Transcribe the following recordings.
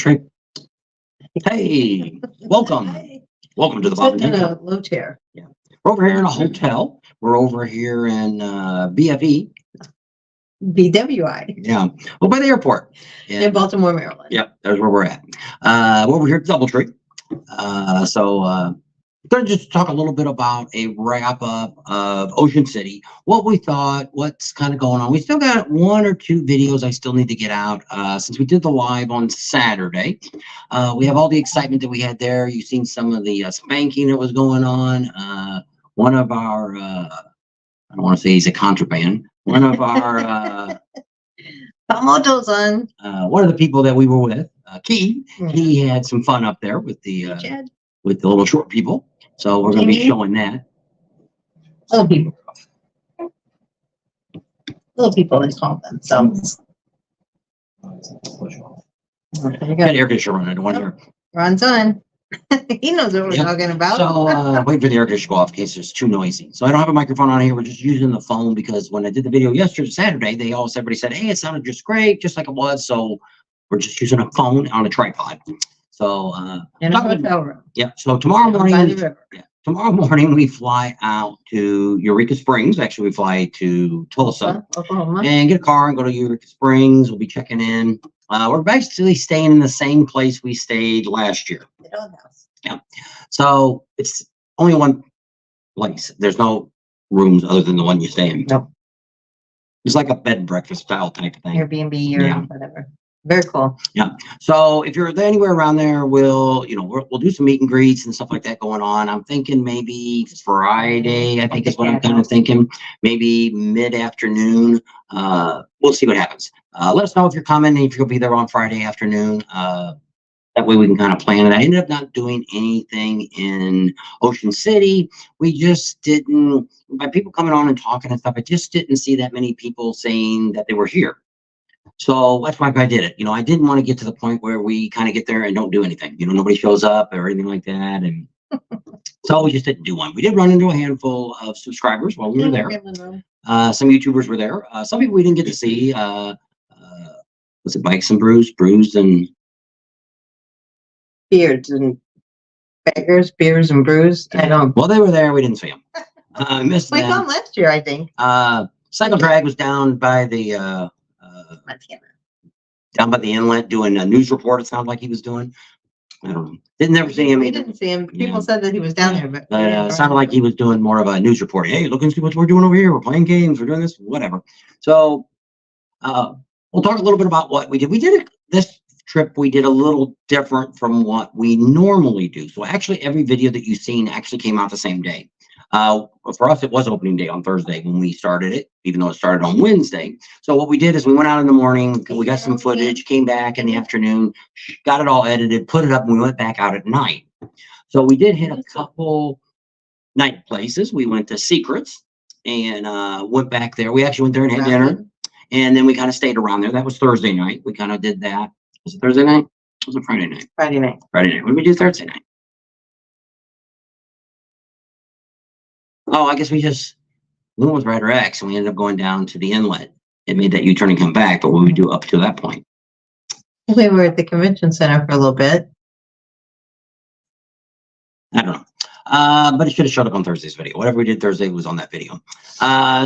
DoubleTree. Hey, welcome. Hi. Welcome to the Sit Bob in and a low chair. Yeah. We're over here in a hotel. We're over here in BFE. BWI Yeah. Well, by the airport. in Baltimore, Maryland. Yep, there's where we're at. We're over here at DoubleTree. We're going to just talk a little bit about a wrap up of Ocean City, what we thought, what's kind of going on. We still got 1 or 2 videos I still need to get out since we did the live on Saturday. We have all the excitement that we had there. You've seen some of the spanking that was going on. One of our, I don't want to say he's a contraband. One of our, One one of the people that we were with, Key, he had some fun up there with the little short people. So we're going to be showing that. Little people. Little people, they call them. So. You got air conditioner running. One here. Ron's on. He knows what we're talking about. So wait for the air conditioner to go off in case it's too noisy. So I don't have a microphone on here. We're just using the phone because when I did the video yesterday, Saturday, everybody said, hey, it sounded just great, just like it was. So we're just using a phone on a tripod. So in a hotel room. Yeah. So tomorrow morning we fly out to Eureka Springs. Actually, we fly to Tulsa, Oklahoma, and get a car and go to Eureka Springs. We'll be checking in. We're basically staying in the same place we stayed last year. The doghouse. Yeah. So it's only one place. There's no rooms other than the one you stay in. Nope. It's like a bed and breakfast style type of thing. Airbnb or whatever. Very cool. Yeah. So if you're anywhere around there, we'll do some meet and greets and stuff like that going on. I'm thinking maybe Friday, I think is what I'm kind of thinking. Maybe mid-afternoon. We'll see what happens. Let us know if you're coming and if you'll be there on Friday afternoon. That way we can kind of plan it. I ended up not doing anything in Ocean City. We just didn't, by people coming on and talking and stuff, I just didn't see that many people saying that they were here. So that's why I did it. I didn't want to get to the point where we kind of get there and don't do anything. Nobody shows up or anything like that. And so we just didn't do one. We did run into a handful of subscribers while we were there. Some YouTubers were there. Some people we didn't get to see. Was it Bikes and Brews and Beards and Beggars, Beers and Brews? I don't. Well, they were there. We didn't see them. Missed them. We saw them last year, I think. Cycle Drag was down by the down by the inlet doing a news report. It sounded like he was doing. I don't know. Didn't never see him. We didn't see him. People said that he was down there, but it sounded like he was doing more of a news reporting. Hey, look and see what we're doing over here. We're playing games. We're doing this, whatever. So we'll talk a little bit about what we did. We did this trip. We did a little different from what we normally do. So actually, every video that you've seen actually came out the same day. For us, it was opening day on Thursday when we started it, even though it started on Wednesday. So what we did is we went out in the morning, we got some footage, came back in the afternoon, got it all edited, put it up, and we went back out at night. So we did hit a couple night places. We went to Secrets and went back there. We actually went there and had dinner, and then we kind of stayed around there. That was Thursday night. We kind of did that. Was it Thursday night? It was a Friday night. Friday night. Friday night. What did we do Thursday night? Oh, I guess we just, Luna was Rider X, and we ended up going down to the inlet. It made that U-turn and come back, but what would we do up to that point? We were at the convention center for a little bit. I don't know. But it should have showed up on Thursday's video. Whatever we did Thursday was on that video.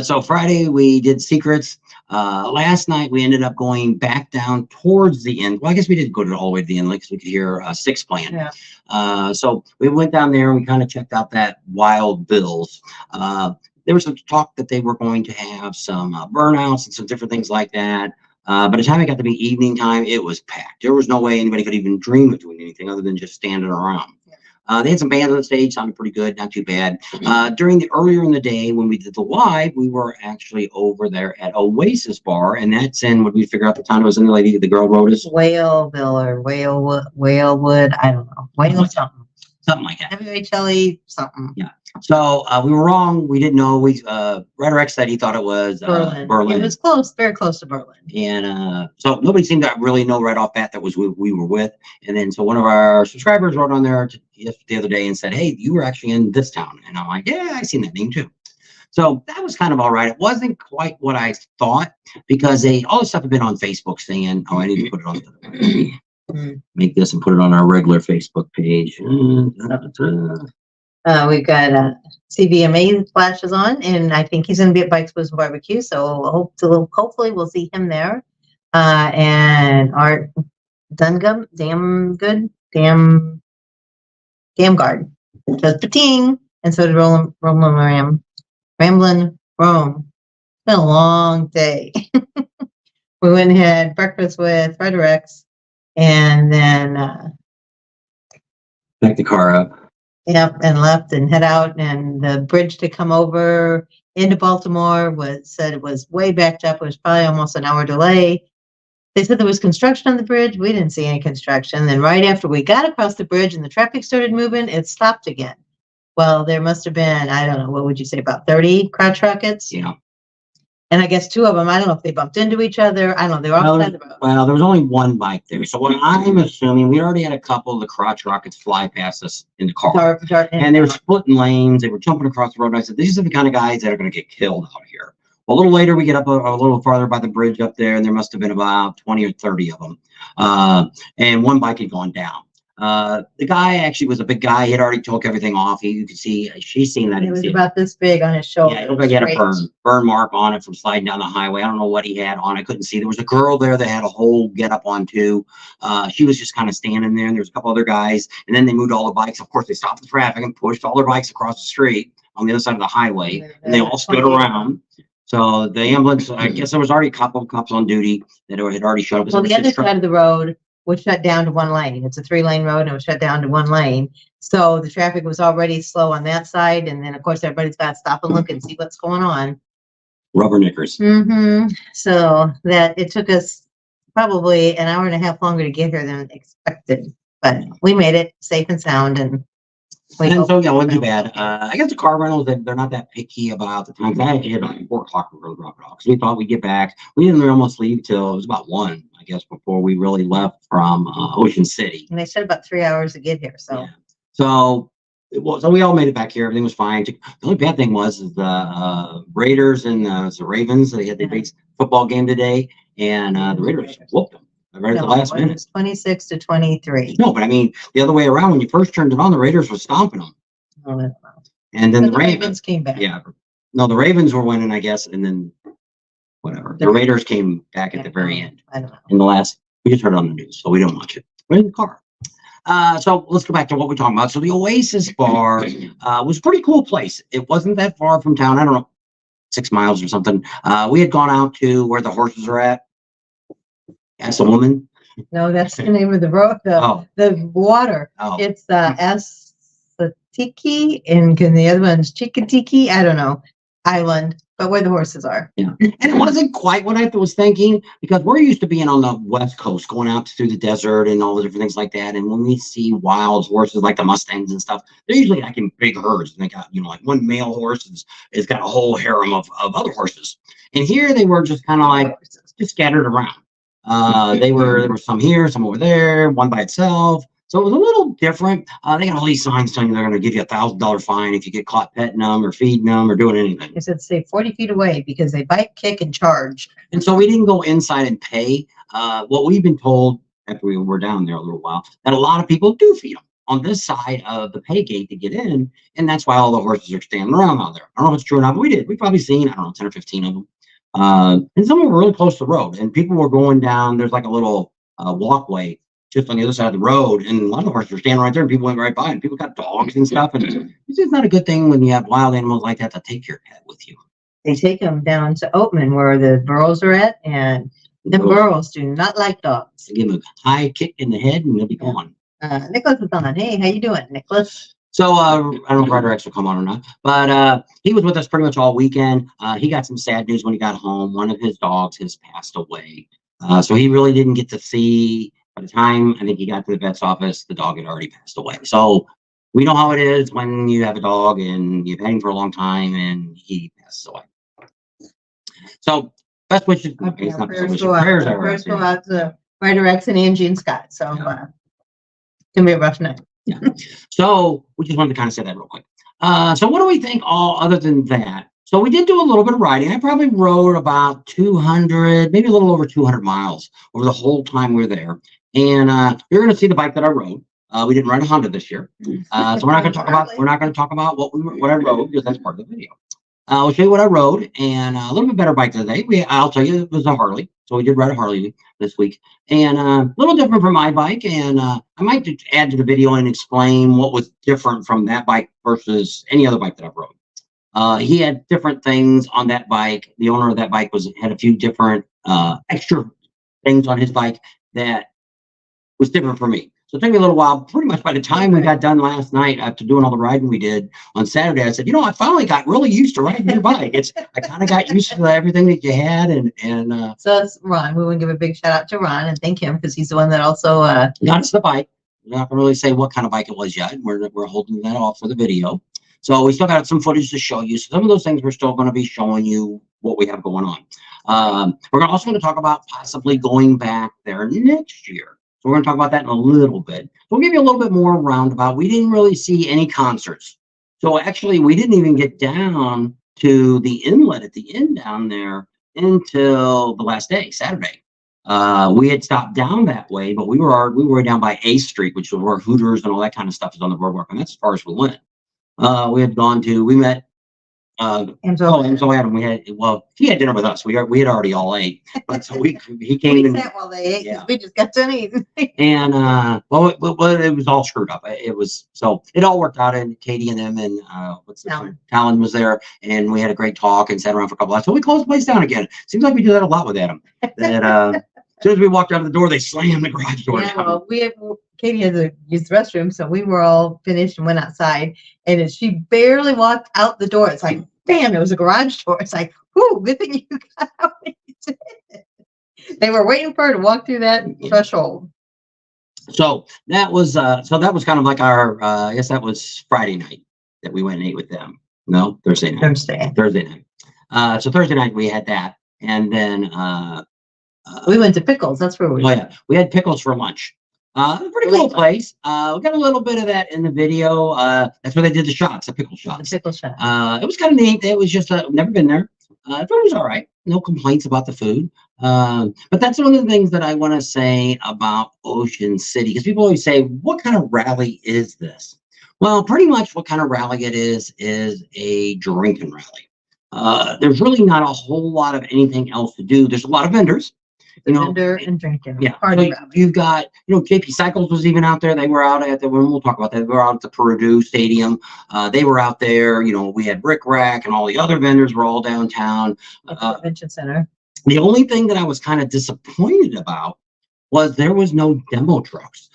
So Friday, we did Secrets. Last night, we ended up going back down towards the end. Well, I guess we didn't go all the way to the inlet because we could hear Six playing. Yeah. So we went down there and we kind of checked out that Wild Bills. There was some talk that they were going to have some burnouts and some different things like that. By the time it got to be evening time, it was packed. There was no way anybody could even dream of doing anything other than just standing around. They had some bands on the stage, sounded pretty good, not too bad. During the earlier in the day when we did the live, we were actually over there at Oasis Bar, and that's in, what we figure out the time it was in, the girl wrote us? Whaleville or Whalewood, I don't know. Whale something. Something like that. WHLE something. Yeah. So we were wrong. We didn't know. Ryder X said he thought it was Berlin. It was close, very close to Berlin. And so nobody seemed to really know right off bat that was who we were with. And then so one of our subscribers wrote on there the other day and said, hey, you were actually in this town. And I'm like, yeah, I seen that name too. So that was kind of all right. It wasn't quite what I thought because all this stuff had been on Facebook saying, oh, I need to put it on. make this and put it on our regular Facebook page. We've got CVMA flashes on, and I think he's going to be at Bikes, Blues, and Barbecue. So hopefully we'll see him there. And Art Dungum, damn good, damn guard. Just a ting. And so did Ramblin' Rome. It's been a long day. We went and had breakfast with Fredericks, and then back the car up. Yep, and left and head out. And the bridge to come over into Baltimore said it was way backed up. It was probably almost an hour delay. They said there was construction on the bridge. We didn't see any construction. Then right after we got across the bridge and the traffic started moving, it stopped again. Well, there must have been, I don't know, what would you say, about 30 crotch rockets? Yeah. And I guess two of them, I don't know if they bumped into each other. I don't know. They were outside the road. Well, there was only one bike there. So what I'm assuming, we already had a couple of the crotch rockets fly past us in the car. And they were splitting lanes. They were jumping across the road. And I said, these are the kind of guys that are going to get killed out here. Well, a little later, we get up a little farther by the bridge up there, and there must have been about 20 or 30 of them. And one bike had gone down. The guy actually was a big guy. He had already took everything off. You could see, she's seen that. It was about this big on his shoulder. Yeah, it looked like he had a burn mark on it from sliding down the highway. I don't know what he had on. I couldn't see. There was a girl there that had a whole get up on too. She was just kind of standing there, and there was a couple other guys. And then they moved all the bikes. Of course, they stopped the traffic and pushed all their bikes across the street on the other side of the highway, and they all stood around. So the ambulance, I guess there was already a couple of cops on duty that had already showed up. Well, the other side of the road was shut down to one lane. It's a 3-lane road, and it was shut down to one lane. So the traffic was already slow on that side. And then, of course, everybody's got to stop and look and see what's going on. Rubberneckers. So that it took us probably an hour and a half longer to get here than expected. But we made it safe and sound. And so, yeah, it wasn't too bad. I guess the car rentals, they're not that picky about the times. I actually had like 4 o'clock to go drop it off because we thought we'd get back. We didn't almost leave till it was about 1, I guess, before we really left from Ocean City. And they said about 3 hours to get here. So, yeah. So we all made it back here. Everything was fine. The only bad thing was the Raiders and the Ravens. They had the big football game today, and the Raiders whooped them. Right at the last minute. 26-23. No, but I mean, the other way around, when you first turned it on, the Raiders were stomping them. Oh, no. And then the Ravens came back. Yeah. No, the Ravens were winning, I guess, and then whatever. The Raiders came back at the very end. I don't know. In the last, we just heard it on the news, so we don't watch it. We're in the car. So let's go back to what we're talking about. So the Oasis Bar was a pretty cool place. It wasn't that far from town. I don't know, 6 miles or something. We had gone out to where the horses are at. As a woman? No, that's the name of the road. The water. Oh. It's Asatiki, and the other one's Chikatiki. I don't know. Island, but where the horses are. Yeah, and it wasn't quite what I was thinking because we're used to being on the West Coast, going out through the desert and all the different things like that. And when we see wild horses like the Mustangs and stuff, they're usually like in big herds. And they got, like one male horse has got a whole harem of other horses. And here they were just kind of like just scattered around. There were some here, some over there, one by itself. So it was a little different. They got all these signs telling you they're going to give you $1,000 fine if you get caught petting them or feeding them or doing anything. It said stay 40 feet away because they bite, kick, and charge. And so we didn't go inside and pay. What we've been told after we were down there a little while, that a lot of people do feed them on this side of the pay gate to get in. And that's why all the horses are standing around out there. I don't know if it's true or not, but we did. We've probably seen, 10 or 15 of them. And some of them were really close to the road, and people were going down. There's like a little walkway just on the other side of the road, and a lot of the horses were standing right there, and people went right by, and people got dogs and stuff. And it's just not a good thing when you have wild animals like that to take your pet with you. They take them down to Oatman where the burros are at, and the burros do not like dogs. They give them a high kick in the head, and they'll be gone. Nicholas is on. Hey, how you doing, Nicholas? So I don't know if Ryder X will come on or not, but he was with us pretty much all weekend. He got some sad news when he got home. One of his dogs has passed away. So he really didn't get to see, by the time I think he got to the vet's office, the dog had already passed away. So we know how it is when you have a dog and you've had him for a long time and he passes away. So best wishes. Okay, it's not prayers go out to Ryder X and Angie and Scott. So it's going to be a rough night. Yeah. So we just wanted to kind of say that real quick. So what do we think all other than that? So we did do a little bit of riding. I probably rode about 200, maybe a little over 200 miles over the whole time we were there. And you're going to see the bike that I rode. We didn't ride a Honda this year, so we're not going to talk about what I rode, because that's part of the video. I'll show you what I rode, and a little bit better bike today. I'll tell you, it was a Harley. So we did ride a Harley this week, and a little different from my bike. And I might add to the video and explain what was different from that bike versus any other bike that I've rode. He had different things on that bike. The owner of that bike had a few different extra things on his bike that was different for me. So it took me a little while. Pretty much by the time we got done last night, after doing all the riding we did on Saturday, I said, I finally got really used to riding your bike. I kind of got used to everything that you had. And so that's Ron. We want to give a big shout out to Ron and thank him, because he's the one that also got us the bike. We're not going to really say what kind of bike it was yet. We're holding that off for the video. So we still got some footage to show you. So some of those things we're still going to be showing you what we have going on. We're also going to talk about possibly going back there next year. So we're going to talk about that in a little bit. We'll give you a little bit more roundabout. We didn't really see any concerts. So actually, we didn't even get down to the inlet at the end down there until the last day, Saturday. We had stopped down that way, but we were down by 8th Street, which is where Hooters and all that kind of stuff is on the boardwalk, and that's as far as we went. We met Enzo Adam. He had dinner with us. We had already all ate, but so he came in. While they ate, yeah. We just got done eating. And it was all screwed up. It all worked out, and Katie and them and Talon was there, and we had a great talk and sat around for a couple hours. So we closed the place down again. Seems like we do that a lot with Adam. That as soon as we walked out of the door, they slammed the garage door down. Well, Katie had to use the restroom, so we were all finished and went outside. And as she barely walked out the door, it's like, bam, it was a garage door. It's like, whoo, good thing you got out when you did. They were waiting for her to walk through that threshold. So that was kind of like our, I guess that was Friday night that we went and ate with them. No, Thursday night. Thursday night. So Thursday night we had that. And then we went to Pickles. That's where we went. Yeah. We had Pickles for lunch. Pretty cool place. We got a little bit of that in the video. That's where they did the shots, the pickle shots. The pickle shot. It was kind of neat. It was just never been there. The food was all right. No complaints about the food. But that's one of the things that I want to say about Ocean City, because people always say, "What kind of rally is this?" Well, pretty much what kind of rally it is a drinking rally. There's really not a whole lot of anything else to do. There's a lot of vendors. Vendor and drinking. Yeah. So you've got, JP Cycles was even out there. They were out at we'll talk about that. They were out at the Purdue Stadium. They were out there. We had Brick Rack and all the other vendors were all downtown. Convention Center. The only thing that I was kind of disappointed about was there was no demo trucks.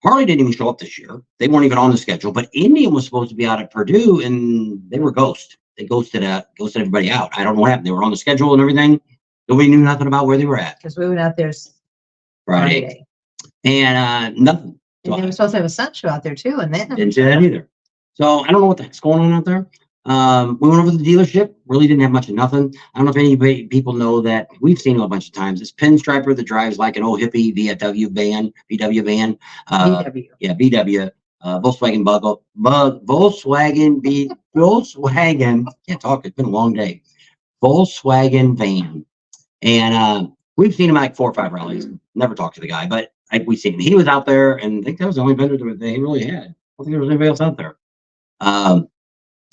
Harley didn't even show up this year. They weren't even on the schedule, but Indian was supposed to be out at Purdue and they were ghost. They ghosted everybody out. I don't know what happened. They were on the schedule and everything. Nobody knew nothing about where they were at. Because we went out there Friday. And nothing. And they were supposed to have a sun show out there too, and that didn't do that either. So I don't know what the heck's going on out there. We went over to the dealership, really didn't have much of nothing. I don't know if people know that we've seen it a bunch of times. This pinstriper that drives like an old hippie VW van. VW. Yeah, VW. Volkswagen Volkswagen. Can't talk. It's been a long day. Volkswagen van. And we've seen him at like 4 or 5 rallies. Never talked to the guy, but we've seen him. He was out there, and I think that was the only vendor that they really had. I don't think there was anybody else out there.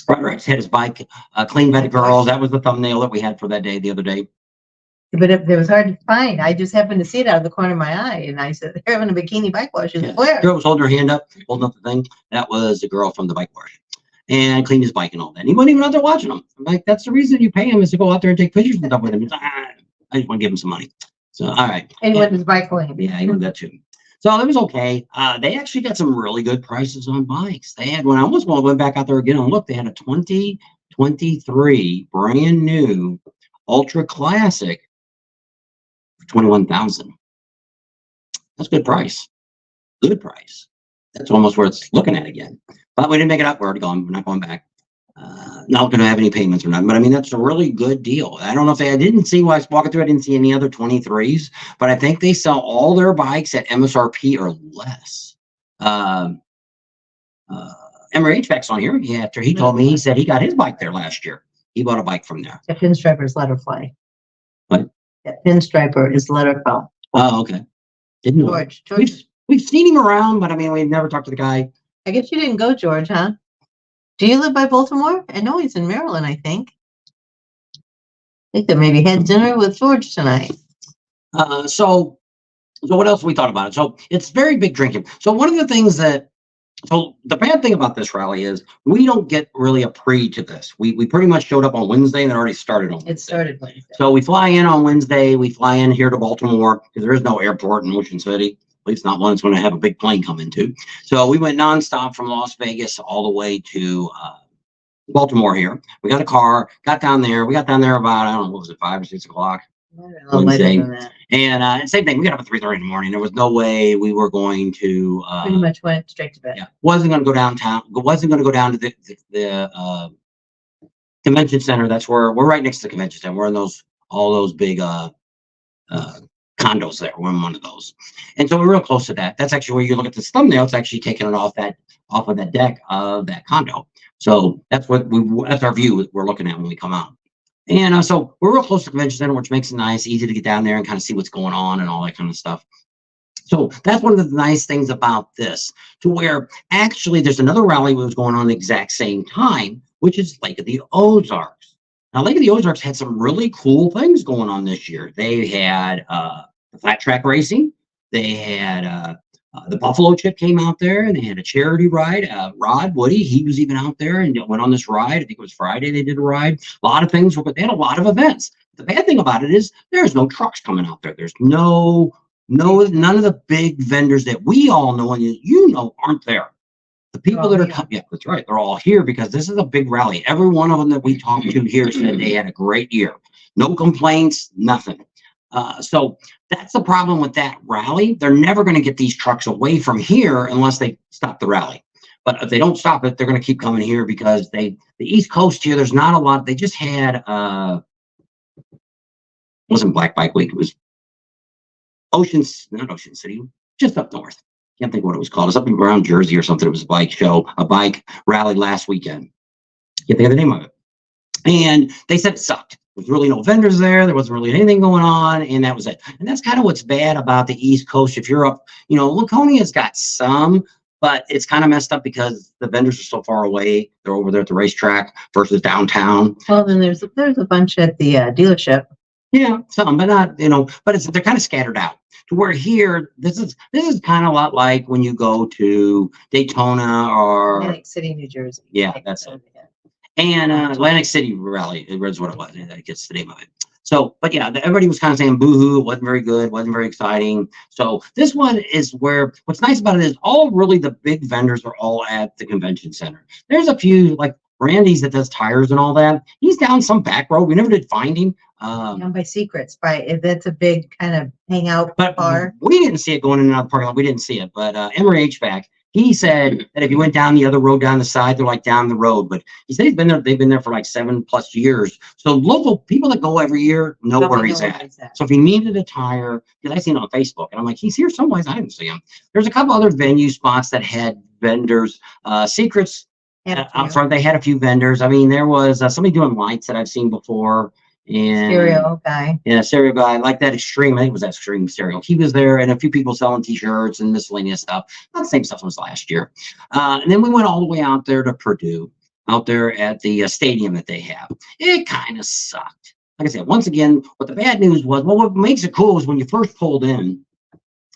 Roderick's had his bike cleaned by the girls. That was the thumbnail that we had for that day the other day. But it was hard to find. I just happened to see it out of the corner of my eye, and I said, "They're having a bikini bike wash." Yeah. The girl was holding her hand up, holding up the thing. That was the girl from the bike wash. And cleaned his bike and all that. And he wasn't even out there watching them. I'm like, that's the reason you pay him, is to go out there and take pictures and stuff with him. He's like, I just want to give him some money. So, all right. And he wanted his bike clean. Yeah, he wanted that too. So it was okay. They actually got some really good prices on bikes. They had, when I almost went back out there again and look, they had a 2023 brand new Ultra Classic for $21,000. That's a good price. Good price. That's almost where it's looking at again. But we didn't make it up. We're already gone. We're not going back. Not going to have any payments or nothing. But I mean, that's a really good deal. I don't know if I didn't see while I was walking through, I didn't see any other 23s, but I think they sell all their bikes at MSRP or less. Emery HVAC's on here. Yeah, after he told me, he said he got his bike there last year. He bought a bike from there. The pinstriper is letterfly. What? That pinstriper is letterfly. Oh, okay. Didn't know. George. We've seen him around, but I mean, we've never talked to the guy. I guess you didn't go, George, huh? Do you live by Baltimore? I know he's in Maryland, I think. I think that maybe had dinner with George tonight. So what else we thought about it? So it's very big drinking. So one of the things so the bad thing about this rally is we don't get really a pre to this. We pretty much showed up on Wednesday and it already started on Wednesday. It started Wednesday. So we fly in on Wednesday. We fly in here to Baltimore because there is no airport in Ocean City. At least not one that's going to have a big plane come into. So we went nonstop from Las Vegas all the way to Baltimore here. We got a car, got down there. We got down there about, I don't know, what was it, 5 or 6 o'clock? Wednesday. And same thing. We got up at 3:30 in the morning. There was no way we were going to pretty much went straight to bed. Yeah, wasn't going to go downtown. Wasn't going to go down to the convention center. That's where we're right next to the convention center. We're in all those big condos there. We're in one of those, and so we're real close to that. That's actually where you look at this thumbnail. It's actually taking it off of that deck of that condo. So that's that's our view we're looking at when we come out. And so we're real close to the convention center, which makes it nice, easy to get down there and kind of see what's going on and all that kind of stuff. So that's one of the nice things about this, to where actually there's another rally that was going on at the exact same time, which is Lake of the Ozarks. Now, Lake of the Ozarks had some really cool things going on this year. They had flat track racing. They had the Buffalo Chip came out there, and they had a charity ride. Rod Woody, he was even out there and went on this ride. I think it was Friday they did a ride. A lot of things, but they had a lot of events. The bad thing about it is there's no trucks coming out there. There's none of the big vendors that we all know and you know aren't there. The people that are coming, yeah, that's right. They're all here because this is a big rally. Every one of them that we talked to here said they had a great year. No complaints, nothing. So that's the problem with that rally. They're never going to get these trucks away from here unless they stop the rally. But if they don't stop it, they're going to keep coming here because the East Coast here, there's not a lot. They just had, it wasn't Black Bike Week. It was not Ocean City, just up north. Can't think what it was called. It was up in around Jersey or something. It was a bike rally last weekend. Can't think of the name of it. And they said it sucked. There was really no vendors there. There wasn't really anything going on, and that was it. And that's kind of what's bad about the East Coast. If you're up, Laconia's got some, but it's kind of messed up because the vendors are so far away. They're over there at the racetrack versus downtown. Well, then there's a bunch at the dealership. Yeah, some, but not, but they're kind of scattered out. To where here, this is kind of a lot like when you go to Daytona or Atlantic City, New Jersey. Yeah, that's it. And Atlantic City Rally is what it was. That gets the name of it. So, but yeah, everybody was kind of saying boo-hoo. It wasn't very good. Wasn't very exciting. So this one is where what's nice about it is the big vendors are all at the convention center. There's a few like Randy's that does tires and all that. He's down some back road. We never did find him. Down by Secrets, right? That's a big kind of hangout bar. We didn't see it going in and out of the parking lot. We didn't see it. But Emory HVAC, he said that if you went down the other road down the side, they're like down the road. But he said they've been there for like 7+ years. So local people that go every year know where he's at. So if he needed a tire, because I seen it on Facebook, and I'm like, he's here somewhere. I didn't see him. There's a couple other venue spots that had vendors. Secrets out front, they had a few vendors. I mean, there was somebody doing lights that I've seen before. And stereo guy. Yeah, stereo guy, like that Extreme. I think it was that Extreme Stereo. He was there, and a few people selling T-shirts and miscellaneous stuff. Not the same stuff as last year. And then we went all the way out there to Purdue, out there at the stadium that they have. It kind of sucked. Like I said, once again, what the bad news was, well, what makes it cool is when you first pulled in,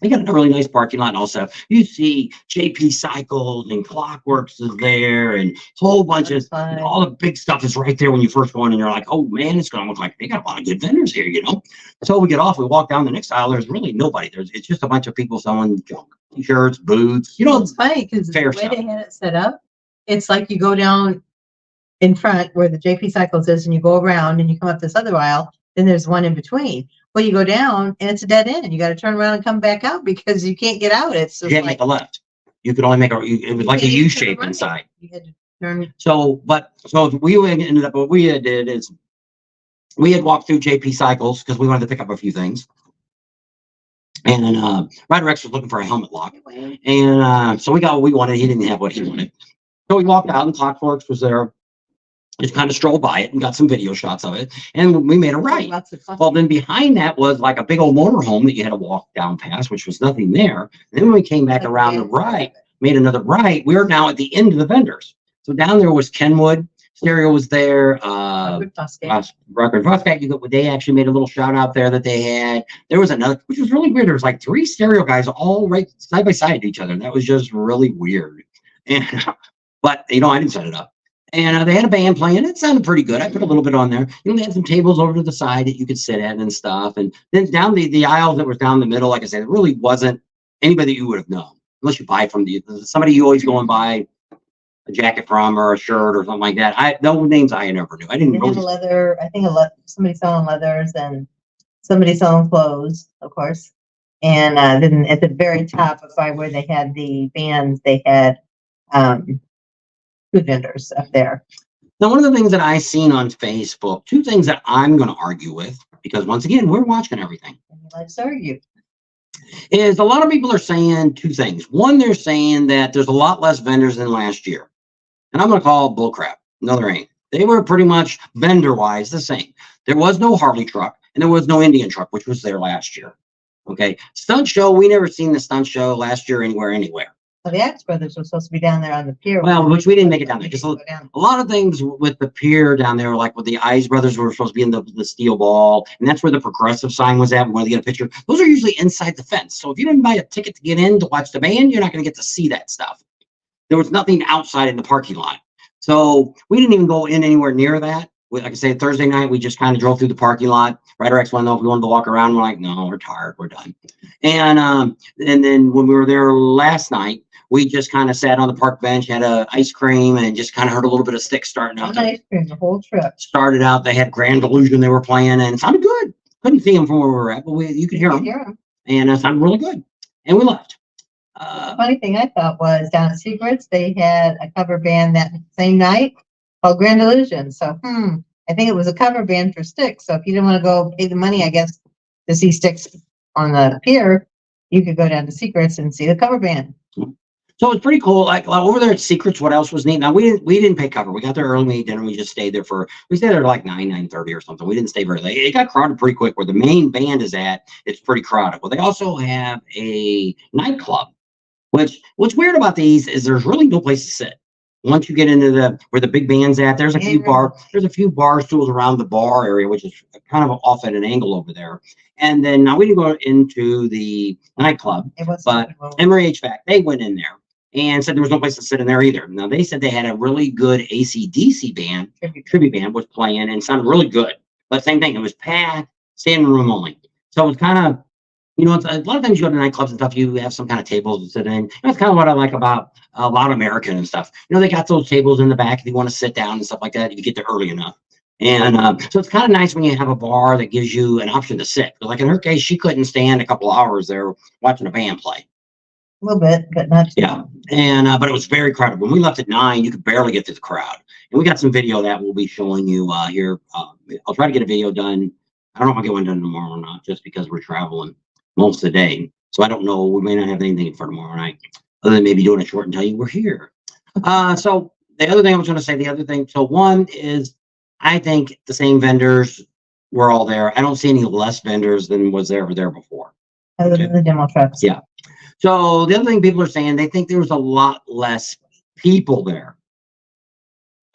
they got a really nice parking lot and all stuff. You see JP Cycles and Clockworks is there and a whole bunch of all the big stuff is right there when you first go in and you're like, oh man, it's going to look like they got a lot of good vendors here, So we get off, we walk down the next aisle. There's really nobody. It's just a bunch of people selling junk, T-shirts, boots. It's funny because the way they had it set up, it's like you go down in front where the JP Cycles is and you go around and you come up this other aisle. Then there's one in between. Well, you go down and it's a dead end. You got to turn around and come back out because you can't get out. It's just like the left. You could only make it was like a U shape inside. You had to turn. So we ended up. What we did is we had walked through JP Cycles because we wanted to pick up a few things. And Ryder X was looking for a helmet lock, and so we got what we wanted. He didn't have what he wanted, so we walked out and Clockworks was there. just kind of strolled by it and got some video shots of it. And we made a right. Lots of fun. Well, then behind that was like a big old motorhome that you had to walk down past, which was nothing there. And then when we came back around the right, made another right, we were now at the end of the vendors. So down there was Kenwood, Stereo was there, Rockford Fosgate. They actually made a little shout out there that they had. There was another, which was really weird. There was like 3 stereo guys all right side by side to each other. That was just really weird. And but you know, I didn't set it up. And they had a band playing. It sounded pretty good. I put a little bit on there. You know, they had some tables over to the side that you could sit at and stuff. And then down the aisles that was down the middle, like I said, it really wasn't anybody that you would have known unless you buy from somebody you always go and buy a jacket from or a shirt or something like that. Those names I never knew. I didn't They have leather. I think somebody selling leathers and somebody selling clothes, of course. And then at the very top of where they had the bands, they had food vendors up there. Now, one of the things that I seen on Facebook, 2 things that I'm going to argue with, because once again, we're watching everything. And you like to argue. Is a lot of people are saying 2 things. One, they're saying that there's a lot less vendors than last year. And I'm going to call it bullcrap. No, there ain't. They were pretty much vendor-wise the same. There was no Harley truck and there was no Indian truck, which was there last year. Okay. Stunt show, we never seen the stunt show last year anywhere. Well, the Axe Brothers were supposed to be down there on the pier. Well, which we didn't make it down there. Just a lot of things with the pier down there, like with the Eyes Brothers were supposed to be in the steel ball, and that's where the Progressive sign was at. Where they get a picture, those are usually inside the fence. So if you didn't buy a ticket to get in to watch the band, you're not going to get to see that stuff. There was nothing outside in the parking lot, so we didn't even go in anywhere near that. Like I said, Thursday night we just kind of drove through the parking lot. Ryder X wanted to know if we wanted to walk around. We're like, no, we're tired, we're done. And then when we were there last night, we just kind of sat on the park bench, had a ice cream, and just kind of heard a little bit of sticks starting out. Ice cream the whole trip. Started out, they had Grand Illusion they were playing, and it sounded good. Couldn't see them from where we were at, but you could hear them. And it sounded really good. And we left. The funny thing I thought was down at Secrets, they had a cover band that same night called Grand Illusion. So, I think it was a cover band for Styx. So if you didn't want to go pay the money, I guess, to see Styx on the pier, you could go down to Secrets and see the cover band. So it was pretty cool. Like over there at Secrets, what else was neat? Now we didn't pay cover. We got there early, we ate dinner. We just stayed there we stayed there like 9:30 or something. We didn't stay very late. It got crowded pretty quick. Where the main band is at, it's pretty crowded. Well, they also have a nightclub, which what's weird about these is there's really no place to sit. Once you get into where the big band's at, there's a few bar stools around the bar area, which is kind of off at an angle over there. And then now we didn't go into the nightclub, but Emory HVAC, they went in there and said there was no place to sit in there either. Now they said they had a really good AC/DC band, tribute band was playing and sounded really good. But same thing, it was packed, standing room only. So it was kind of, you know, it's, a lot of times you go to nightclubs and stuff, you have some kind of tables to sit in. That's kind of what I like about a lot of American and stuff. You know, they got those tables in the back if you want to sit down and stuff like that, if you get there early enough. And so it's kind of nice when you have a bar that gives you an option to sit. But like in her case, she couldn't stand a couple of hours there watching a band play. A little bit, but not too. Yeah. And but it was very crowded. When we left at 9, you could barely get through the crowd. And we got some video that we'll be showing you here. I'll try to get a video done. I don't know if I'll get one done tomorrow or not, just because we're traveling most of the day. So I don't know. We may not have anything for tomorrow night, other than maybe doing it short and tell you we're here. So the other thing I was going to say, so one is I think the same vendors were all there. I don't see any less vendors than was there before. Other than the demo trucks. Yeah. So the other thing people are saying, they think there was a lot less people there.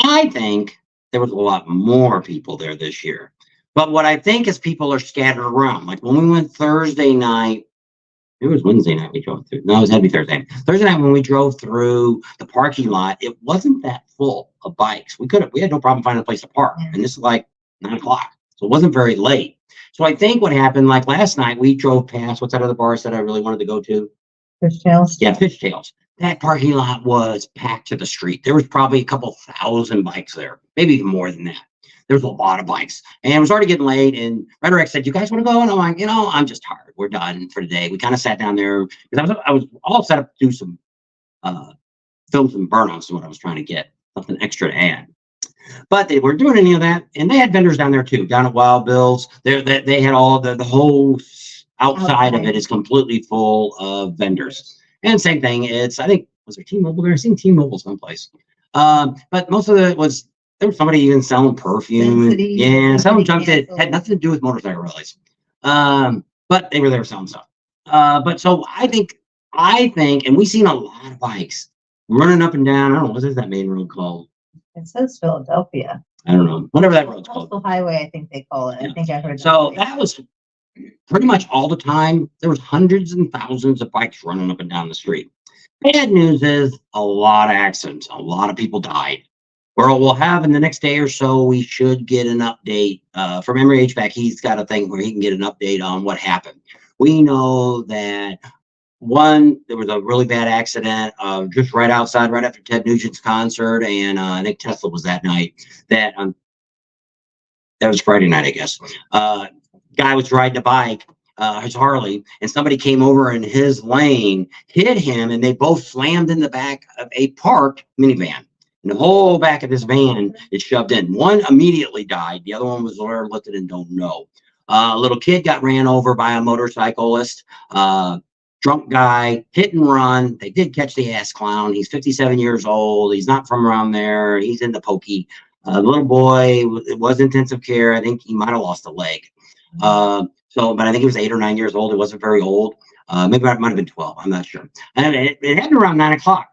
I think there was a lot more people there this year. But what I think is people are scattered around. Like when we went Thursday night, it was Wednesday night we drove through. No, it had to be Thursday. Thursday night when we drove through the parking lot, it wasn't that full of bikes. We had no problem finding a place to park. Yeah. And this is like 9 o'clock. So it wasn't very late. So I think what happened, like last night, we drove past, what's that other bar that I really wanted to go to? Fishtails? Yeah, Fishtails. That parking lot was packed to the street. There was probably a couple thousand bikes there, maybe even more than that. There's a lot of bikes. And it was already getting late. And Ryder X said, you guys want to go? And I'm like, I'm just tired. We're done for the day. We kind of sat down there because I was all set up to do some film some Burnouts is what I was trying to get, something extra to add. But they weren't doing any of that. And they had vendors down there too, down at Wild Bill's. They had all the whole outside of it is completely full of vendors. And same thing, I think, was there T-Mobile there? I seen T-Mobile someplace. But most of it was there was somebody even selling perfume. City, Yeah, some junk that canceled. had nothing to do with motorcycle rallies. But they were there selling stuff. But so I think, and we've seen a lot of bikes running up and down. I don't know, what is that main road called? It says Philadelphia. I don't know, whatever that road's called. Coastal Highway, I think they call it. Yeah. I think I heard. So that was pretty much all the time. There was hundreds and thousands of bikes running up and down the street. Bad news is a lot of accidents. A lot of people died. We'll have in the next day or so, we should get an update from Emory HVAC. He's got a thing where he can get an update on what happened. We know that there was a really bad accident just right outside, right after Ted Nugent's concert, and I think Tesla was that night. That was Friday night, I guess. Guy was riding a bike, his Harley, and somebody came over in his lane, hit him, and they both slammed in the back of a parked minivan. And the whole back of this van is shoved in. One immediately died. The other one was airlifted and don't know. A little kid got ran over by a motorcyclist. Drunk guy, hit and run. They did catch the ass clown. He's 57 years old. He's not from around there. He's in the pokey. Little boy, it was intensive care. I think he might have lost a leg. But I think he was 8 or 9 years old. It wasn't very old. Maybe it might have been 12. I'm not sure. And it happened around 9 o'clock.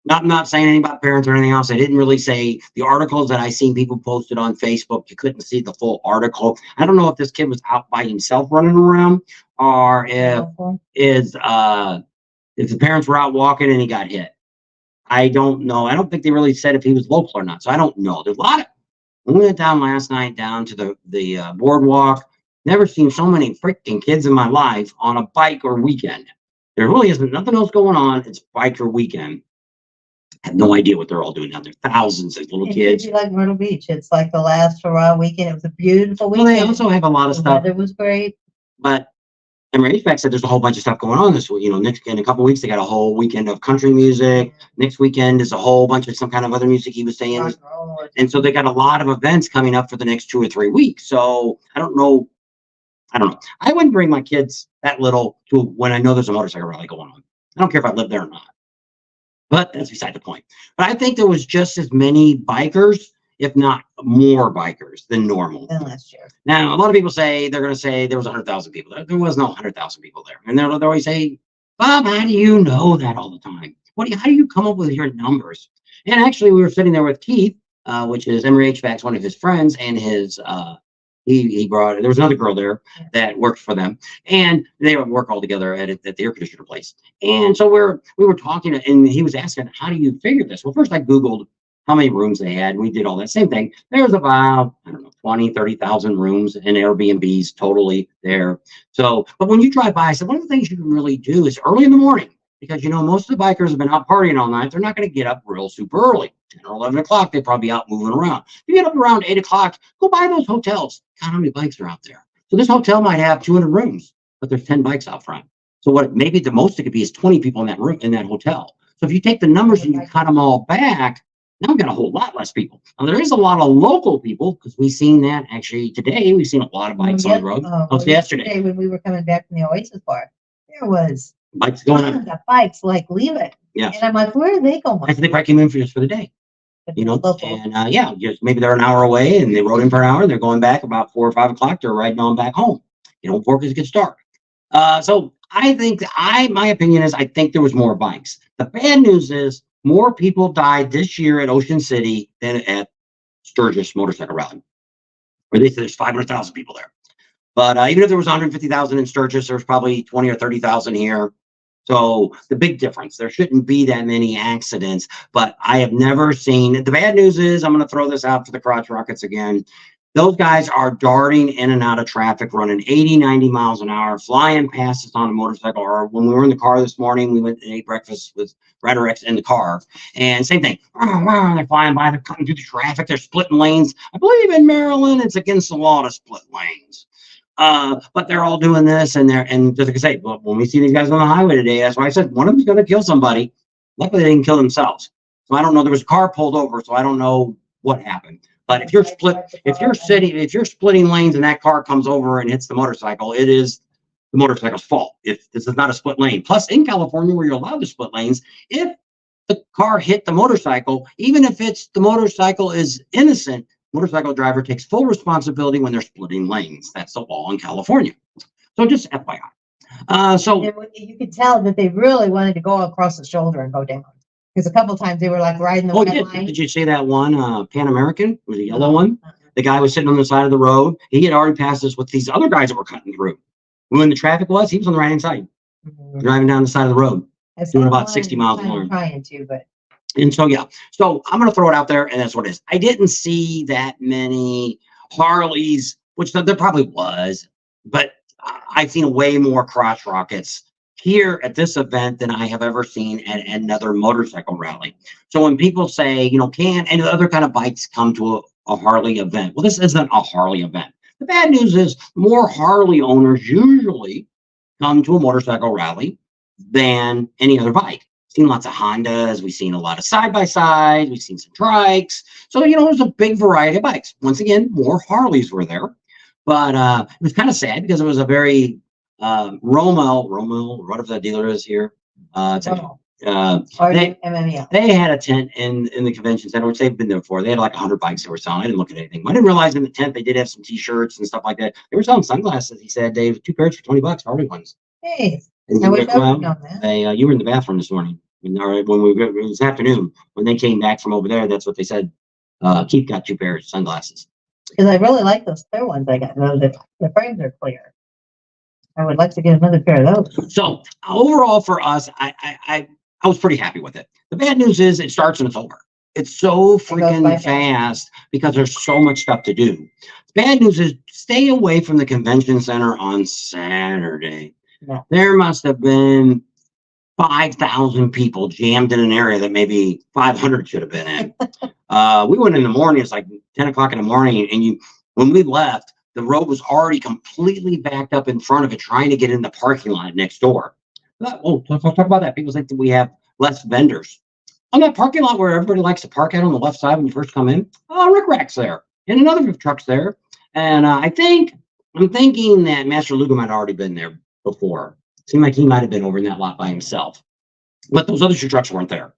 Not saying anything about parents or anything else. I didn't really say the articles that I seen people posted on Facebook. You couldn't see the full article. I don't know if this kid was out by himself running around, or if the parents were out walking and he got hit. I don't know. I don't think they really said if he was local or not. So I don't know. There's a lot of. We went down last night down to the boardwalk. Never seen so many freaking kids in my life on a bike or weekend. There really isn't nothing else going on. It's bike or weekend. I have no idea what they're all doing down there. Thousands of little kids. Like Myrtle Beach. It's like the last hurrah weekend. It was a beautiful weekend. Well, they also have a lot of stuff. The weather was great. But Emory HVAC said there's a whole bunch of stuff going on this week. Next in a couple of weeks they got a whole weekend of country music. Next weekend is a whole bunch of some kind of other music he was saying. And so they got a lot of events coming up for the next 2 or 3 weeks. So I don't know. I wouldn't bring my kids that little to when I know there's a motorcycle rally going on. I don't care if I live there or not. But that's beside the point. But I think there was just as many bikers, if not more bikers than normal. Than last year. Now, a lot of people say they're going to say there was 100,000 people there. There was no 100,000 people there. And they'll always say, Bob, how do you know that all the time? How do you come up with your numbers? And actually, we were sitting there with Keith, which is Emory HVAC's one of his friends, and his he brought. There was another girl there that worked for them, and they would work all together at the air conditioner place. And so we were talking, and he was asking, "How do you figure this?" Well, first I Googled how many rooms they had, and we did all that same thing. There was about 20,000-30,000 rooms and Airbnbs totally there. So, but when you drive by, I said one of the things you can really do is early in the morning, because most of the bikers have been out partying all night. They're not going to get up real super early. 10 or 11 o'clock, they'd probably be out moving around. If you get up around 8 o'clock, go by those hotels. Count how many bikes are out there. So this hotel might have 200 rooms, but there's 10 bikes out front. So what maybe the most it could be is 20 people in that room, in that hotel. So if you take the numbers and you cut them all back, now we've got a whole lot less people. Now there is a lot of local people, because we've seen that actually today. We've seen a lot of bikes on the road. Yesterday when we were coming back from the Oasis Bar, there was bikes going on. The bikes like leave it. Yeah. And I'm like, where are they going? I think they probably came in just for the day. And just maybe they're an hour away and they rode in for an hour and they're going back about 4 or 5 o'clock. They're riding on back home. Before it gets dark. So I think my opinion is I think there was more bikes. The bad news is more people died this year at Ocean City than at Sturgis Motorcycle Rally, where they said there's 500,000 people there. But even if there was 150,000 in Sturgis, there's probably 20 or 30,000 here. So the big difference, there shouldn't be that many accidents, but I have never seen, the bad news is, I'm going to throw this out for the crotch rockets again. Those guys are darting in and out of traffic, running 80, 90 miles an hour, flying past us on a motorcycle. Or when we were in the car this morning, we went and ate breakfast with Rhetorics in the car. And same thing. They're flying by, they're cutting through the traffic, they're splitting lanes. I believe in Maryland, it's against the law to split lanes. But they're all doing this, and just like I say, when we see these guys on the highway today, that's why I said one of them's going to kill somebody. Luckily, they didn't kill themselves. So I don't know. There was a car pulled over, so I don't know what happened. But if you're splitting lanes and that car comes over and hits the motorcycle, it is the motorcycle's fault. If this is not a split lane. Plus, in California, where you're allowed to split lanes, if the car hit the motorcycle, even if the motorcycle is innocent, motorcycle driver takes full responsibility when they're splitting lanes. That's the law in California. So just FYI. You could tell that they really wanted to go across the shoulder and go down. Because a couple of times they were like riding the red line. Did you see that one Pan American? It was a yellow one. The guy was sitting on the side of the road. He had already passed us with these other guys that were cutting through. When the traffic was, he was on the right hand side, driving down the side of the road, doing about 60 miles an hour. Trying to, but. And so, yeah. So I'm going to throw it out there, and that's what it is. I didn't see that many Harleys, which there probably was, but I've seen way more crotch rockets here at this event than I have ever seen at another motorcycle rally. So when people say, can any other kind of bikes come to a Harley event? Well, this isn't a Harley event. The bad news is more Harley owners usually come to a motorcycle rally than any other bike. We've seen lots of Hondas. We've seen a lot of side-by-sides. We've seen some trikes. So, there's a big variety of bikes. Once again, more Harleys were there. But it was kind of sad because it was a very Rommel, whatever the dealer is here. They had a tent in the convention center, which they've been there before. They had like 100 bikes they were selling. I didn't look at anything. I didn't realize in the tent they did have some T-shirts and stuff like that. They were selling sunglasses. He said, Dave, 2 pairs for $20, Harley ones. Hey, I wish I would have known that. You were in the bathroom this morning. When it was this afternoon, when they came back from over there, that's what they said. Keith got 2 pairs of sunglasses. Because I really like those clear ones I got. The frames are clear. I would like to get another pair of those. So overall for us, I was pretty happy with it. The bad news is it starts and it's over. It's so freaking fast because there's so much stuff to do. The bad news is stay away from the convention center on Saturday. No. There must have been 5,000 people jammed in an area that maybe 500 should have been in. We went in the morning. It's like 10 o'clock in the morning. And when we left, the road was already completely backed up in front of it, trying to get in the parking lot next door. Let's talk about that. People think that we have less vendors. On that parking lot where everybody likes to park out on the left side when you first come in, Rick Rack's there. And another truck's there. And I'm thinking that Master Lugo might have already been there before. Seemed like he might have been over in that lot by himself. But those other 2 trucks weren't there.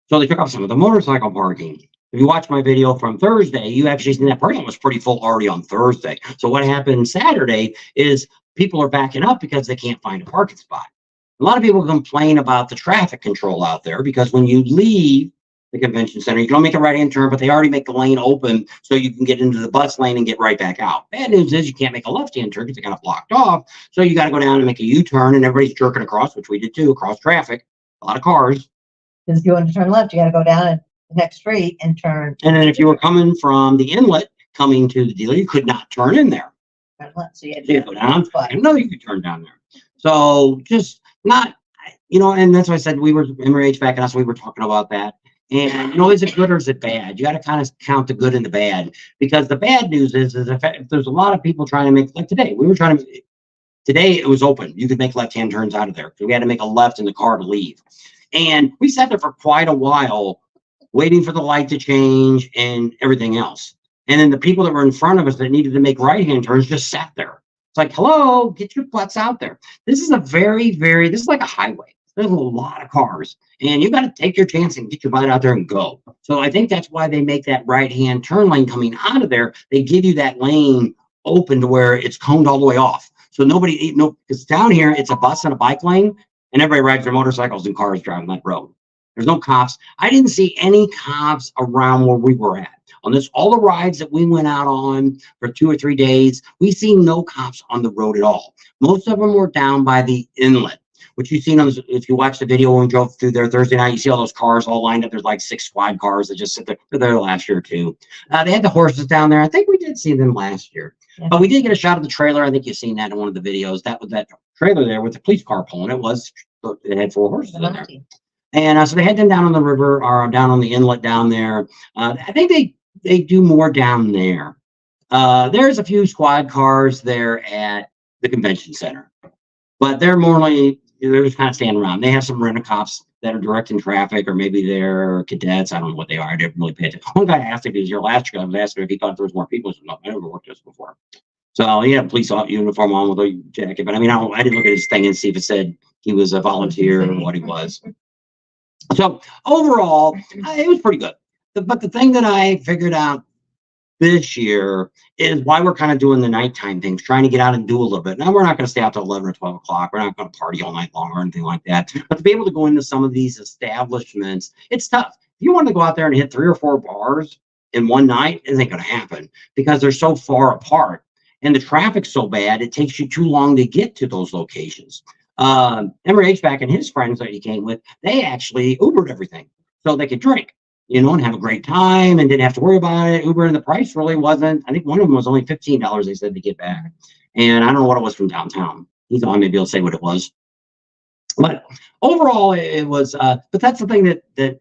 So they took off some of the motorcycle parking. If you watch my video from Thursday, you actually see that parking lot was pretty full already on Thursday. So what happened Saturday is people are backing up because they can't find a parking spot. A lot of people complain about the traffic control out there because when you leave the convention center, you don't make a right-hand turn, but they already make the lane open so you can get into the bus lane and get right back out. Bad news is you can't make a left-hand turn because they kind of blocked off. So you got to go down and make a U-turn, and everybody's jerking across, which we did too, across traffic, a lot of cars. Because if you want to turn left, you got to go down the next street and turn. And then if you were coming from the inlet, coming to the dealer, you could not turn in there. Turn left, so you had to go down. I didn't know you could turn down there. So just not, and that's why I said MRH back in us, we were talking about that. And, is it good or is it bad? You got to kind of count the good and the bad, because the bad news is if there's a lot of people trying to make, like today, today it was open. You could make left-hand turns out of there. So we had to make a left in the car to leave. And we sat there for quite a while waiting for the light to change and everything else. And then the people that were in front of us that needed to make right-hand turns just sat there. It's like, hello, get your butts out there. This is this is like a highway. There's a lot of cars, and you got to take your chance and get your butt out there and go. So I think that's why they make that right-hand turn lane coming out of there. They give you that lane open to where it's coned all the way off. So because down here, it's a bus and a bike lane, and everybody rides their motorcycles and cars driving that road. There's no cops. I didn't see any cops around where we were at. On all the rides that we went out on for 2 or 3 days, we see no cops on the road at all. Most of them were down by the inlet, which you've seen if you watch the video when we drove through there Thursday night. You see all those cars all lined up. There's like 6 squad cars that just sit there. They're there last year too. They had the horses down there. I think we did see them last year. Yeah. But we did get a shot of the trailer. I think you've seen that in one of the videos. That was that trailer there with the police car pulling. It had 4 horses in there. And so they had them down on the river or down on the inlet down there. I think they do more down there. There's a few squad cars there at the convention center, but they're just kind of standing around. They have some rent-a-cops that are directing traffic, or maybe they're cadets. I don't know what they are. I didn't really pay attention. One guy asked if he was here last year. I was asking if he thought there was more people. No, I never worked this before. So he had a police uniform on with a jacket, but I didn't look at his thing and see if it said he was a volunteer or what he was. So overall, it was pretty good. But the thing that I figured out this year is why we're kind of doing the nighttime things, trying to get out and do a little bit. Now, we're not going to stay out till 11 or 12 o'clock. We're not going to party all night long or anything like that. But to be able to go into some of these establishments, it's tough. If you want to go out there and hit 3 or 4 bars in one night, it ain't going to happen because they're so far apart. And the traffic's so bad, it takes you too long to get to those locations. Emory HVAC and his friends that he came with, they actually Ubered everything so they could drink, and have a great time and didn't have to worry about it. Uber, and the price really wasn't, I think one of them was only $15, they said, to get back. And I don't know what it was from downtown. He's on, maybe he'll say what it was. But overall, it was, but that's the thing that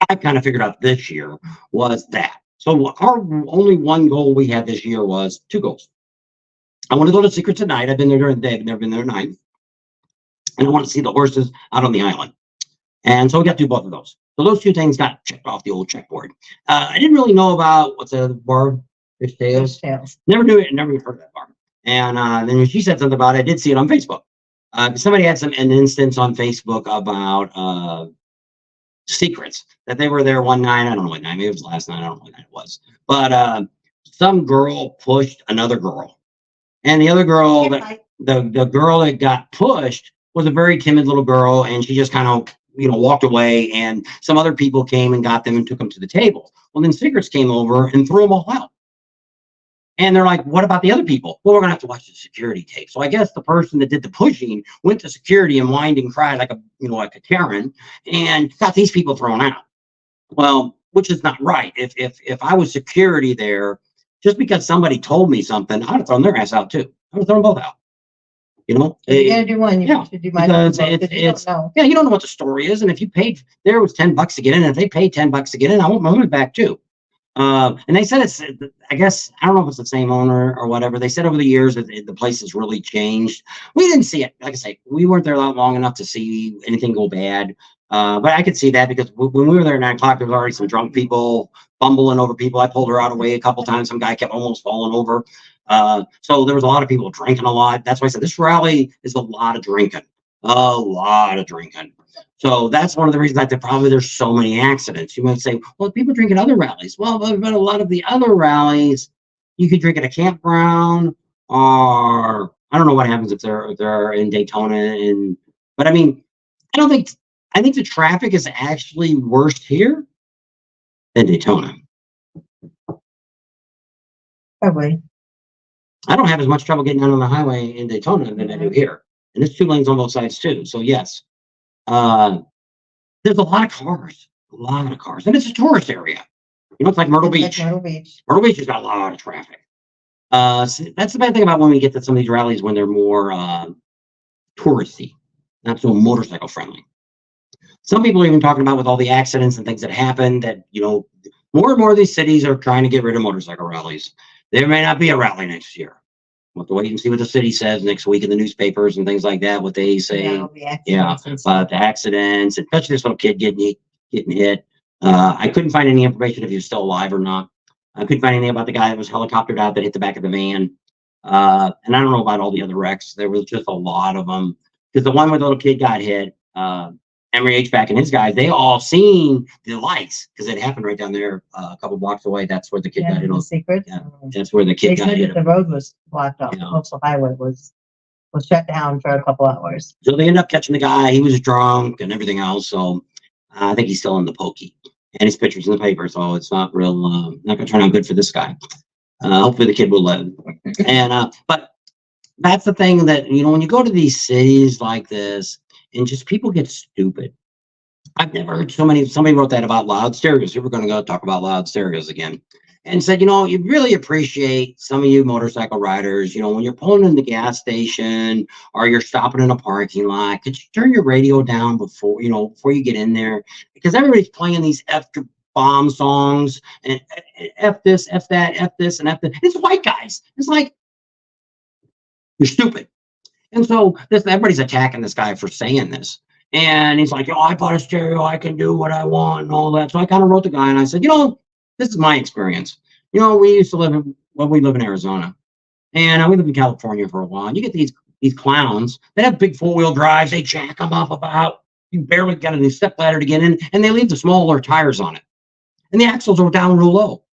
I kind of figured out this year was that. So our only one goal we had this year was 2 goals. I want to go to Secrets at night. I've been there during the day. I've never been there at night. And I want to see the horses out on the island. And so we got to do both of those. So those 2 things got checked off the old checkboard. I didn't really know about what's a bar, Fish Tales. Never knew it. Never even heard of that bar. And then when she said something about it, I did see it on Facebook. Somebody had an instance on Facebook about Secrets, that they were there one night. I don't know what night. Maybe it was last night. I don't know what night it was. But some girl pushed another girl. And the other girl, the girl that got pushed was a very timid little girl. And she just kind of, walked away, and some other people came and got them and took them to the table. Well, then Secrets came over and threw them all out. And they're like, what about the other people? Well, we're going to have to watch the security tape. So I guess the person that did the pushing went to security and whined and cried like a Karen, and got these people thrown out. Well, which is not right. If I was security there, just because somebody told me something, I'd have thrown their ass out too. I would have thrown them both out. You gotta do one. You should do mine. Yeah, you don't know what the story is, and if you paid, there was $10 to get in, and if they paid $10 to get in, I want my money back too. And they said it's, I guess, I don't know if it's the same owner or whatever. They said over the years that the place has really changed. We didn't see it. Like I say, we weren't there long enough to see anything go bad. But I could see that because when we were there at 9 o'clock, there was already some drunk people bumbling over people. I pulled her out of the way a couple times. Some guy kept almost falling over. So there was a lot of people drinking a lot. That's why I said this rally is a lot of drinking. A lot of drinking. So that's one of the reasons that probably there's so many accidents. You might say, well, people drink at other rallies. Well, but a lot of the other rallies, you could drink at a campground, or I don't know what happens if they're in Daytona. But I mean, I think the traffic is actually worse here than Daytona. Probably. I don't have as much trouble getting out on the highway in Daytona than I do here. And there's 2 lanes on both sides too. So yes. There's a lot of cars, and it's a tourist area. It's like Myrtle Beach. Myrtle Beach has got a lot of traffic. So that's the bad thing about when we get to some of these rallies when they're more touristy, not so motorcycle friendly. Some people are even talking about with all the accidents and things that happen that, more and more of these cities are trying to get rid of motorcycle rallies. There may not be a rally next year. We'll have to wait and see what the city says next week in the newspapers and things like that, what they say. The accidents, especially this little kid getting hit. I couldn't find any information if he was still alive or not. I couldn't find anything about the guy that was helicoptered out that hit the back of the van. And I don't know about all the other wrecks. There was just a lot of them. Because the one where the little kid got hit, Emory HVAC and his guys, they all seen the lights because it happened right down there a couple blocks away. That's where the kid got hit. That's where the kid got hit. The road was blocked off. The coastal highway was shut down for a couple hours. So they ended up catching the guy. He was drunk and everything else. So I think he's still in the pokey. And his picture's in the paper. So it's not real, not going to turn out good for this guy. Hopefully the kid will live. And, but that's the thing that, when you go to these cities like this, and just people get stupid. I've never heard somebody wrote that about loud stereos. We were going to go talk about loud stereos again. And said, you really appreciate some of you motorcycle riders, when you're pulling in the gas station or you're stopping in a parking lot, could you turn your radio down before you get in there? Because everybody's playing these F-bomb songs and F this, F that, F this, and F that. It's white guys. It's like, you're stupid. And so everybody's attacking this guy for saying this. And he's like, I bought a stereo. I can do what I want and all that. So I kind of wrote the guy and I said, this is my experience. We used to we live in Arizona. And we lived in California for a while. And you get these clowns that have big 4-wheel drives. They jack them up about You barely got a new step ladder to get in, and they leave the smaller tires on it. And the axles are down real low.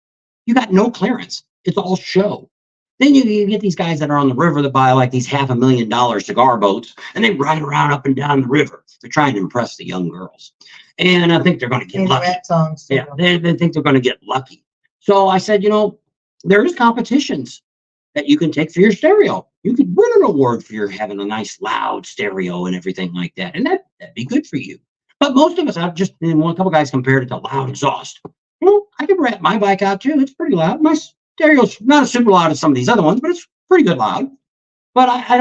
You got no clearance. It's all show. Then you get these guys that are on the river that buy like these $500,000 cigar boats, and they ride around up and down the river. They're trying to impress the young girls. And I think they're going to get lucky. Yeah, they think they're going to get lucky. So I said, there is competitions that you can take for your stereo. You could win an award for your having a nice loud stereo and everything like that. And that'd be good for you. But most of us, I've just, a couple guys compared it to loud exhaust. I can wrap my bike out too. It's pretty loud. My stereo's not as super loud as some of these other ones, but it's pretty good loud. But I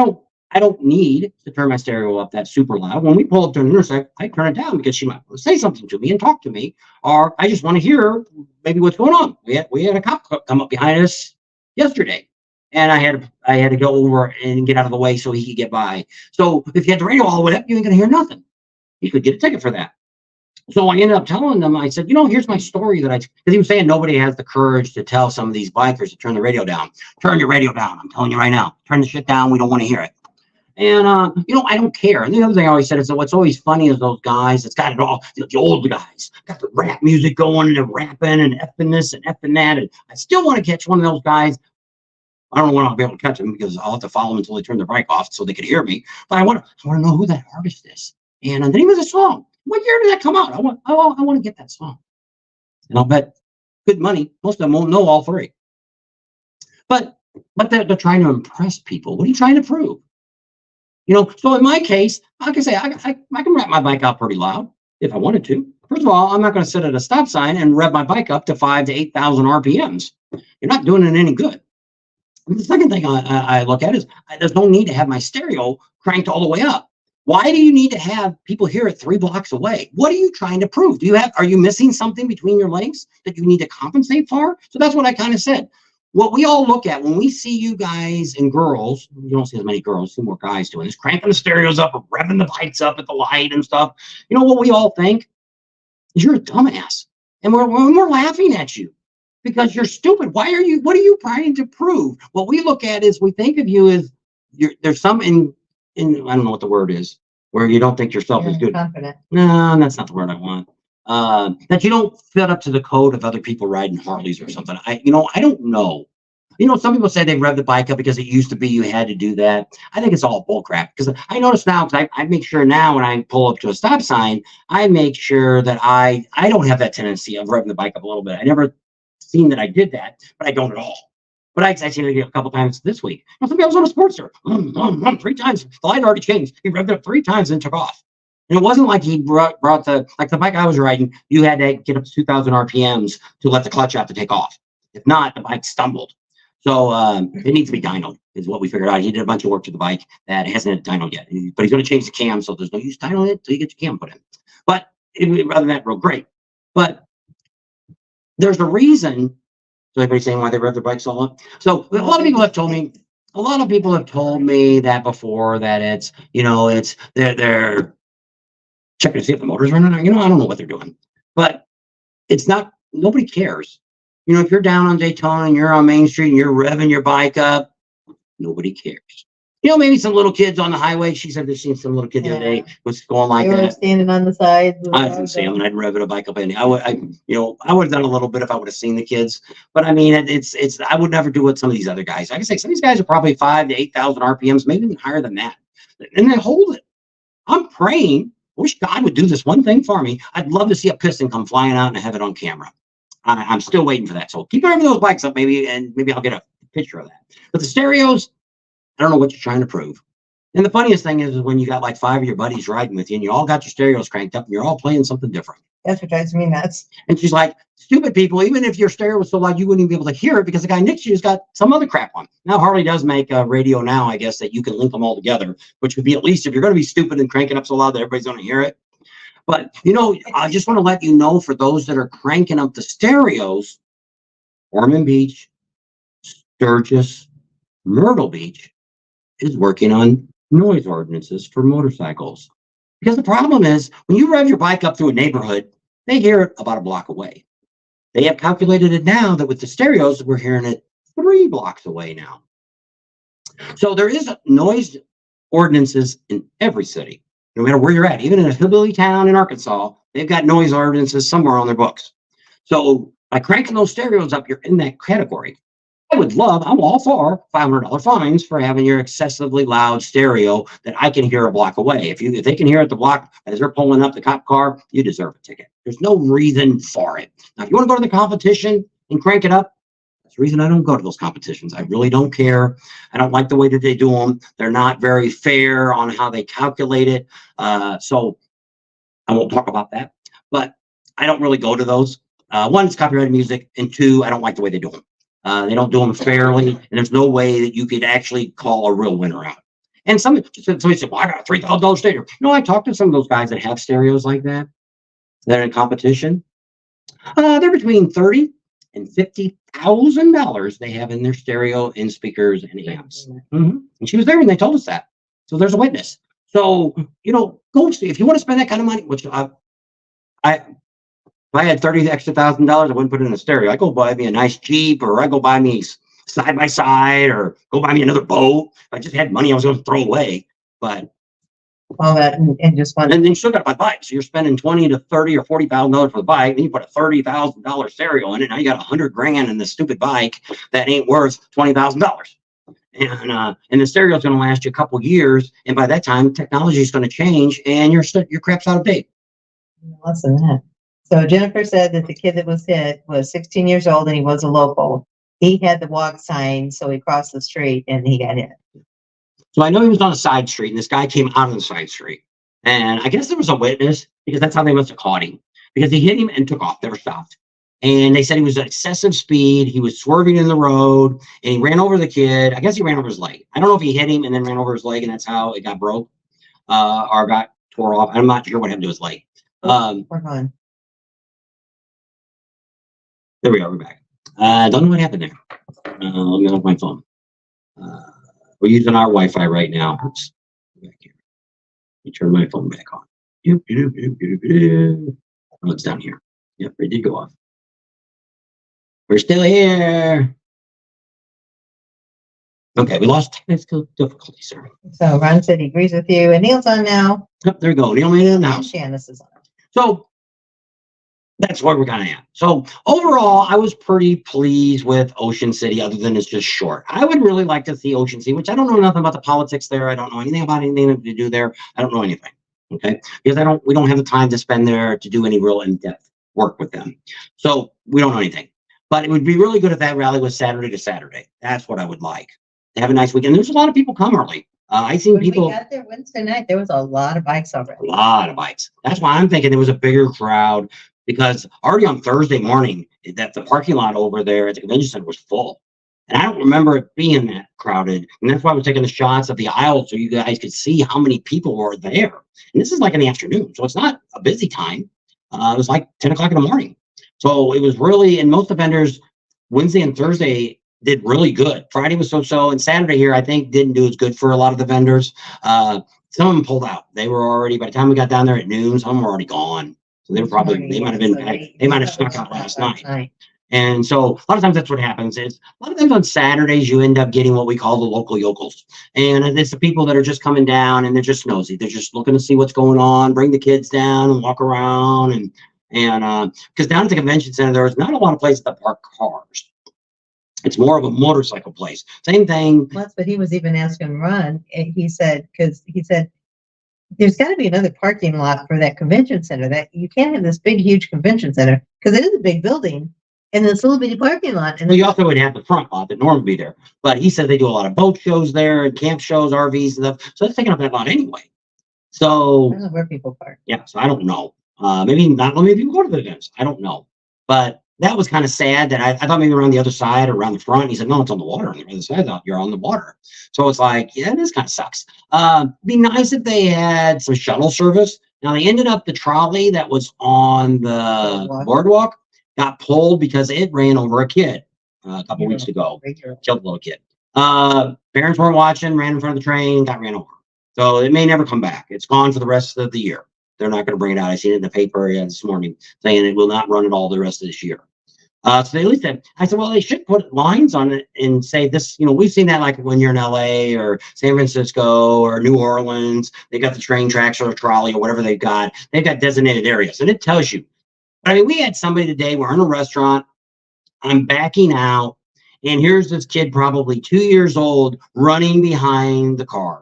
don't need to turn my stereo up that super loud. When we pull up to an intersection, I turn it down because she might want to say something to me and talk to me, or I just want to hear maybe what's going on. We had a cop come up behind us yesterday, and I had to go over and get out of the way so he could get by. So if you had the radio all the way up, you ain't gonna hear nothing. You could get a ticket for that. So I ended up telling them, I said, here's my story because he was saying nobody has the courage to tell some of these bikers to turn the radio down. Turn your radio down. I'm telling you right now, turn the shit down. We don't want to hear it. And, I don't care. And the other thing I always said is that what's always funny is those guys that's got it all, the old guys, got the rap music going and they're rapping and effing this and effing that. And I still want to catch one of those guys. I don't know when I'll be able to catch them because I'll have to follow them until they turn their bike off so they can hear me. But I want to know who that artist is. And the name of the song. What year did that come out? I want to get that song. And I'll bet good money. Most of them won't know all three. But they're trying to impress people. What are you trying to prove? So in my case, like I say, I can wrap my bike out pretty loud if I wanted to. First of all, I'm not going to sit at a stop sign and rev my bike up to 5,000 to 8,000 RPMs. You're not doing it any good. And the second thing I look at is there's no need to have my stereo cranked all the way up. Why do you need to have people hear it 3 blocks away? What are you trying to prove? Are you missing something between your legs that you need to compensate for? So that's what I kind of said. What we all look at when we see you guys and girls, you don't see as many girls, see more guys doing this, cranking the stereos up, revving the bikes up at the light and stuff. What we all think is you're a dumbass. And we're laughing at you because you're stupid. What are you trying to prove? What we look at is we think of you as there's some I don't know what the word is, where you don't think yourself is good. Confident. No, that's not the word I want. That you don't fit up to the code of other people riding Harleys or something. I don't know. Some people say they rev the bike up because it used to be you had to do that. I think it's all bullcrap because I notice now, because I make sure now when I pull up to a stop sign, I make sure that I don't have that tendency of revving the bike up a little bit. I never seen that I did that, but I don't at all. But I seen it a couple times this week. Somebody else on a Sportster, 3 times. The light already changed. He revved it up 3 times and took off. And it wasn't like he brought the bike I was riding, you had to get up to 2,000 RPMs to let the clutch out to take off. If not, the bike stumbled. So it needs to be dynoed, is what we figured out. He did a bunch of work to the bike that hasn't dynoed yet. But he's going to change the cam, so there's no use dynoing it until you get your cam put in. But rather than that, real great. But there's a reason. So everybody's saying why they rev their bikes all up. So a lot of people have told me that before, that it's they're checking to see if the motor's running. I don't know what they're doing, but it's not. Nobody cares. If you're down on Daytona and you're on Main Street and you're revving your bike up, nobody cares. Maybe some little kids on the highway. She said that seen some little kid the other day was going like that. Standing on the side. I didn't see them, and I'd rev it a bike up. I would have done a little bit if I would have seen the kids. But I mean, it's. I would never do what some of these other guys. Like I say, some of these guys are probably 5,000 to 8,000 RPMs, maybe even higher than that, and they hold it. I'm praying. I wish God would do this one thing for me. I'd love to see a piston come flying out and have it on camera. I'm still waiting for that. So keep revving those bikes up, maybe I'll get a picture of that. But the stereos, I don't know what you're trying to prove. And the funniest thing is when you got like 5 of your buddies riding with you and you all got your stereos cranked up and you're all playing something different. That's what drives me nuts. And she's like, stupid people, even if your stereo was so loud, you wouldn't even be able to hear it because the guy next to you's got some other crap on. Now, Harley does make a radio now, I guess, that you can link them all together, which would be at least if you're going to be stupid and cranking up so loud that everybody's going to hear it. But, I just want to let you know, for those that are cranking up the stereos, Ormond Beach, Sturgis, Myrtle Beach is working on noise ordinances for motorcycles. Because the problem is, when you rev your bike up through a neighborhood, they hear it about a block away. They have calculated it now that with the stereos, we're hearing it 3 blocks away now. So there is noise ordinances in every city. no matter where you're at, even in a hillbilly town in Arkansas, they've got noise ordinances somewhere on their books. So by cranking those stereos up, you're in that category. I'm all for $500 fines for having your excessively loud stereo that I can hear a block away. If they can hear at the block as they're pulling up the cop car, you deserve a ticket. There's no reason for it. Now, if you want to go to the competition and crank it up, that's the reason I don't go to those competitions. I really don't care. I don't like the way that they do them. They're not very fair on how they calculate it. So I won't talk about that. But I don't really go to those. One, it's copyrighted music, and two, I don't like the way they do them. They don't do them fairly, and there's no way that you could actually call a real winner out. And somebody said, well, I got a $3,000 stereo. I talked to some of those guys that have stereos like that. They're in competition. They're between $30,000 and $50,000 they have in their stereo and speakers and amps. And she was there when they told us that. So there's a witness. So, go see if you want to spend that kind of money, which if I had $30,000 extra, I wouldn't put it in a stereo. I go buy me a nice Jeep, or I go buy me side by side, or go buy me another boat. If I just had money I was going to throw away. But all that and just one. And then you still got to buy bikes. So you're spending $20,000 to $30,000 or $40,000 for the bike. Then you put a $30,000 stereo in it. Now you got $100,000 in this stupid bike that ain't worth $20,000. And the stereo is going to last you a couple years. And by that time, technology is going to change, and your crap's out of date. Less than that. So Jennifer said that the kid that was hit was 16 years old, and he was a local. He had the walk sign, so he crossed the street and he got hit. So I know he was on a side street, and this guy came out on the side street. And I guess there was a witness, because that's how they must have caught him. Because he hit him and took off, never stopped. And they said he was at excessive speed. He was swerving in the road, and he ran over the kid. I guess he ran over his leg. I don't know if he hit him and then ran over his leg, and that's how it got broke or got tore off. I'm not sure what happened to his leg. We're gone. There we are. We're back. Don't know what happened there. Let me off my phone. We're using our Wi-Fi right now. Oops. Back here. Let me turn my phone back on. Oh, it's down here. Yep, it did go off. We're still here. Okay, we lost technical difficulty, sir. So Ron said he agrees with you, and Neil's on now. Yep, there we go. Neil made it in the house. Janice is on. So that's where we're kind of at. So overall, I was pretty pleased with Ocean City, other than it's just short. I would really like to see Ocean City, which I don't know nothing about the politics there. I don't know anything about anything to do there. I don't know anything. Okay, because we don't have the time to spend there to do any real in-depth work with them. So we don't know anything. But it would be really good if that rally was Saturday to Saturday. That's what I would like. To have a nice weekend. There's a lot of people come early. I seen people. We got there Wednesday night. There was a lot of bikes already. A lot of bikes. That's why I'm thinking there was a bigger crowd. Because already on Thursday morning, that the parking lot over there at the convention center was full. And I don't remember it being that crowded. And that's why I was taking the shots of the aisle so you guys could see how many people were there. And this is like in the afternoon. So it's not a busy time. It was like 10 o'clock in the morning. So it was really, and most of the vendors, Wednesday and Thursday did really good. Friday was so-so. And Saturday here, I think, didn't do as good for a lot of the vendors. Some of them pulled out. They were already, by the time we got down there at noon, some were already gone. So they might have snuck out last night. And so a lot of times that's what happens is a lot of times on Saturdays, you end up getting what we call the local yokels. And it's the people that are just coming down and they're just nosy. They're just looking to see what's going on, bring the kids down and walk around. And because down at the convention center, there's not a lot of places to park cars. It's more of a motorcycle place. Same thing. Well, that's what he was even asking Ron. And he said, there's got to be another parking lot for that convention center. That you can't have this big, huge convention center because it is a big building and this little bitty parking lot. And you also would have the front lot that normally be there. But he said they do a lot of boat shows there and camp shows, RVs and stuff. So that's taking up that lot anyway. So I don't know where people park. Yeah, so I don't know. Maybe not many people go to the events. I don't know. But that was kind of sad that I thought maybe around the other side or around the front. He said, no, it's on the water. On the other side, you're on the water. So it's like, yeah, this kind of sucks. Be nice if they had some shuttle service. Now, they ended up the trolley that was on the boardwalk got pulled because it ran over a kid a couple weeks ago. Killed a little kid. Parents weren't watching, ran in front of the train, got ran over. So it may never come back. It's gone for the rest of the year. They're not going to bring it out. I seen it in the paper this morning saying it will not run at all the rest of this year. So they at least said, I said, well, they should put lines on it and say this, we've seen that like when you're in LA or San Francisco or New Orleans, they got the train tracks or a trolley or whatever they've got designated areas and it tells you. But I mean, we had somebody today, we're in a restaurant, I'm backing out, and here's this kid, probably 2 years old, running behind the car.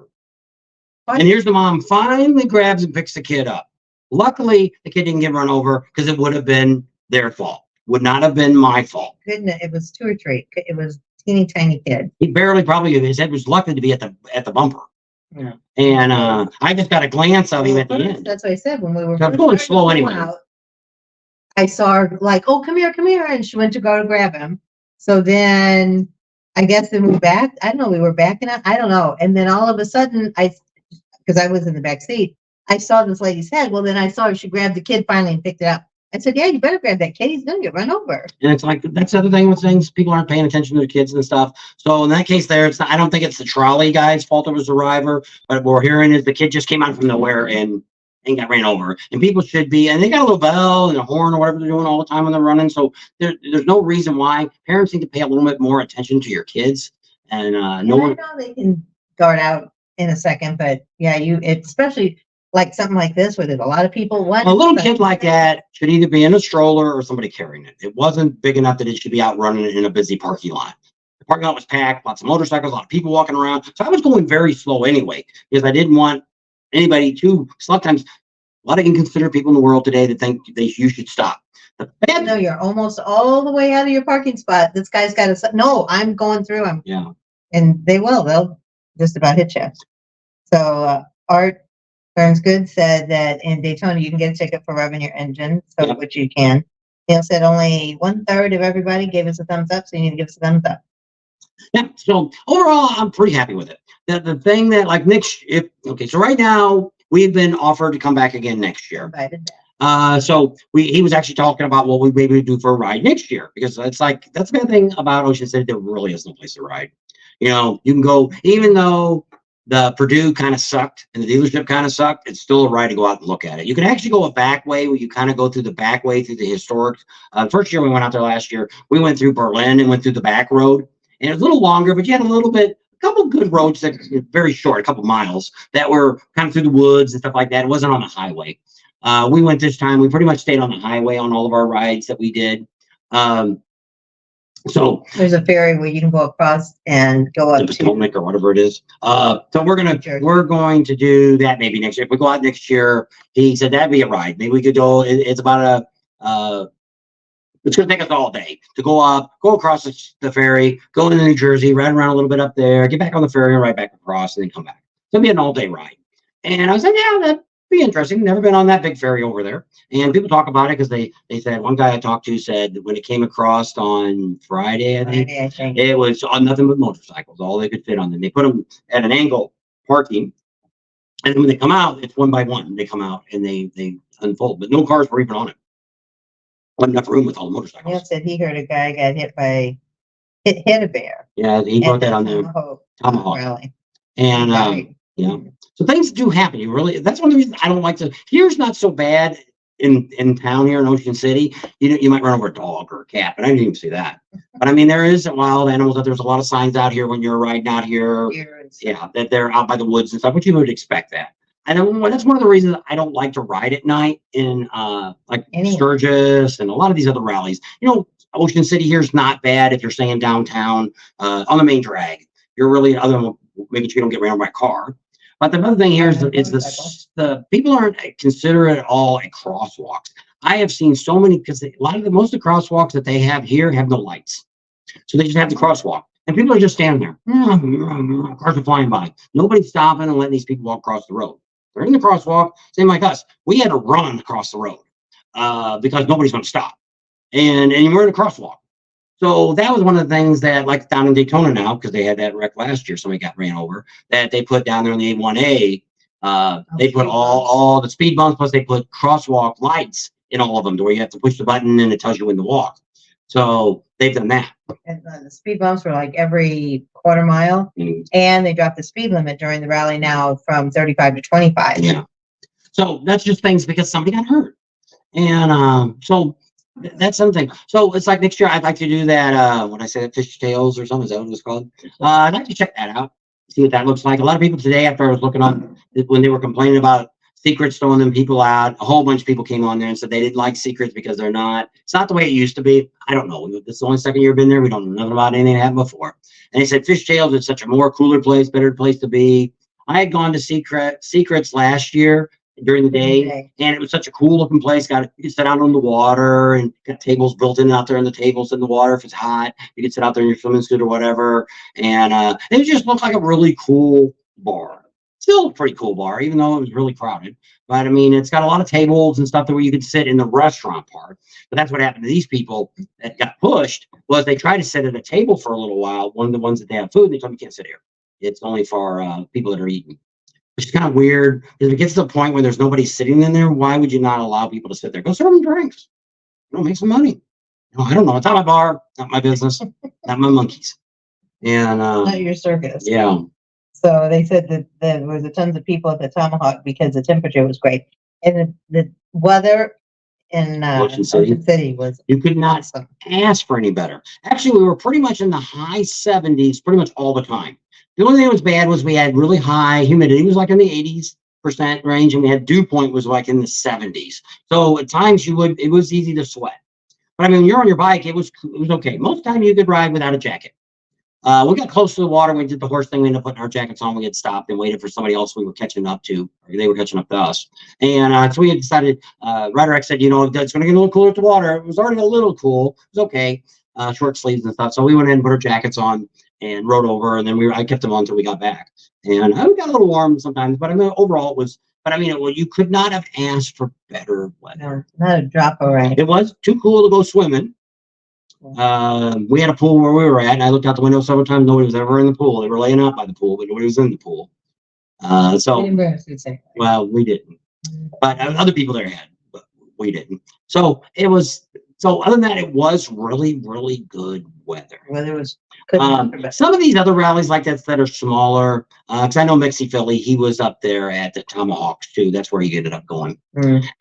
What? And here's the mom finally grabs and picks the kid up. Luckily, the kid didn't get run over because it would have been their fault. Would not have been my fault. Goodness, it was 2 or 3. It was teeny tiny kid. He barely, probably, his head was lucky to be at the bumper. Yeah. And I just got a glance of him at the end. That's what I said when we were So I'm going slow anyway. Out, I saw her like, oh, come here, and she went to go to grab him. So then I guess then we backed. I don't know, we were backing up. I don't know. And then all of a sudden, because I was in the back seat, I saw this lady's head. Well, then I saw her. She grabbed the kid finally and picked it up. I said, yeah, you better grab that kid. He's going to get run over. And it's like, that's the other thing with things. People aren't paying attention to their kids and stuff. So in that case there, it's not, I don't think it's the trolley guy's fault it was the driver. But what we're hearing is the kid just came out from nowhere and got ran over. And people should be, and they got a little bell and a horn or whatever they're doing all the time when they're running. So there's no reason why parents need to pay a little bit more attention to your kids. And no one. I know they can dart out in a second, but yeah, especially like something like this where there's a lot of people. A little kid like that should either be in a stroller or somebody carrying it. It wasn't big enough that it should be out running in a busy parking lot. The parking lot was packed, lots of motorcycles, a lot of people walking around. So I was going very slow anyway, because I didn't want anybody to, sometimes a lot of inconsiderate people in the world today that think you should stop. No, you're almost all the way out of your parking spot. This guy's got to, no, I'm going through. Yeah. And they'll just about hit you. So Art Burns Good said that in Daytona, you can get a ticket for revving your engine, so which you can. Neil said only 1/3 of everybody gave us a thumbs up, so you need to give us a thumbs up. Yeah, so overall, I'm pretty happy with it. The thing that like so right now, we've been offered to come back again next year. So he was actually talking about what we maybe do for a ride next year, because it's like, that's the bad thing about Ocean City, there really is no place to ride. You can go, even though the Purdue kind of sucked and the dealership kind of sucked, it's still a ride to go out and look at it. You can actually go a back way where you kind of go through the back way through the historic. First year we went out there last year, we went through Berlin and went through the back road, and it was a little longer, but you had a couple good roads that were very short, a couple miles that were kind of through the woods and stuff like that. It wasn't on the highway. We went this time, we pretty much stayed on the highway on all of our rides that we did. So there's a ferry where you can go across and go up to Potomac or whatever it is. So we're going to do that maybe next year. If we go out next year, he said that'd be a ride. Maybe we could go. It's about it's going to take us all day to go up, go across the ferry, go into New Jersey, ride around a little bit up there, get back on the ferry and ride back across, and then come back. So it'll be an all-day ride. And I was like, yeah, that'd be interesting. Never been on that big ferry over there. And people talk about it because they said, one guy I talked to said when it came across on Friday, I think. It was on nothing but motorcycles, all they could fit on them. They put them at an angle parking. And then when they come out, it's one by one. They come out and they unfold, but no cars were even on it. Not enough room with all the motorcycles. Neil said he heard a guy got hit a bear. Yeah, he brought that on the Tomahawk rally. And yeah, so things do happen. That's one of the reasons I don't like to. Here's not so bad in town here in Ocean City. You might run over a dog or a cat, but I didn't even see that. But I mean, there is wild animals. There's a lot of signs out here when you're riding out here. Yeah, that they're out by the woods and stuff, which you would expect that. That's one of the reasons I don't like to ride at night in like Sturgis and a lot of these other rallies. Ocean City here is not bad if you're staying downtown on the main drag. You're really, other than maybe you don't get ran over by a car. But the other thing here is the people aren't considerate at all at crosswalks. I have seen so many, because most of the crosswalks that they have here have no lights. So they just have the crosswalk. And people are just standing there. Cars are flying by. Nobody's stopping and letting these people walk across the road. They're in the crosswalk, same like us. We had to run across the road because nobody's going to stop. And we're in a crosswalk. So that was one of the things that, like down in Daytona now, because they had that wreck last year, somebody got ran over, that they put down there on the A1A. They put all the speed bumps, plus they put crosswalk lights in all of them, to where you have to push the button and it tells you when to walk. So they've done that. And the speed bumps were like every quarter mile, and they dropped the speed limit during the rally now from 35 to 25. Yeah. So that's just things because somebody got hurt. And so That's something. So it's like next year I'd like to do that. When I say that, fish tails or something, is that what it's called? I'd like to check that out, see what that looks like. A lot of people today, after I was looking on when they were complaining about secrets throwing them people out, a whole bunch of people came on there and said they didn't like secrets because it's not the way it used to be. I don't know. This is the only second year I've been there. We don't know nothing about anything that happened before. And they said fish tails is such a more cooler place, better place to be. I had gone to secrets last year during the day, and it was such a cool looking place. You can sit out on the water and got tables built in out there, and the tables in the water. If it's hot, you can sit out there in your swimming suit or whatever. And it just looked like a really cool bar. Still a pretty cool bar, even though it was really crowded. But I mean, it's got a lot of tables and stuff where you could sit in the restaurant part. But that's what happened to these people that got pushed was they tried to sit at a table for a little while. One of the ones that they have food, they told me you can't sit here. It's only for people that are eating. Which is kind of weird. If it gets to the point where there's nobody sitting in there, why would you not allow people to sit there? Go serve them drinks. Make some money. I don't know. It's not my bar, not my business, not my monkeys. And not your circus. Yeah. So they said that there was a tons of people at the Tomahawk because the temperature was great. And the weather in Ocean City was you could not awesome. Ask for any better. Actually, we were pretty much in the high 70s pretty much all the time. The only thing that was bad was we had really high humidity. It was like in the 80% range, and we had dew point was like in the 70s. So at times it was easy to sweat. But I mean, when you're on your bike, it was okay. Most of the time you could ride without a jacket. We got close to the water. We did the horse thing. We ended up putting our jackets on. We had stopped and waited for somebody else we were catching up to. Or they were catching up to us. And so we had decided, Ryder X said, it's going to get a little cooler at the water. It was already a little cool. It was okay. Short sleeves and stuff. So we went in and put our jackets on and rode over. And then I kept them on until we got back. And we got a little warm sometimes. But I mean, overall, it was. But I mean, you could not have asked for better weather. No, not a drop of rain. It was too cool to go swimming. We had a pool where we were at, and I looked out the window several times. Nobody was ever in the pool. They were laying out by the pool, but nobody was in the pool. Well, we didn't. But other people there had, but we didn't. So it was. So other than that, it was really, really good weather. Weather was. Some of these other rallies like that are smaller, because I know Mixie Philly, he was up there at the Tomahawks too. That's where he ended up going.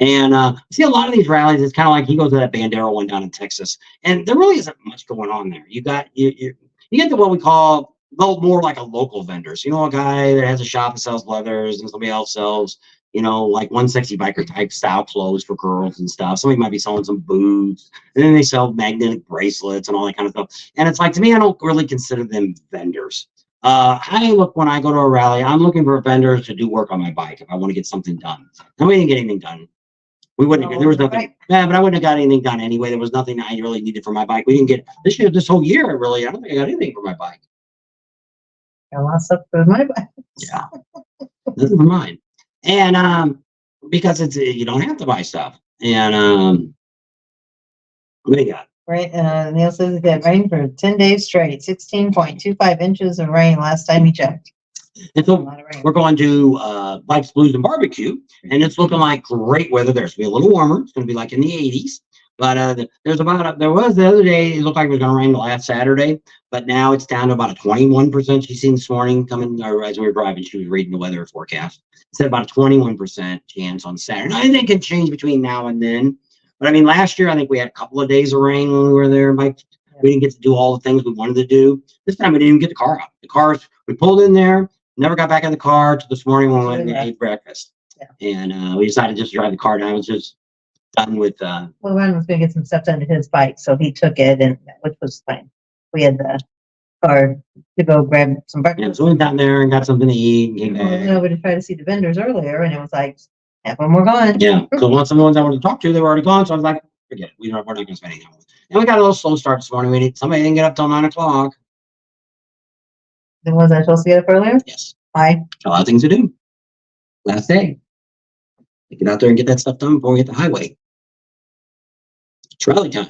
And see a lot of these rallies, it's kind of like he goes to that Bandera one down in Texas, and there really isn't much going on there. You get to what we call more like a local vendors. A guy that has a shop and sells leathers, and somebody else sells like One Sexy Biker type style clothes for girls and stuff. Somebody might be selling some boots, and then they sell magnetic bracelets and all that kind of stuff. And it's like, to me, I don't really consider them vendors. When I go to a rally, I'm looking for vendors to do work on my bike if I want to get something done. And we didn't get anything done. We wouldn't have, there was nothing, right. Yeah, but I wouldn't have got anything done anyway. There was nothing I really needed for my bike. We didn't get this whole year, I don't think I got anything for my bike. I lost stuff for my bike. Yeah. Nothing for mine. And because you don't have to buy stuff. And what do you got? Right. Neil says it had rained for 10 days straight, 16.25 inches of rain last time he checked. And so we're going to Bikes, Blues, and Barbecue, and it's looking like great weather there. It's going to be a little warmer. It's going to be like in the 80s. But there was the other day, it looked like it was going to rain last Saturday, but now it's down to about a 21%. She's seen this morning coming, or as we were driving, she was reading the weather forecast. It said about a 21% chance on Saturday. I think it can change between now and then. But I mean, last year, I think we had a couple of days of rain when we were there. We didn't get to do all the things we wanted to do. This time we didn't even get the car out. We pulled in there, never got back in the car till this morning when we went and ate breakfast. Yeah. And we decided just to drive the car down. It was just done with Ron was going to get some stuff done to his bike, so he took it, and which was fine. We had the car to go grab some breakfast. Yeah, so we went down there and got something to eat and came back. Nobody tried to see the vendors earlier, and it was like, half of them were gone. Yeah, so once some of the ones I wanted to talk to, they were already gone, so I was like, forget it. We're not going to spend any time with it. And we got a little slow start this morning. Somebody didn't get up till 9 o'clock. Then was I supposed to get up earlier? Yes. Why? A lot of things to do. Last day. Get out there and get that stuff done before we hit the highway. It's rally time.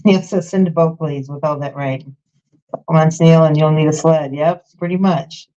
Neil says, send a boat, please, with all that rain. Come on, Neil, and you'll need a sled. Yep, pretty much.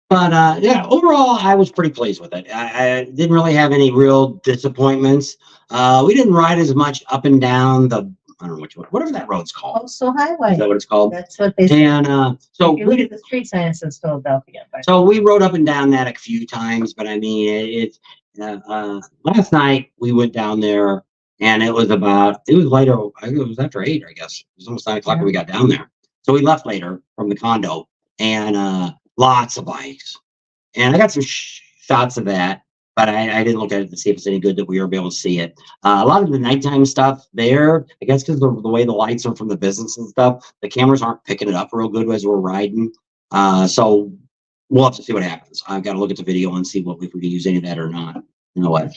But yeah, overall, I was pretty pleased with it. I didn't really have any real disappointments. We didn't ride as much up and down the I don't know whatever that road's called. Coastal Highway. Is that what it's called? That's what they say. And so If you look at the street sign, it says Philadelphia. But so we rode up and down that a few times, but I mean, last night we went down there and it was later. I think it was after 8, I guess. It was almost 9 o'clock when we got down there. So we left later from the condo and lots of bikes. And I got some shots of that, but I didn't look at it to see if it's any good that we were able to see it. A lot of the nighttime stuff there, I guess because the way the lights are from the business and stuff, the cameras aren't picking it up real good as we're riding. So we'll have to see what happens. I've got to look at the video and see if we can use any of that or not. You know what?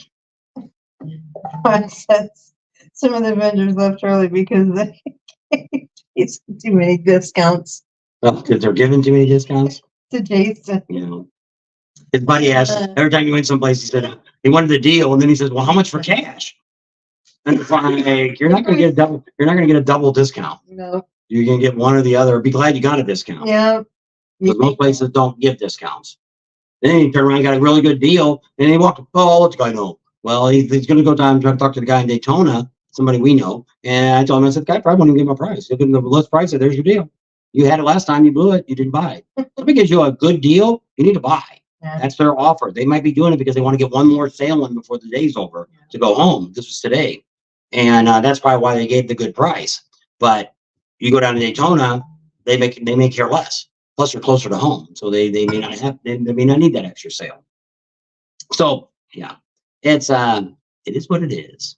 Some of the vendors left early because it's too many discounts. Oh, because they're giving too many discounts? To Jason. You know. His buddy asked, every time he went someplace, he said, he wanted the deal. And then he says, well, how much for cash? And it's like, you're not going to get a double discount. No. You're going to get one or the other. Be glad you got a discount. Yeah. Because most places don't give discounts. Then he turned around and got a really good deal. And he walked, oh, what's the guy know? Well, he's going to go down and try to talk to the guy in Daytona, somebody we know. And I told him, I said, the guy probably won't even give him a price. He'll give him the list price. Said, there's your deal. You had it last time. You blew it. You didn't buy it. Somebody gives you a good deal, you need to buy. Yeah. That's their offer. They might be doing it because they want to get one more sale in before the day's over to go home. This was today. And that's probably why they gave the good price. But you go down to Daytona, they may care less. Plus, you're closer to home, so they may not need that extra sale. So yeah, it is what it is.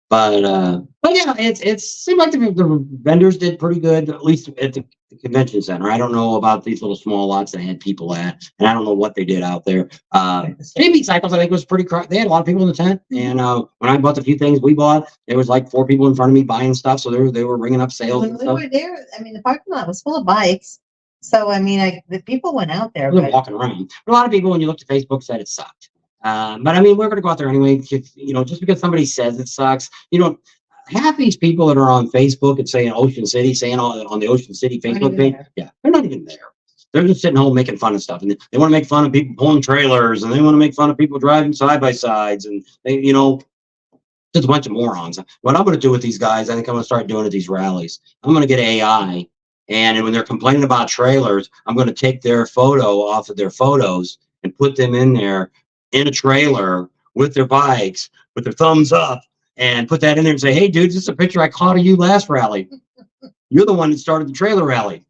But yeah, it seemed like the vendors did pretty good, at least at the convention center. I don't know about these little small lots that had people at, and I don't know what they did out there. JB Cycles, I think, was pretty. They had a lot of people in the tent, and when I bought the few things we bought, there was like 4 people in front of me buying stuff, so they were ringing up sales. When we were there, I mean, the parking lot was full of bikes. So, I mean, the people went out there. They're walking around. A lot of people, when you looked at Facebook, said it sucked. But I mean, we're going to go out there anyway. Just because somebody says it sucks, half these people that are on Facebook and saying Ocean City, saying on the Ocean City Facebook page, they're not even there. They're just sitting home making fun of stuff, and they want to make fun of people pulling trailers, and they want to make fun of people driving side by sides, and they, just a bunch of morons. What I'm going to do with these guys, I think I'm going to start doing at these rallies. I'm going to get AI. And when they're complaining about trailers, I'm going to take their photo off of their photos and put them in there in a trailer with their bikes, with their thumbs up, and put that in there and say, hey, dude, this is a picture I caught of you last rally. You're the one that started the trailer rally.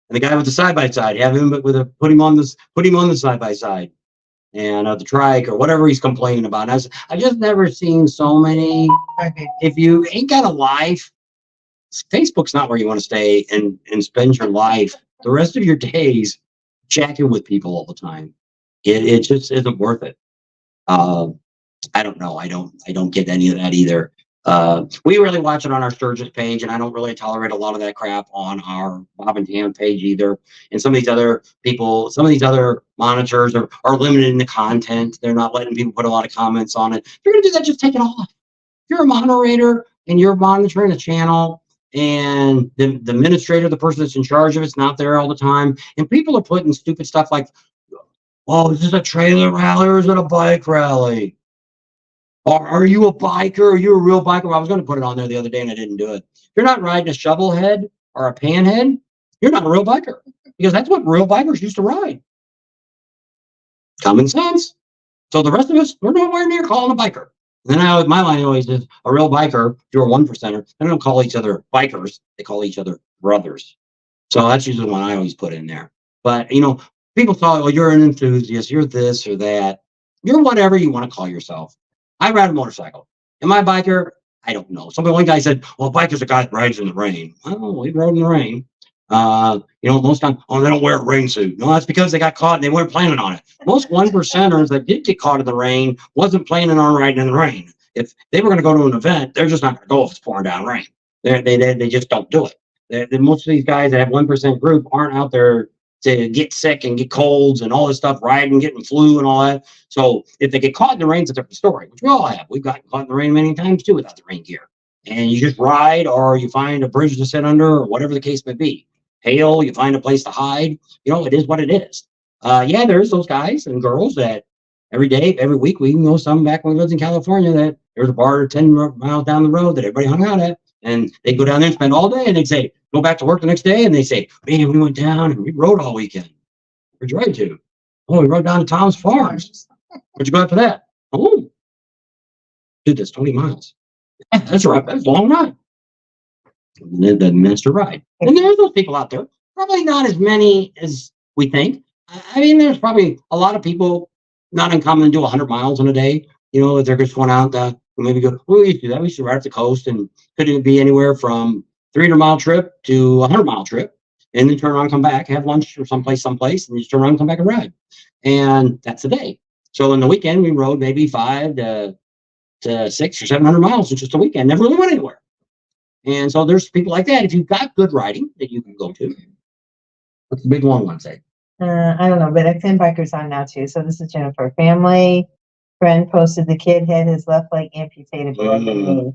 And the guy with the side-by-side, have him put him on the side-by-side and the trike or whatever he's complaining about. And I've just never seen so many. If you ain't got a life, Facebook's not where you want to stay and spend your life the rest of your days chatting with people all the time. It just isn't worth it. I don't know. I don't get any of that either. We really watch it on our Sturgis page, and I don't really tolerate a lot of that crap on our Bob and Tam page either. And some of these other people, some of these other monitors are limiting the content. They're not letting people put a lot of comments on it. If you're gonna do that, just take it off. If you're a moderator and you're monitoring a channel, and the administrator, the person that's in charge of it's not there all the time, and people are putting stupid stuff like, oh, is this a trailer rally or is it a bike rally? Or are you a biker? Are you a real biker? Well, I was going to put it on there the other day and I didn't do it. If you're not riding a shovel head or a pan head, you're not a real biker, because that's what real bikers used to ride. Common sense. So the rest of us, we're nowhere near calling a biker. And then my line always is, a real biker, if you're a 1%er, they don't call each other bikers, they call each other brothers. So that's usually the one I always put in there. But, people call, well, you're an enthusiast, you're this or that. You're whatever you want to call yourself. I ride a motorcycle. Am I a biker? I don't know. One guy said, well, a biker's a guy that rides in the rain. Oh, we rode in the rain. Most times, they don't wear a rain suit. No, that's because they got caught and they weren't planning on it. Most 1%ers that did get caught in the rain wasn't planning on riding in the rain. If they were going to go to an event, they're just not going to go if it's pouring down rain. They just don't do it. Most of these guys that have 1% group aren't out there to get sick and get colds and all this stuff, riding, getting flu and all that. So if they get caught in the rain, it's a different story, which we all have. We've gotten caught in the rain many times too without the rain gear. And you just ride, or you find a bridge to sit under, or whatever the case may be. Hail, you find a place to hide. It is what it is. There's those guys and girls that every day, every week, we know some back when we lived in California that there's a bar 10 miles down the road that everybody hung out at. And they go down there and spend all day, and they say, go back to work the next day, and they say, man, we went down and we rode all weekend. Where'd you ride to? Oh, we rode down to Tom's Farms. Where'd you go after that? Oh, dude, that's 20 miles. That's right. That's a long ride. And then the minister ride. And there's those people out there. Probably not as many as we think. I mean, there's probably a lot of people not uncommon to do 100 miles in a day. You know, if they're just going out, maybe go, well, we used to do that. We used to ride up the coast, and could it be anywhere from 300-mile trip to a 100-mile trip, and then turn around, come back, have lunch or someplace, and you just turn around and come back and ride. And that's a day. So in the weekend, we rode maybe 500 to 600 or 700 miles in just a weekend. Never really went anywhere. And so there's people like that. If you've got good riding that you can go to, what's the big long one say? I don't know, but X10 Biker's on now too. So this is Jennifer. Family friend posted the kid had his left leg amputated below the knee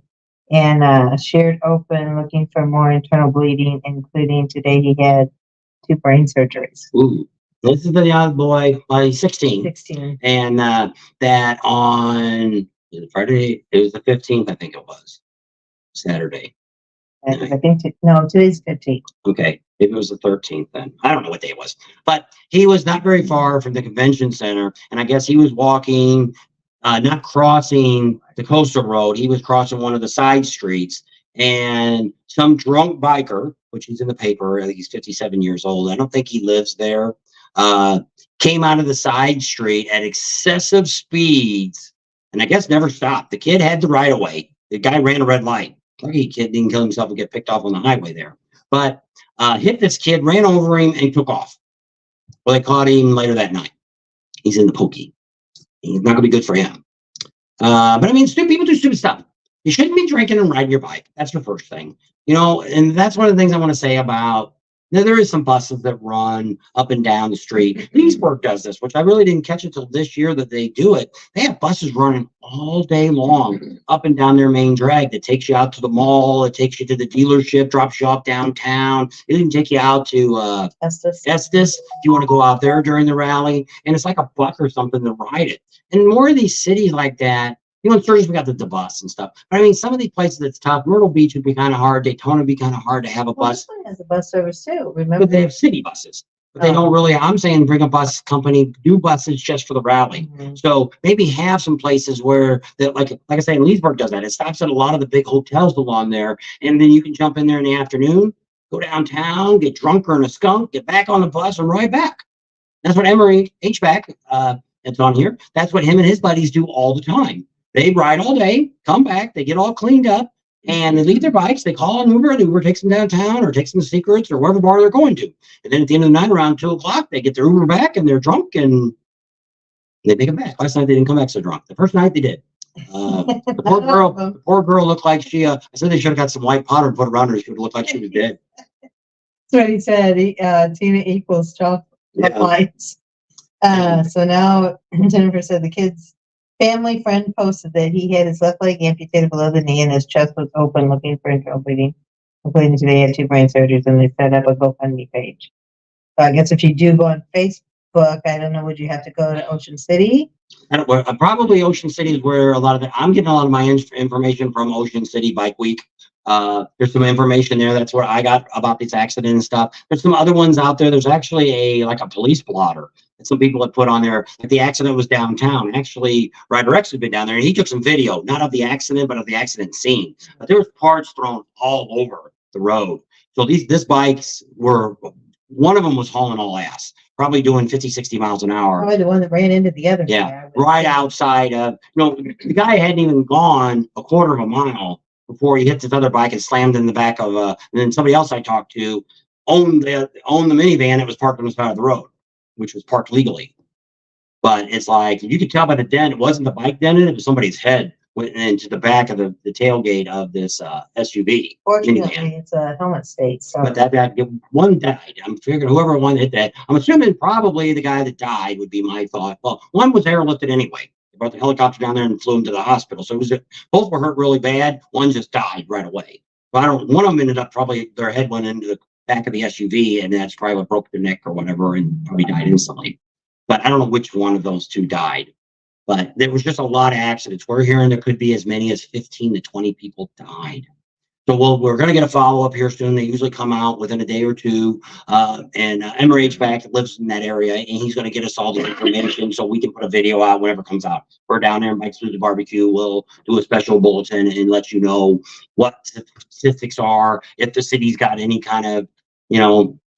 and shared open looking for more internal bleeding, including today he had 2 brain surgeries. Ooh. This is the young boy, 16. 16. And that on Friday, it was the 15th, I think it was. Saturday. I think, today's 15th. Okay. Maybe it was the 13th then. I don't know what day it was. But he was not very far from the convention center. And I guess he was walking, not crossing the coastal road. He was crossing one of the side streets. And some drunk biker, which is in the paper, I think he's 57 years old. I don't think he lives there. Came out of the side street at excessive speeds and I guess never stopped. The kid had the right of way. The guy ran a red light. Lucky kid didn't kill himself and get picked off on the highway there. But hit this kid, ran over him, and took off. Well, they caught him later that night. He's in the pokey. He's not going to be good for him. But I mean, people do stupid stuff. You shouldn't be drinking and riding your bike. That's the first thing. You know, and that's one of the things I want to say about. Now, there is some buses that run up and down the street. Leesburg does this, which I really didn't catch until this year that they do it. They have buses running all day long up and down their main drag that takes you out to the mall. It takes you to the dealership, drops you off downtown. It even take you out to Estes if you want to go out there during the rally. And it's like a buck or something to ride it. And more of these cities like that, you know, in Sturgis, we got the bus and stuff. But I mean, some of these places it's tough. Myrtle Beach would be kind of hard. Daytona would be kind of hard to have a bus. This one has a bus service too. Remember, but they have city buses. But they don't really. I'm saying bring a bus company, do buses just for the rally. Mm-hmm. So maybe have some places where that, like I say, Leesburg does that. It stops at a lot of the big hotels along there, and then you can jump in there in the afternoon, go downtown, get drunker in a skunk, get back on the bus, and ride back. That's what Emery HVAC, it's on here. That's what him and his buddies do all the time. They ride all day, come back, they get all cleaned up, and they leave their bikes. They call an Uber takes them downtown or takes them to Secrets or wherever bar they're going to. And then at the end of the night, around 2 o'clock, they get their Uber back and they're drunk and they make them back. Last night, they didn't come back so drunk. The first night, they did. The poor girl looked like she, I said they should have got some white powder and put around her. She would look like she was dead. That's what he said. Tina equals chocolate lights. So now Jennifer said the kid's family friend posted that he had his left leg amputated below the knee and his chest was open looking for internal bleeding. Including today, he had 2 brain surgeries and they set up a GoFundMe page. So I guess if you do go on Facebook, I don't know, would you have to go to Ocean City? Probably Ocean City is where a lot of I'm getting a lot of my information from Ocean City Bike Week. There's some information there. That's where I got about this accident and stuff. There's some other ones out there. There's actually a police blotter that some people have put on there. Like the accident was downtown. Actually, Ryder X had been down there and he took some video, not of the accident, but of the accident scene. But there was parts thrown all over the road. So this bikes were, one of them was hauling all ass, probably doing 50, 60 miles an hour. Probably the one that ran into the other. Yeah, right outside of, the guy hadn't even gone a quarter of a mile before he hit this other bike and slammed in the back of and then somebody else I talked to owned the minivan that was parked on the side of the road, which was parked legally. But it's like, you could tell by the dent, it wasn't the bike dented, it was somebody's head went into the back of the tailgate of this SUV. Fortunately, it's a helmet state. So. But that one died. I'm figuring whoever one hit that, I'm assuming probably the guy that died would be my thought. Well, one was airlifted anyway. They brought the helicopter down there and flew him to the hospital. So both were hurt really bad. One just died right away. But one of them ended up probably their head went into the back of the SUV, and that's probably what broke their neck or whatever, and probably died instantly. But I don't know which one of those two died. But there was just a lot of accidents. We're hearing there could be as many as 15 to 20 people died. So we're going to get a follow-up here soon. They usually come out within a day or two. And Emmer HVAC lives in that area, and he's going to get us all the information so we can put a video out whenever it comes out. We're down there in Bikes Through the Barbecue. We'll do a special bulletin and let you know what the statistics are. If the city's got any kind of,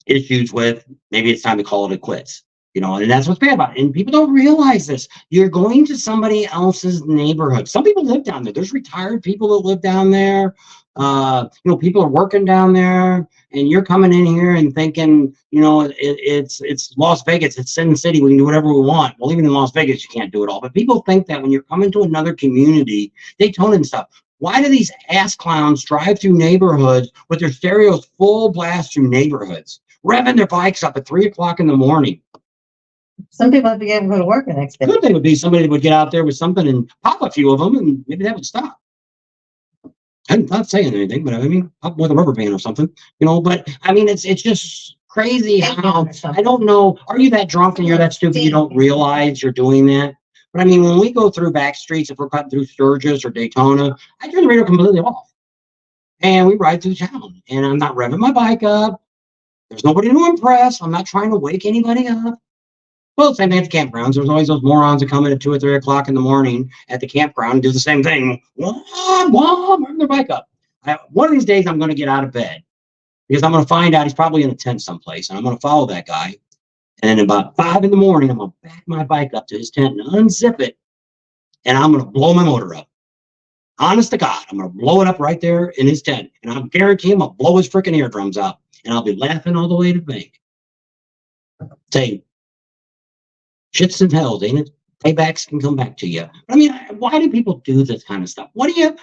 issues with, maybe it's time to call it quits. And that's what's bad about it. And people don't realize this. You're going to somebody else's neighborhood. Some people live down there. There's retired people that live down there. People are working down there, and you're coming in here and thinking, it's Las Vegas, it's Sin City, we can do whatever we want. Well, even in Las Vegas, you can't do it all. But people think that when you're coming to another community, Daytona and stuff, why do these ass clowns drive through neighborhoods with their stereos full blast through neighborhoods, revving their bikes up at 3 o'clock in the morning? Some people have to get up and go to work the next day. Good thing would be somebody that would get out there with something and pop a few of them, and maybe that would stop. I'm not saying anything, but up with a rubber band or something, but it's just crazy how, I don't know, are you that drunk and you're that stupid you don't realize you're doing that? But when we go through back streets, if we're cutting through Sturgis or Daytona, I turn the radio completely off. And we ride through town, and I'm not revving my bike up. There's nobody to impress. I'm not trying to wake anybody up. Well, same thing at the campgrounds. There's always those morons that come in at 2 or 3 o'clock in the morning at the campground and do the same thing. Revving their bike up. One of these days, I'm going to get out of bed because I'm going to find out he's probably in a tent someplace, and I'm going to follow that guy. And then about 5 in the morning, I'm going to back my bike up to his tent and unzip it, and I'm going to blow my motor up. Honest to God, I'm going to blow it up right there in his tent, and I'll guarantee him I'll blow his freaking eardrums out, and I'll be laughing all the way to the bank. Say, shits and hells, ain't it? Paybacks can come back to you. But why do people do this kind of stuff? What do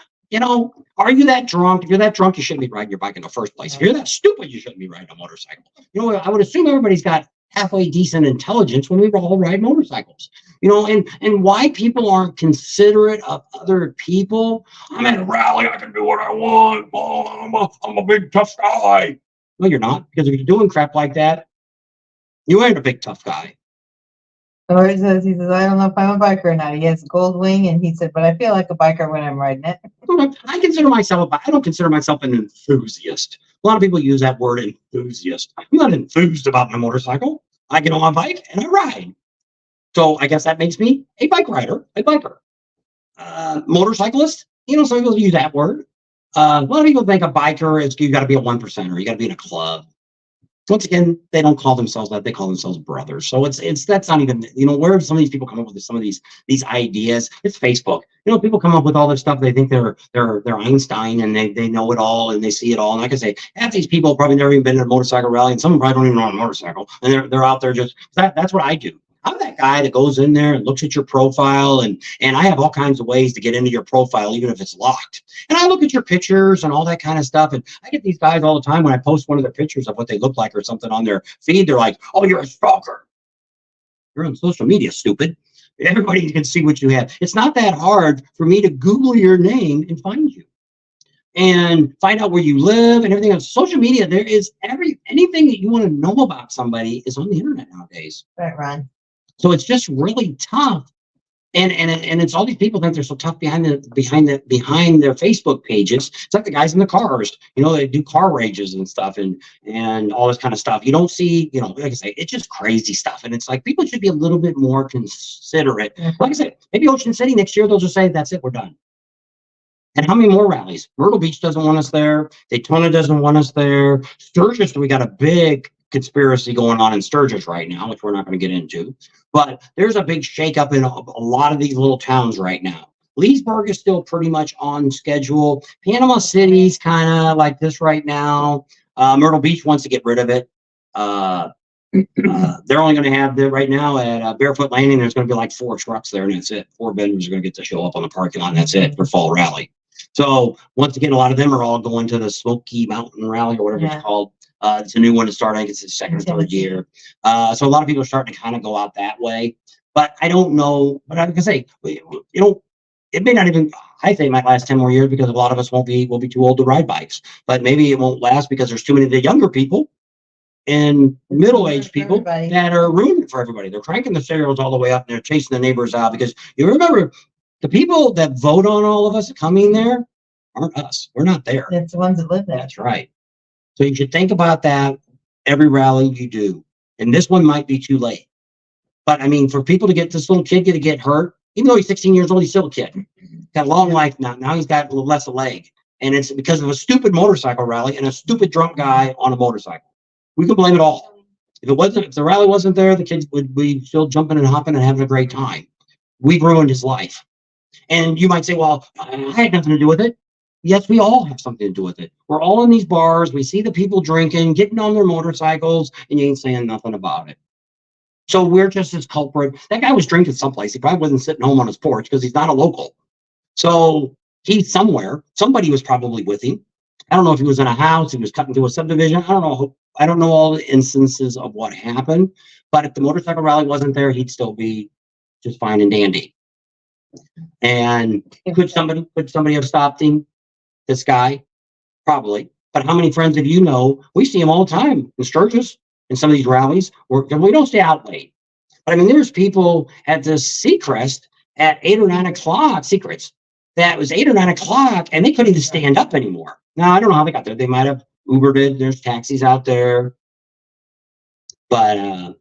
are you that drunk? If you're that drunk, you shouldn't be riding your bike in the first place. If you're that stupid, you shouldn't be riding a motorcycle. I would assume everybody's got halfway decent intelligence when we all ride motorcycles. And why people aren't considerate of other people. I'm at a rally, I can do what I want. Oh, I'm a big tough guy. No, you're not, because if you're doing crap like that, you ain't a big tough guy. Or he says, I don't know if I'm a biker or not. He has a gold wing, and he said, but I feel like a biker when I'm riding it. I don't consider myself an enthusiast. A lot of people use that word enthusiast. I'm not enthused about my motorcycle. I get on my bike and I ride. So I guess that makes me a bike rider, a biker. Motorcyclist, some people use that word. A lot of people think a biker is you got to be a 1%er. You got to be in a club. Once again, they don't call themselves that. They call themselves brothers. So that's not even, where some of these people come up with some of these ideas. It's Facebook. People come up with all this stuff. They think they're Einstein, and they know it all, and they see it all. And like I say, half these people have probably never even been in a motorcycle rally, and some probably don't even know a motorcycle. And they're out there just, that's what I do. I'm that guy that goes in there and looks at your profile, and I have all kinds of ways to get into your profile, even if it's locked. And I look at your pictures and all that kind of stuff. And I get these guys all the time when I post one of their pictures of what they look like or something on their feed. They're like, "Oh, you're a stalker. You're on social media, stupid. Everybody can see what you have." It's not that hard for me to Google your name and find you and find out where you live and everything else. Social media, there is anything that you want to know about somebody is on the internet nowadays. Right, Ron. So it's just really tough, and it's all these people think they're so tough behind their Facebook pages. It's like the guys in the cars, they do car rages and stuff, and all this kind of stuff. You don't see, like I say, it's just crazy stuff, and it's like people should be a little bit more considerate. Like I said, maybe Ocean City next year they'll just say that's it, we're done. And how many more rallies? Myrtle Beach doesn't want us there. Daytona doesn't want us there. Sturgis, we got a big conspiracy going on in Sturgis right now, which we're not going to get into. But there's a big shakeup in a lot of these little towns right now. Leesburg is still pretty much on schedule. Panama City's kind of like this right now. Myrtle Beach wants to get rid of it. They're only going to have right now at Barefoot Landing, there's going to be like 4 trucks there, and that's it. 4 vendors are going to get to show up on the parking lot, and that's it for fall rally. So once again, a lot of them are all going to the Smoky Mountain Rally or whatever it's called. It's a new one to start. I think it's the second or third year. So a lot of people are starting to kind of go out that way. But I don't know. But I can say, it may not even, I think it might last 10 more years because a lot of us will be too old to ride bikes. But maybe it won't last because there's too many of the younger people and middle-aged people that are ruining it for everybody. They're cranking the stereos all the way up and they're chasing the neighbors out because you remember the people that vote on all of us coming there, aren't us. We're not there. It's the ones that live there. That's right. So you should think about that every rally you do. And this one might be too late. But I mean, for people to get this little kid to get hurt, even though he's 16 years old, he's still a kid. Got a long life now. Now he's got a little less a leg. And it's because of a stupid motorcycle rally and a stupid drunk guy on a motorcycle. We can blame it all. If the rally wasn't there, the kids would be still jumping and hopping and having a great time. We ruined his life. And you might say, well, I had nothing to do with it. Yes, we all have something to do with it. We're all in these bars. We see the people drinking, getting on their motorcycles, and you ain't saying nothing about it. So we're just as culprit. That guy was drinking someplace. He probably wasn't sitting home on his porch because he's not a local. So he's somewhere. Somebody was probably with him. I don't know if he was in a house, he was cutting through a subdivision. I don't know. I don't know all the instances of what happened. But if the motorcycle rally wasn't there, he'd still be just fine and dandy. And could somebody have stopped him? This guy? Probably. But how many friends of you know? We see him all the time in Sturgis, in some of these rallies. We don't stay out late. But I mean, there's people at this Seacrest at 8 or 9 o'clock, Secrets, that was 8 or 9 o'clock, and they couldn't even stand up anymore. Now, I don't know how they got there. They might have Ubered it. There's taxis out there. But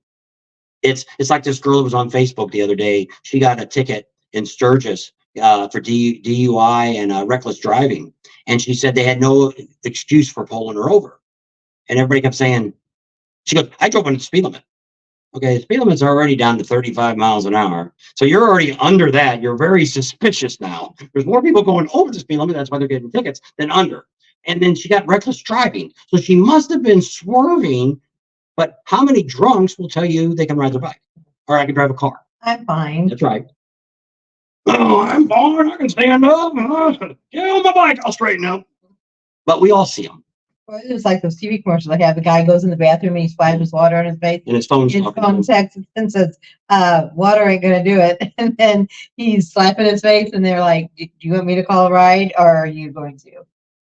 it's like this girl that was on Facebook the other day. She got a ticket in Sturgis for DUI and reckless driving. And she said they had no excuse for pulling her over. And everybody kept saying, she goes, I drove under the speed limit. Okay, the speed limit's already down to 35 miles an hour. So you're already under that. You're very suspicious now. There's more people going over the speed limit. That's why they're getting tickets than under. And then she got reckless driving. So she must have been swerving. But how many drunks will tell you they can ride their bike? Or I can drive a car? I'm fine. That's right. Oh, I'm fine. I can stand up. Get on my bike. I'll straighten out. But we all see them. Well, it was like those TV commercials. Like, have the guy goes in the bathroom and he splashes water on his face. And his phone's His phone texts and says, water ain't going to do it. And then he's slapping his face and they're like, do you want me to call a ride or are you going to?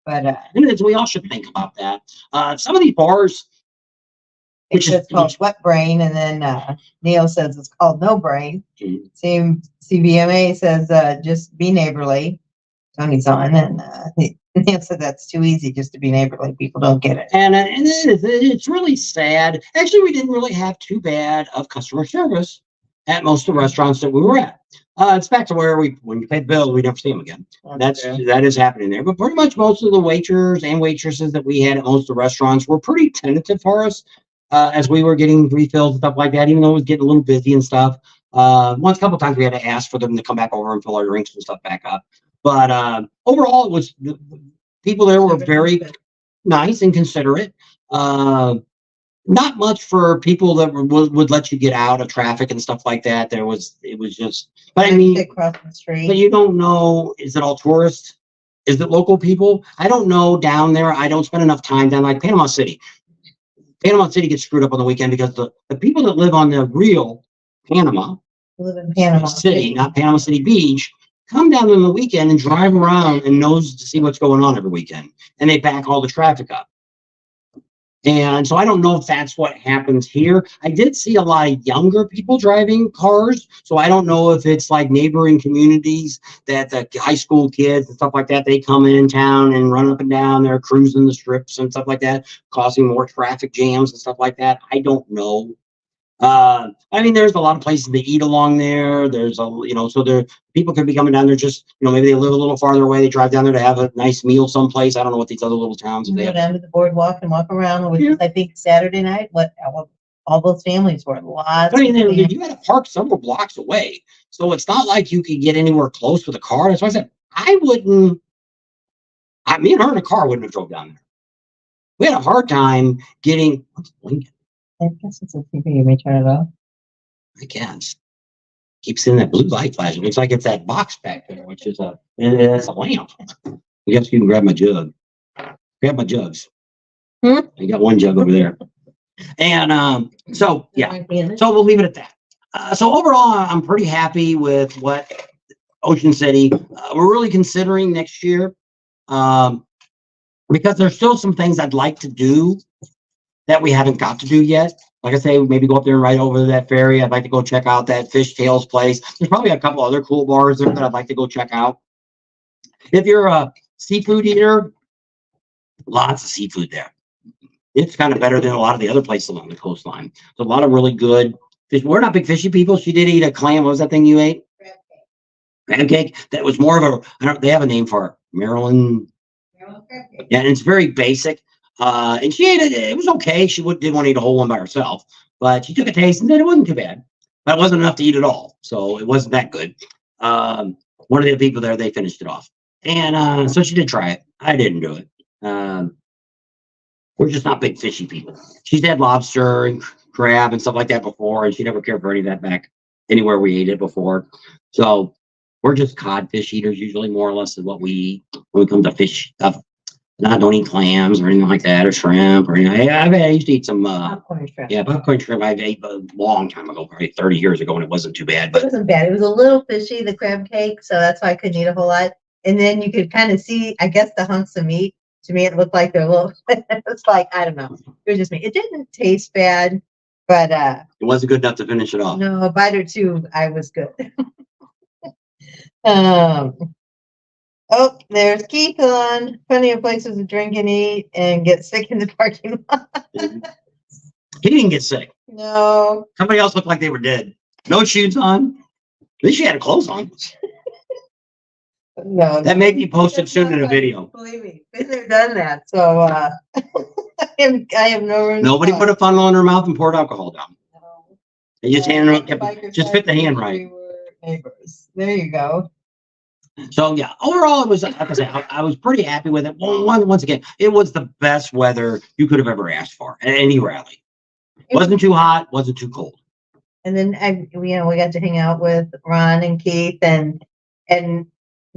But we all should think about that. Some of these bars, it's called Wet Brain, and then Neil says it's called No Brain. Mm-hmm. Same CVMA says just be neighborly. Tony's on, and Neil said that's too easy just to be neighborly. People don't get it. And it's really sad. Actually, we didn't really have too bad of customer service at most of the restaurants that we were at. It's back to where when you pay the bill, we never see them again. That is happening there. But pretty much most of the waiters and waitresses that we had at most of the restaurants were pretty tentative for us. As we were getting refills and stuff like that, even though it was getting a little busy and stuff. A couple times we had to ask for them to come back over and fill our drinks and stuff back up. But overall, it was the people there were very nice and considerate. Not much for people that would let you get out of traffic and stuff like that. It was just, but I mean, across the street. But you don't know, is it all tourists? Is it local people? I don't know down there. I don't spend enough time down like Panama City. Panama City gets screwed up on the weekend because the people that live on the real Panama live in Panama City, not Panama City Beach, come down on the weekend and drive around and nose to see what's going on every weekend. And they back all the traffic up. And so I don't know if that's what happens here. I did see a lot of younger people driving cars. So I don't know if it's like neighboring communities that the high school kids and stuff like that, they come in town and run up and down. They're cruising the strips and stuff like that, causing more traffic jams and stuff like that. I don't know. I mean, there's a lot of places to eat along there. There's so there people could be coming down there just, maybe they live a little farther away. They drive down there to have a nice meal someplace. I don't know what these other little towns. Go down to the boardwalk and walk around, which is, I think, Saturday night. All those families were lots. I mean, you had to park several blocks away, so it's not like you could get anywhere close with a car. That's why I said me and her in a car wouldn't have drove down there. We had a hard time getting. What's blinking? I guess it's a TV. You may turn it off. I guess. Keeps seeing that blue light flashing. Looks like it's that box back there, which is it's a lamp. I guess you can grab my jug. Grab my jugs. I got one jug over there. And so we'll leave it at that. So overall, I'm pretty happy with what Ocean City. We're really considering next year because there's still some things I'd like to do that we haven't got to do yet. Like I say, maybe go up there and ride over that ferry. I'd like to go check out that Fish Tales place. There's probably a couple other cool bars there that I'd like to go check out. If you're seafood eater, lots of seafood there. It's kind of better than a lot of the other places along the coastline. So a lot of really good fish. We're not big fishy people. She did eat a clam. What was that thing you ate? Crab cake. That was more of a, they have a name for it. Maryland. Yeah, and it's very basic. And she ate it. It was okay. She didn't want to eat a whole one by herself, but she took a taste and said it wasn't too bad. But it wasn't enough to eat it all. So it wasn't that good. One of the people there, they finished it off. And so she did try it. I didn't do it. We're just not big fishy people. She's had lobster and crab and stuff like that before, and she never cared for any of that back anywhere we ate it before. So we're just codfish eaters, usually more or less is what we eat when it comes to fish stuff. I don't eat clams or anything like that, or shrimp or anything. I used to eat some Popcorn shrimp. yeah, popcorn shrimp. I ate a long time ago, probably 30 years ago, and it wasn't too bad. But it wasn't bad. It was a little fishy, the crab cake, so that's why I couldn't eat a whole lot. And then you could kind of see, I guess, the hunks of meat. To me, it looked like they're little. It was like, I don't know. It was just me. It didn't taste bad, but it wasn't good enough to finish it off. No, a bite or two, I was good. Oh, there's Keith on. Plenty of places to drink and eat and get sick in the parking lot. He didn't get sick. No. Somebody else looked like they were dead. No shoes on. At least she had clothes on. No. That may be posted soon in a video. Believe me, been there, done that. So I have no room. Nobody put a funnel in her mouth and poured alcohol down. No. They just just fit the hand right. We were neighbors. There you go. So yeah, overall, it was, like I said, I was pretty happy with it. Once again, it was the best weather you could have ever asked for at any rally. Wasn't too hot, wasn't too cold. And then we got to hang out with Ron and Keith and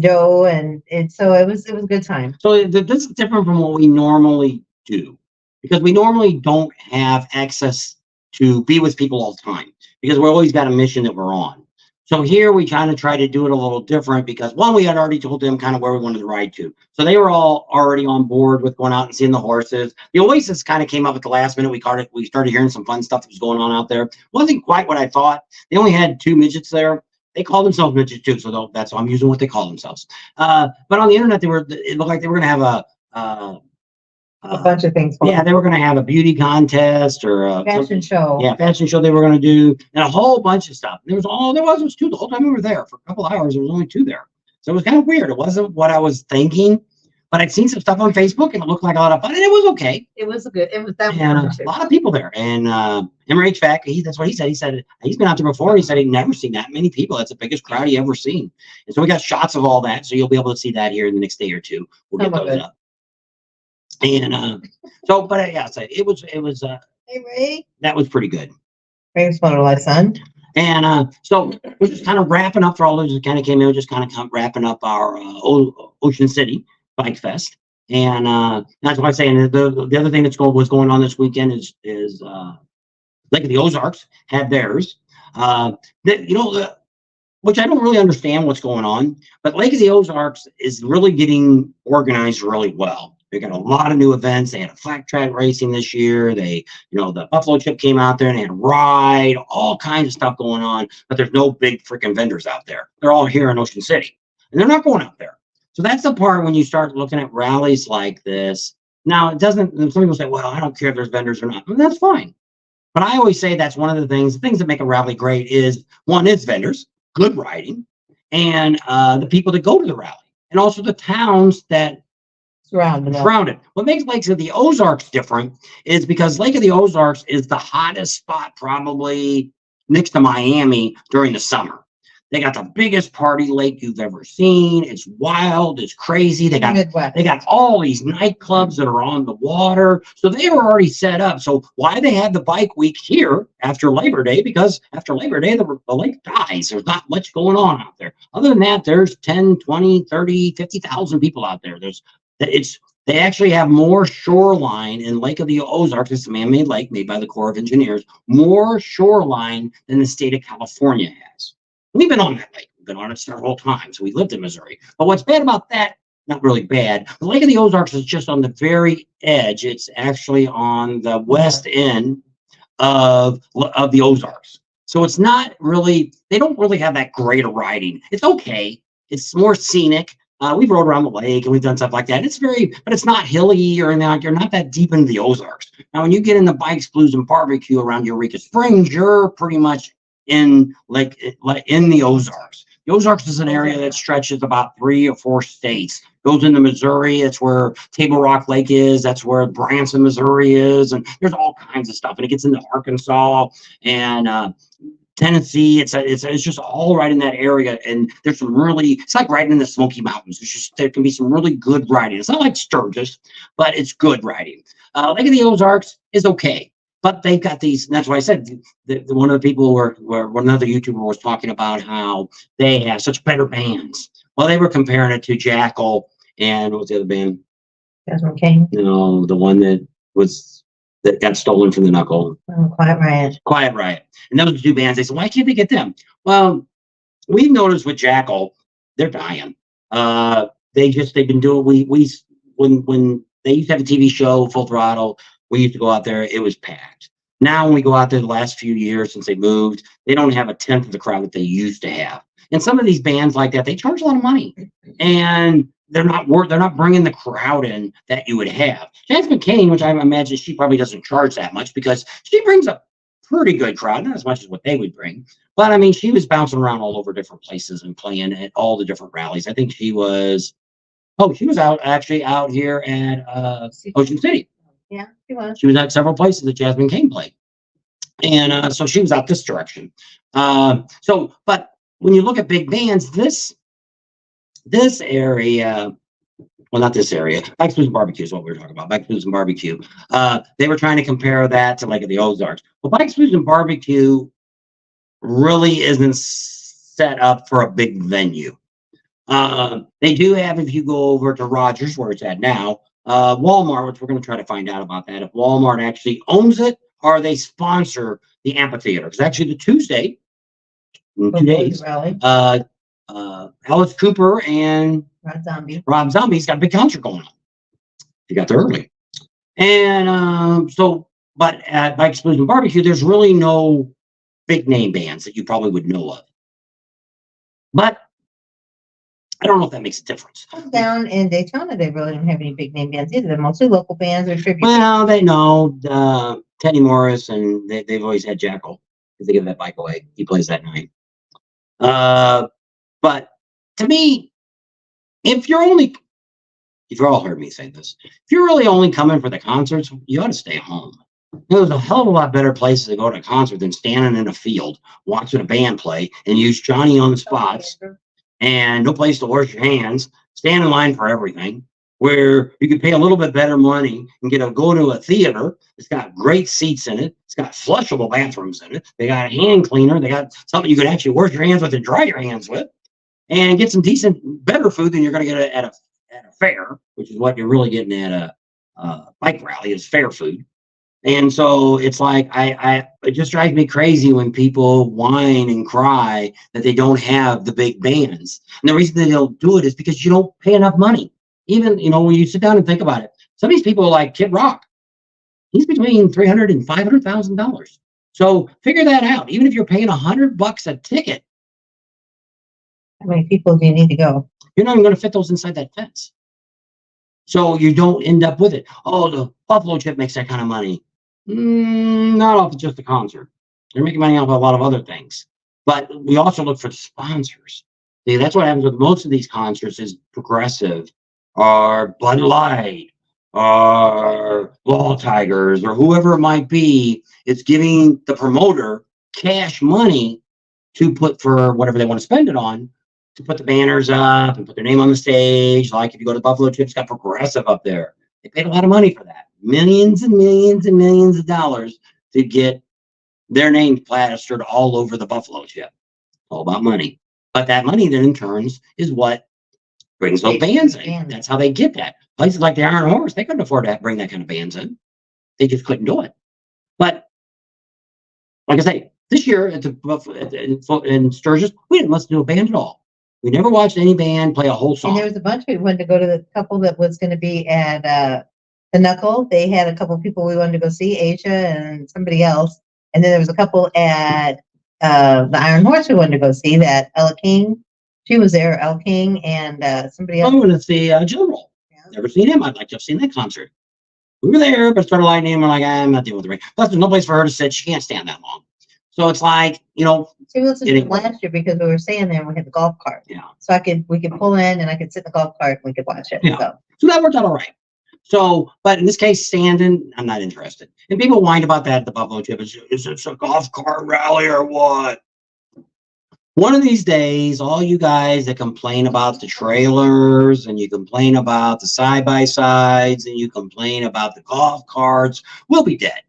Joe, and so it was a good time. So this is different from what we normally do, because we normally don't have access to be with people all the time, because we're always got a mission that we're on. So here we kind of try to do it a little different, because one, we had already told them kind of where we wanted to ride to. So they were all already on board with going out and seeing the horses. The Oasis kind of came up at the last minute. We started hearing some fun stuff that was going on out there. Wasn't quite what I thought. They only had 2 midgets there. They call themselves midgets too, so that's why I'm using what they call themselves. But on the internet, it looked like they were going to have a bunch of things. Yeah, they were going to have a beauty contest or a fashion show. Yeah, fashion show they were going to do, and a whole bunch of stuff. There was 2 the whole time we were there. For a couple hours, there was only 2 there. So it was kind of weird. It wasn't what I was thinking, but I'd seen some stuff on Facebook and it looked like a lot of fun, and it was okay. It was good. It was that and a lot of people there. And Emery HVAC, that's what he said. He said he's been out there before. He said he'd never seen that many people. That's the biggest crowd he ever seen. And so we got shots of all that. So you'll be able to see that here in the next day or 2. We'll get those up. And so, but yeah, so it was hey Ray, that was pretty good. Ray's one of my son. And so we're just kind of wrapping up for all those that kind of came in. We're just kind of wrapping up our Ocean City Bikefest. And that's what I'm saying. The other thing was going on this weekend is Lake of the Ozarks had theirs. Which I don't really understand what's going on, but Lake of the Ozarks is really getting organized really well. They got a lot of new events. They had a flat track racing this year. The Buffalo Chip came out there and they had a ride, all kinds of stuff going on, but there's no big freaking vendors out there. They're all here in Ocean City and they're not going out there. So that's the part when you start looking at rallies like this. Now it doesn't, some people say, well, I don't care if there's vendors or not. Well, that's fine. But I always say that's one of the things that make a rally great is, one, it's vendors, good riding, and the people that go to the rally, and also the towns that surround it. What makes Lake of the Ozarks different is because Lake of the Ozarks is the hottest spot probably next to Miami during the summer. They got the biggest party lake you've ever seen. It's wild, it's crazy. They got all these nightclubs that are on the water. So they were already set up. So why they had the bike week here after Labor Day? Because after Labor Day, the lake dies. There's not much going on out there. Other than that, there's 10, 20, 30, 50,000 people out there. They actually have more shoreline in Lake of the Ozarks. It's a man-made lake made by the Corps of Engineers, more shoreline than the state of California has. We've been on that lake. We've been on it several times. We lived in Missouri. But what's bad about that, not really bad, the Lake of the Ozarks is just on the very edge. It's actually on the west end of the Ozarks. So it's not really, they don't really have that great of riding. It's okay. It's more scenic. We've rode around the lake and we've done stuff like that. But it's not hilly or anything. Like, you're not that deep into the Ozarks. Now, when you get in the Bikes, Blues, and Barbecue around Eureka Springs, you're pretty much in in the Ozarks. The Ozarks is an area that stretches about 3 or 4 states. Goes into Missouri. That's where Table Rock Lake is. That's where Branson, Missouri is. And there's all kinds of stuff. And it gets into Arkansas and Tennessee. It's just all right in that area. And there's it's like riding in the Smoky Mountains. There can be some really good riding. It's not like Sturgis, but it's good riding. Lake of the Ozarks is okay. But they've got these, and that's why I said one of the people one other YouTuber was talking about how they have such better bands. Well, they were comparing it to Jackal and what was the other band? Jasmine King. No, the one that got stolen from the Knuckle. Quiet Riot. Quiet Riot. And those are 2 bands. They said, why can't they get them? Well, we've noticed with Jackal, they're dying. They've been doing, when they used to have a TV show, Full Throttle, we used to go out there, it was packed. Now, when we go out there the last few years since they moved, they don't have a tenth of the crowd that they used to have. And some of these bands like that, they charge a lot of money. And they're not bringing the crowd in that you would have. Jasmine Kane, which I imagine she probably doesn't charge that much because she brings a pretty good crowd, not as much as what they would bring. But I mean, she was bouncing around all over different places and playing at all the different rallies. I think she was out here at Ocean City. Yeah, she was. She was at several places that Jasmine Kane played. And so she was out this direction. But when you look at big bands, this area, well, not this area, Bikes, Blues, and Barbecue is what we were talking about. Bikes, Blues, and Barbecue. They were trying to compare that to Lake of the Ozarks. Well, Bikes, Blues, and Barbecue really isn't set up for a big venue. They do have, if you go over to Rogers, where it's at now, Walmart, which we're going to try to find out about that, if Walmart actually owns it or they sponsor the amphitheater. Because actually the Tuesday, in 2 days, Alice Cooper and Rob Zombie's got a big concert going on. They got there early. And but at Bikes, Blues, and Barbecue, there's really no big name bands that you probably would know of. But I don't know if that makes a difference. Down in Daytona, they really don't have any big name bands either. They're mostly local bands or tribute. Well, they know Teddy Morris, and they've always had Jackal because they give that bike away. He plays that night. But to me, if you're all heard me say this, if you're really only coming for the concerts, you ought to stay home. There's a hell of a lot better places to go to a concert than standing in a field watching a band play and use Johnny on the spots and no place to wash your hands, stand in line for everything, where you can pay a little bit better money and go to a theater. It's got great seats in it. It's got flushable bathrooms in it. They got a hand cleaner. They got something you can actually wash your hands with and dry your hands with, and get some decent, better food than you're going to get at a fair, which is what you're really getting at a bike rally is fair food. And so it's like, it just drives me crazy when people whine and cry that they don't have the big bands. And the reason they don't do it is because you don't pay enough money. Even, when you sit down and think about it, some of these people like Kid Rock, he's between $300,000 and $500,000. So figure that out. Even if you're paying $100 a ticket, how many people do you need to go? You're not even going to fit those inside that fence. So you don't end up with it. Oh, the Buffalo Chip makes that kind of money. Not off of just the concert. They're making money off of a lot of other things. But we also look for sponsors. See, that's what happens with most of these concerts is Progressive or Bud Light or Law Tigers or whoever it might be. It's giving the promoter cash money to put for whatever they want to spend it on, to put the banners up and put their name on the stage. Like if you go to Buffalo Chip, it's got Progressive up there. They paid a lot of money for that. Millions and millions and millions of dollars to get their name plastered all over the Buffalo Chip. All about money. But that money then in turns is what brings those bands in. That's how they get that. Places like the Iron Horse, they couldn't afford to bring that kind of bands in. They just couldn't do it. But like I say, this year in Sturgis, we didn't listen to a band at all. We never watched any band play a whole song. And there was a bunch of people who wanted to go to the couple that was going to be at the Knuckle. They had a couple of people we wanted to go see, Asia and somebody else. And then there was a couple at the Iron Horse we wanted to go see, that Ella King She was there, El King, and somebody I'm else. going to see General. Yeah. Never seen him. I'd like to have seen that concert. We were there, but started lightning. We're like, I'm not dealing with the rain. Plus, there's no place for her to sit. She can't stand that long. So it's like, She listened to it last year because we were staying there and we had the golf cart. Yeah. So we could pull in and I could sit in the golf cart and we could watch it. Yeah. So that worked out all right. So, but in this case, standing, I'm not interested. And people whined about that at the Buffalo Chip. Is it a golf cart rally or what? One of these days, all you guys that complain about the trailers and you complain about the side-by-sides and you complain about the golf carts will be dead.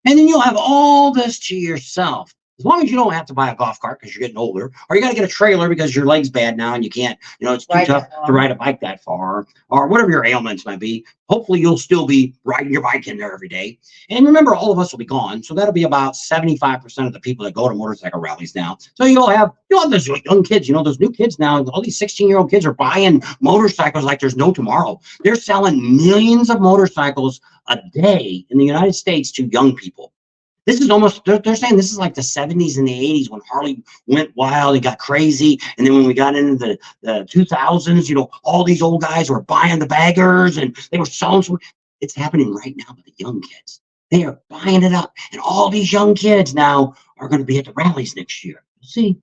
And then you'll have all this to yourself. As long as you don't have to buy a golf cart because you're getting older, or you got to get a trailer because your leg's bad now and you can't, it's too tough to ride a bike that far, or whatever your ailments might be. Hopefully you'll still be riding your bike in there every day. And remember, all of us will be gone. So that'll be about 75% of the people that go to motorcycle rallies now. So you'll have those young kids, those new kids now, all these 16-year-old kids are buying motorcycles like there's no tomorrow. They're selling millions of motorcycles a day in the United States to young people. This is almost, they're saying this is like the 70s and the 80s when Harley went wild and got crazy. And then when we got into the 2000s, all these old guys were buying the baggers and they were selling. It's happening right now with the young kids. They are buying it up. And all these young kids now are going to be at the rallies next year. See?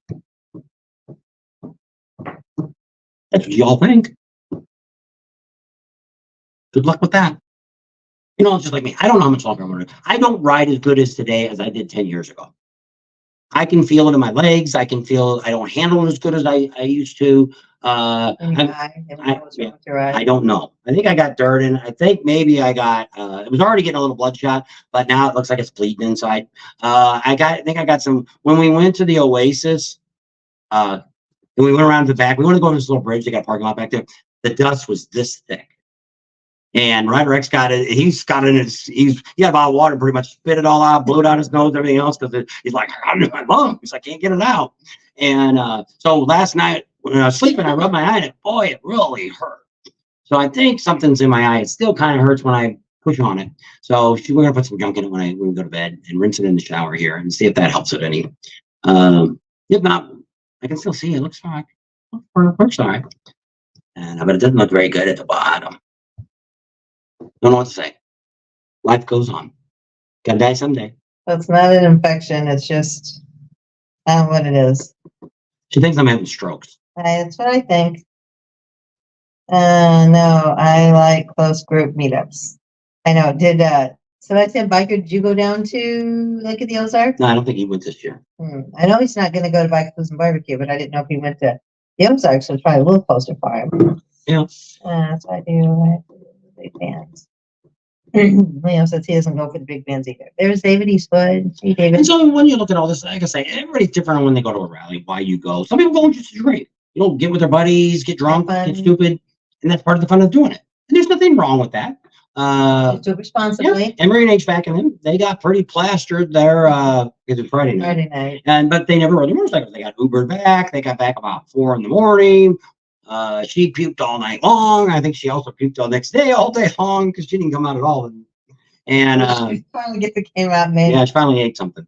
That's what y'all think. Good luck with that. It's just like me. I don't know how much longer I'm going to. I don't ride as good as today as I did 10 years ago. I can feel it in my legs. I can feel I don't handle it as good as I used to. I don't know. I think I got dirt in. I think maybe I got, it was already getting a little bloodshot, but now it looks like it's bleeding inside. I think I got some, when we went to the Oasis, and we went around the back, we want to go to this little bridge. They got a parking lot back there. The dust was this thick. And Ryder X got it. He's got it in he got a bottle of water, pretty much spit it all out, blew it out his nose, everything else, because he's like, I'm in my lungs. I can't get it out. And so last night when I was sleeping, I rubbed my eye and boy, it really hurt. So I think something's in my eye. It still kind of hurts when I push on it. So we're gonna put some junk in it when we go to bed and rinse it in the shower here and see if that helps it any. If not, I can still see it. Looks all right. Looks all right. But it doesn't look very good at the bottom. Don't know what to say. Life goes on. Gotta die someday. Well, it's not an infection. It's just what it is. She thinks I'm having strokes. That's what I think. No, I like close group meetups. I know. Sebastian Biker, did you go down to Lake of the Ozarks? No, I don't think he went this year. I know he's not going to go to Bike Cruise and Barbecue, but I didn't know if he went to the Ozarks, so it's probably a little closer for him. Yeah. That's what I do. I do big bands. Leo says he doesn't go for the big bands either. There's David Eastwood. See, David. And so when you look at all this, like I say, everybody's different when they go to a rally, why you go. Some people go just to drink. Get with their buddies, get drunk, get stupid. And that's part of the fun of doing it. And there's nothing wrong with that. Just do it responsibly. Yeah. Emery and HVAC and them, they got pretty plastered there because it's Friday night. But they never rode their motorcycles. They got Ubered back. They got back about 4 a.m. She puked all night long. I think she also puked the next day, all day long, because she didn't come out at all. And she finally came out, maybe. Yeah, she finally ate something.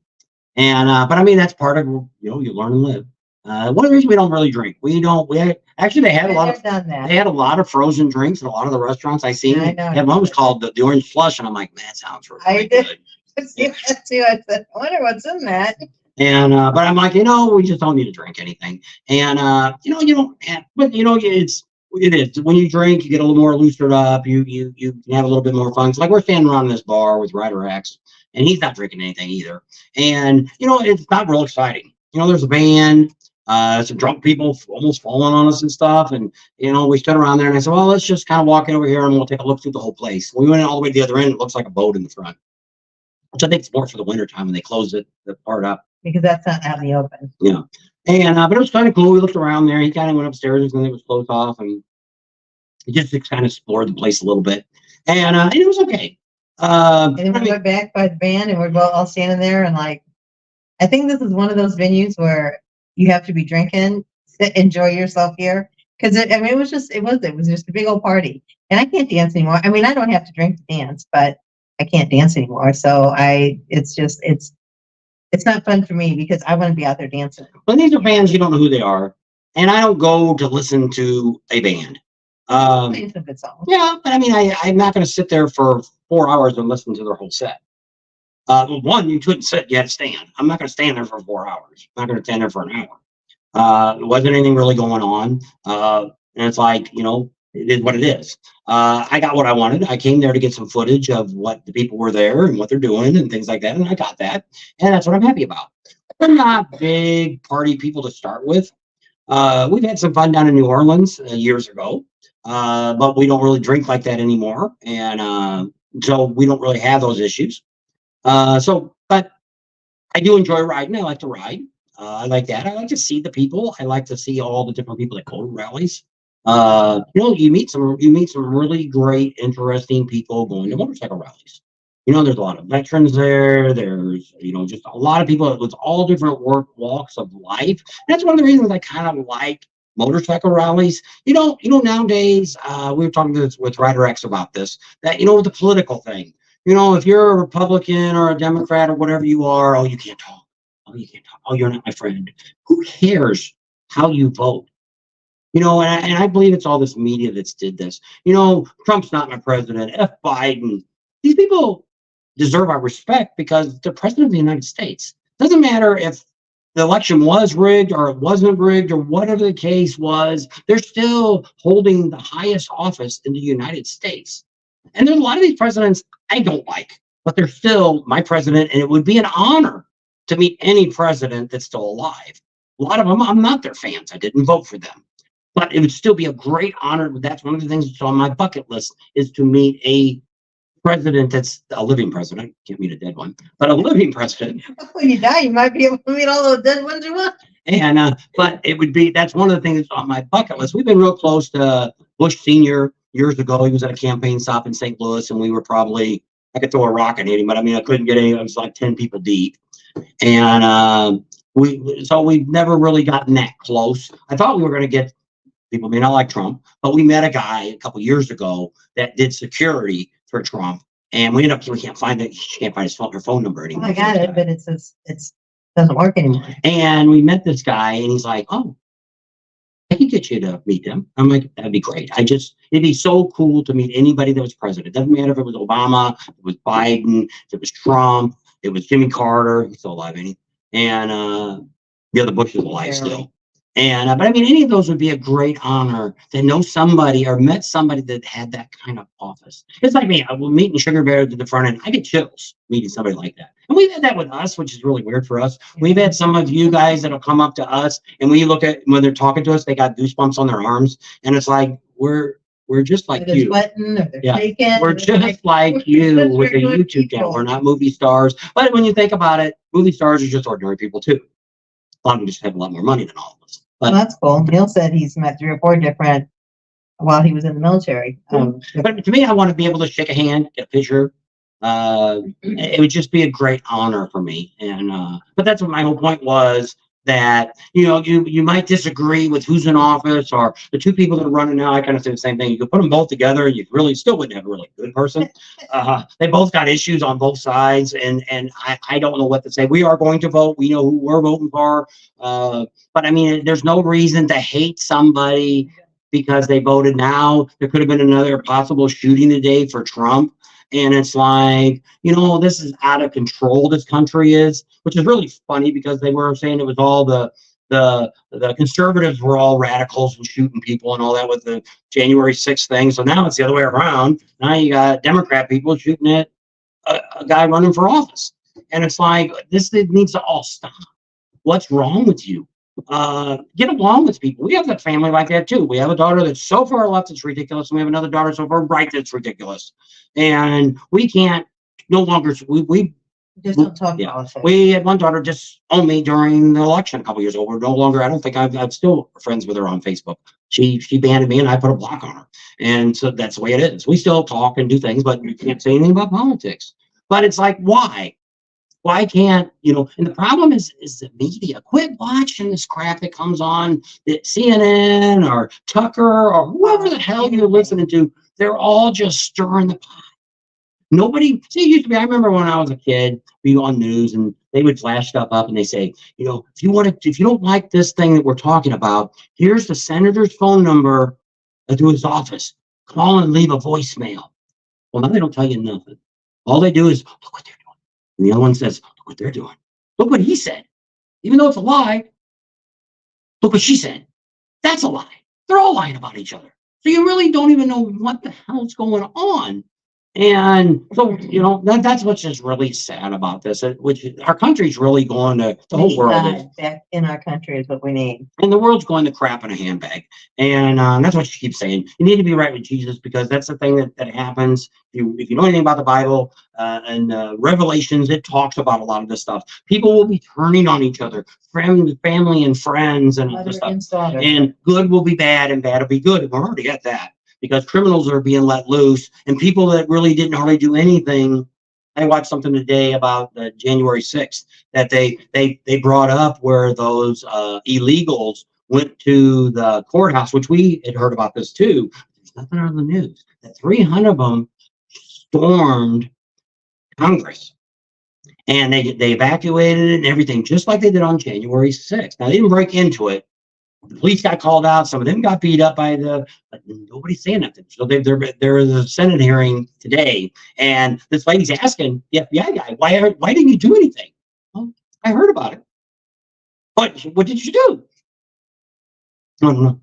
And but I mean, that's part of you learn and live. One of the reasons we don't really drink, actually they had a lot of frozen drinks in a lot of the restaurants I seen. And one was called the orange slush, and I'm like, man, that sounds really good. I see that too. I said, I wonder what's in that. And but I'm like, we just don't need to drink anything. And you don't have, but it is when you drink, you get a little more loosered up. You can have a little bit more fun. So like we're standing around this bar with Ryder X, and he's not drinking anything either. And it's not real exciting. There's a band, some drunk people almost falling on us and stuff. And we stood around there, and I said, well, let's just kind of walk in over here, and we'll take a look through the whole place. We went all the way to the other end. It looks like a boat in the front, which I think is more for the winter time when they close the part up. Because that's not out in the open. Yeah. And but it was kind of cool. We looked around there. He kind of went upstairs and it was closed off, and he just kind of explored the place a little bit. And it was okay. And then we went back by the band, and we're both all standing there, and I think this is one of those venues where you have to be drinking, enjoy yourself here, because it was just a big old party, and I can't dance anymore. I mean, I don't have to drink to dance, but I can't dance anymore. So it's not fun for me because I want to be out there dancing. Well, these are bands you don't know who they are. and I don't go to listen to a band. Playing some good songs. Yeah, but I mean, I'm not going to sit there for 4 hours and listen to their whole set. Well, one, you couldn't sit, you had to stand. I'm not going to stand there for 4 hours. I'm not going to stand there for an hour. There wasn't anything really going on. And it's like, it is what it is. I got what I wanted. I came there to get some footage of what the people were there and what they're doing and things like that. And I got that. And that's what I'm happy about. We're not big party people to start with. We've had some fun down in New Orleans years ago, but we don't really drink like that anymore. And so we don't really have those issues. But I do enjoy riding. I like to ride. I like that. I like to see the people. I like to see all the different people that go to rallies. You meet some really great, interesting people going to motorcycle rallies. There's a lot of veterans there. There's, just a lot of people with all different walks of life. That's one of the reasons I kind of like motorcycle rallies. Nowadays, we were talking with Rider X about this, that, with the political thing. If you're a Republican or a Democrat or whatever you are, oh, you can't talk. Oh, you can't talk. Oh, you're not my friend. Who cares how you vote? And I believe it's all this media that's did this. Trump's not my president. F. Biden. These people deserve our respect because they're president of the United States. Doesn't matter if the election was rigged or it wasn't rigged or whatever the case was, they're still holding the highest office in the United States. And there's a lot of these presidents I don't like, but they're still my president, and it would be an honor to meet any president that's still alive. A lot of them, I'm not their fans. I didn't vote for them. But it would still be a great honor. That's one of the things that's on my bucket list, is to meet a president that's a living president. Can't meet a dead one, but a living president. When you die, you might be able to meet all those dead ones you want. And but that's one of the things that's on my bucket list. We've been real close to Bush Sr. years ago. He was at a campaign stop in St. Louis, and we were probably, I could throw a rock and hit him, but I mean, I couldn't get any. It was like 10 people deep. And we've never really gotten that close. I thought we were going to get, people may not like Trump, but we met a guy a couple years ago that did security for Trump, and we can't find his phone number anymore. I got it, but it doesn't work anymore. And we met this guy, and he's like, "Oh, I can get you to meet them." I'm like, "That'd be great. It'd be so cool to meet anybody that was president. Doesn't matter if it was Obama, if it was Biden, if it was Trump, it was Jimmy Carter. He's still alive, ain't he? And the other Bush is alive still." But I mean, any of those would be a great honor to know somebody or met somebody that had that kind of office. It's like me. I will meet in Sugar Bear at the front end. I get chills meeting somebody like that. And we've had that with us, which is really weird for us. We've had some of you guys that'll come up to us, and we look at when they're talking to us, they got goosebumps on their arms, and it's like we're just like they're you. Sweating, or they're shaking. We're just like you with a YouTube channel. We're not movie stars, but when you think about it, movie stars are just ordinary people too. A lot of them just have a lot more money than all of us. But that's cool. Neil said he's met 3 or 4 different while he was in the military. But to me, I want to be able to shake a hand, get a picture. It would just be a great honor for me. But that's what my whole point was, that you might disagree with who's in office or the 2 people that are running now. I kind of say the same thing. You could put them both together, and you really still wouldn't have a really good person. They both got issues on both sides, and I don't know what to say. We are going to vote. We know who we're voting for. But I mean, there's no reason to hate somebody because they voted. Now there could have been another possible shooting today for Trump. And it's like, this is out of control, this country is, which is really funny because they were saying it was all the conservatives were all radicals and shooting people and all that with the January 6th thing. So now it's the other way around. Now you got Democrat people shooting at a guy running for office. And it's like, this needs to all stop. What's wrong with you? Get along with people. We have a family like that too. We have a daughter that's so far left it's ridiculous, and we have another daughter so far right that's ridiculous. And we can't no longer. We just don't talk politics. We had one daughter just on me during the election a couple years ago. We're no longer. I don't think I'm still friends with her on Facebook. She banned me, and I put a block on her. And so that's the way it is. We still talk and do things, but you can't say anything about politics. But it's like, why? Why can't, and the problem is the media. Quit watching this crap that comes on CNN or Tucker or whoever the hell you're listening to. They're all just stirring the pot. Nobody, see, it used to be, I remember when I was a kid, be on news and they would flash stuff up and they say, if you don't like this thing that we're talking about, here's the senator's phone number to his office. Call and leave a voicemail. Well, now they don't tell you nothing. All they do is look what they're doing. And the other one says, look what they're doing. Look what he said. Even though it's a lie, look what she said. That's a lie. They're all lying about each other. So you really don't even know what the hell's going on. And so, that's what's just really sad about this, which our country's really going to, the whole world is. Back in our country is what we need. And the world's going to crap in a handbag. And that's what she keeps saying. You need to be right with Jesus, because that's the thing that happens. If you know anything about the Bible and Revelations, it talks about a lot of this stuff. People will be turning on each other, family and friends and all this stuff. And good will be bad and bad will be good. We're already at that, because criminals are being let loose and people that really didn't hardly do anything. I watched something today about January 6th that they brought up where those illegals went to the courthouse, which we had heard about this too. There's nothing on the news. That 300 of them stormed Congress and they evacuated it and everything, just like they did on January 6th. Now, they didn't break into it. The police got called out. Some of them got beat up but nobody's saying nothing. So there is a Senate hearing today, and this lady's asking the FBI guy, why didn't you do anything? Well, I heard about it. What did you do? I don't know.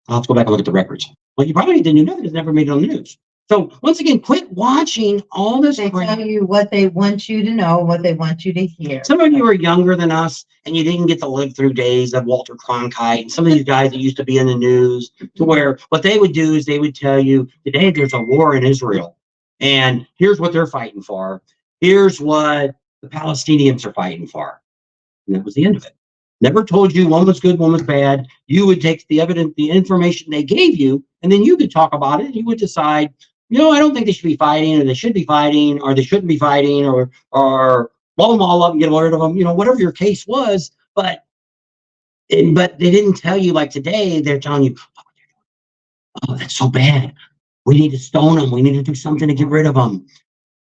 I'll have to go back and look at the records. Well, you probably didn't do nothing. It's never made it on the news. So once again, quit watching all this. They tell you what they want you to know, what they want you to hear. Some of you are younger than us, and you didn't get to live through days of Walter Cronkite and some of these guys that used to be in the news, to where what they would do is they would tell you, today there's a war in Israel, and here's what they're fighting for. Here's what the Palestinians are fighting for. And that was the end of it. Never told you one was good, one was bad. You would take the evidence, the information they gave you, and then you could talk about it, and you would decide, I don't think they should be fighting, or they should be fighting, or they shouldn't be fighting, or blow them all up and get rid of them, whatever your case was. But they didn't tell you, like today, they're telling you, oh, that's so bad. We need to stone them. We need to do something to get rid of them.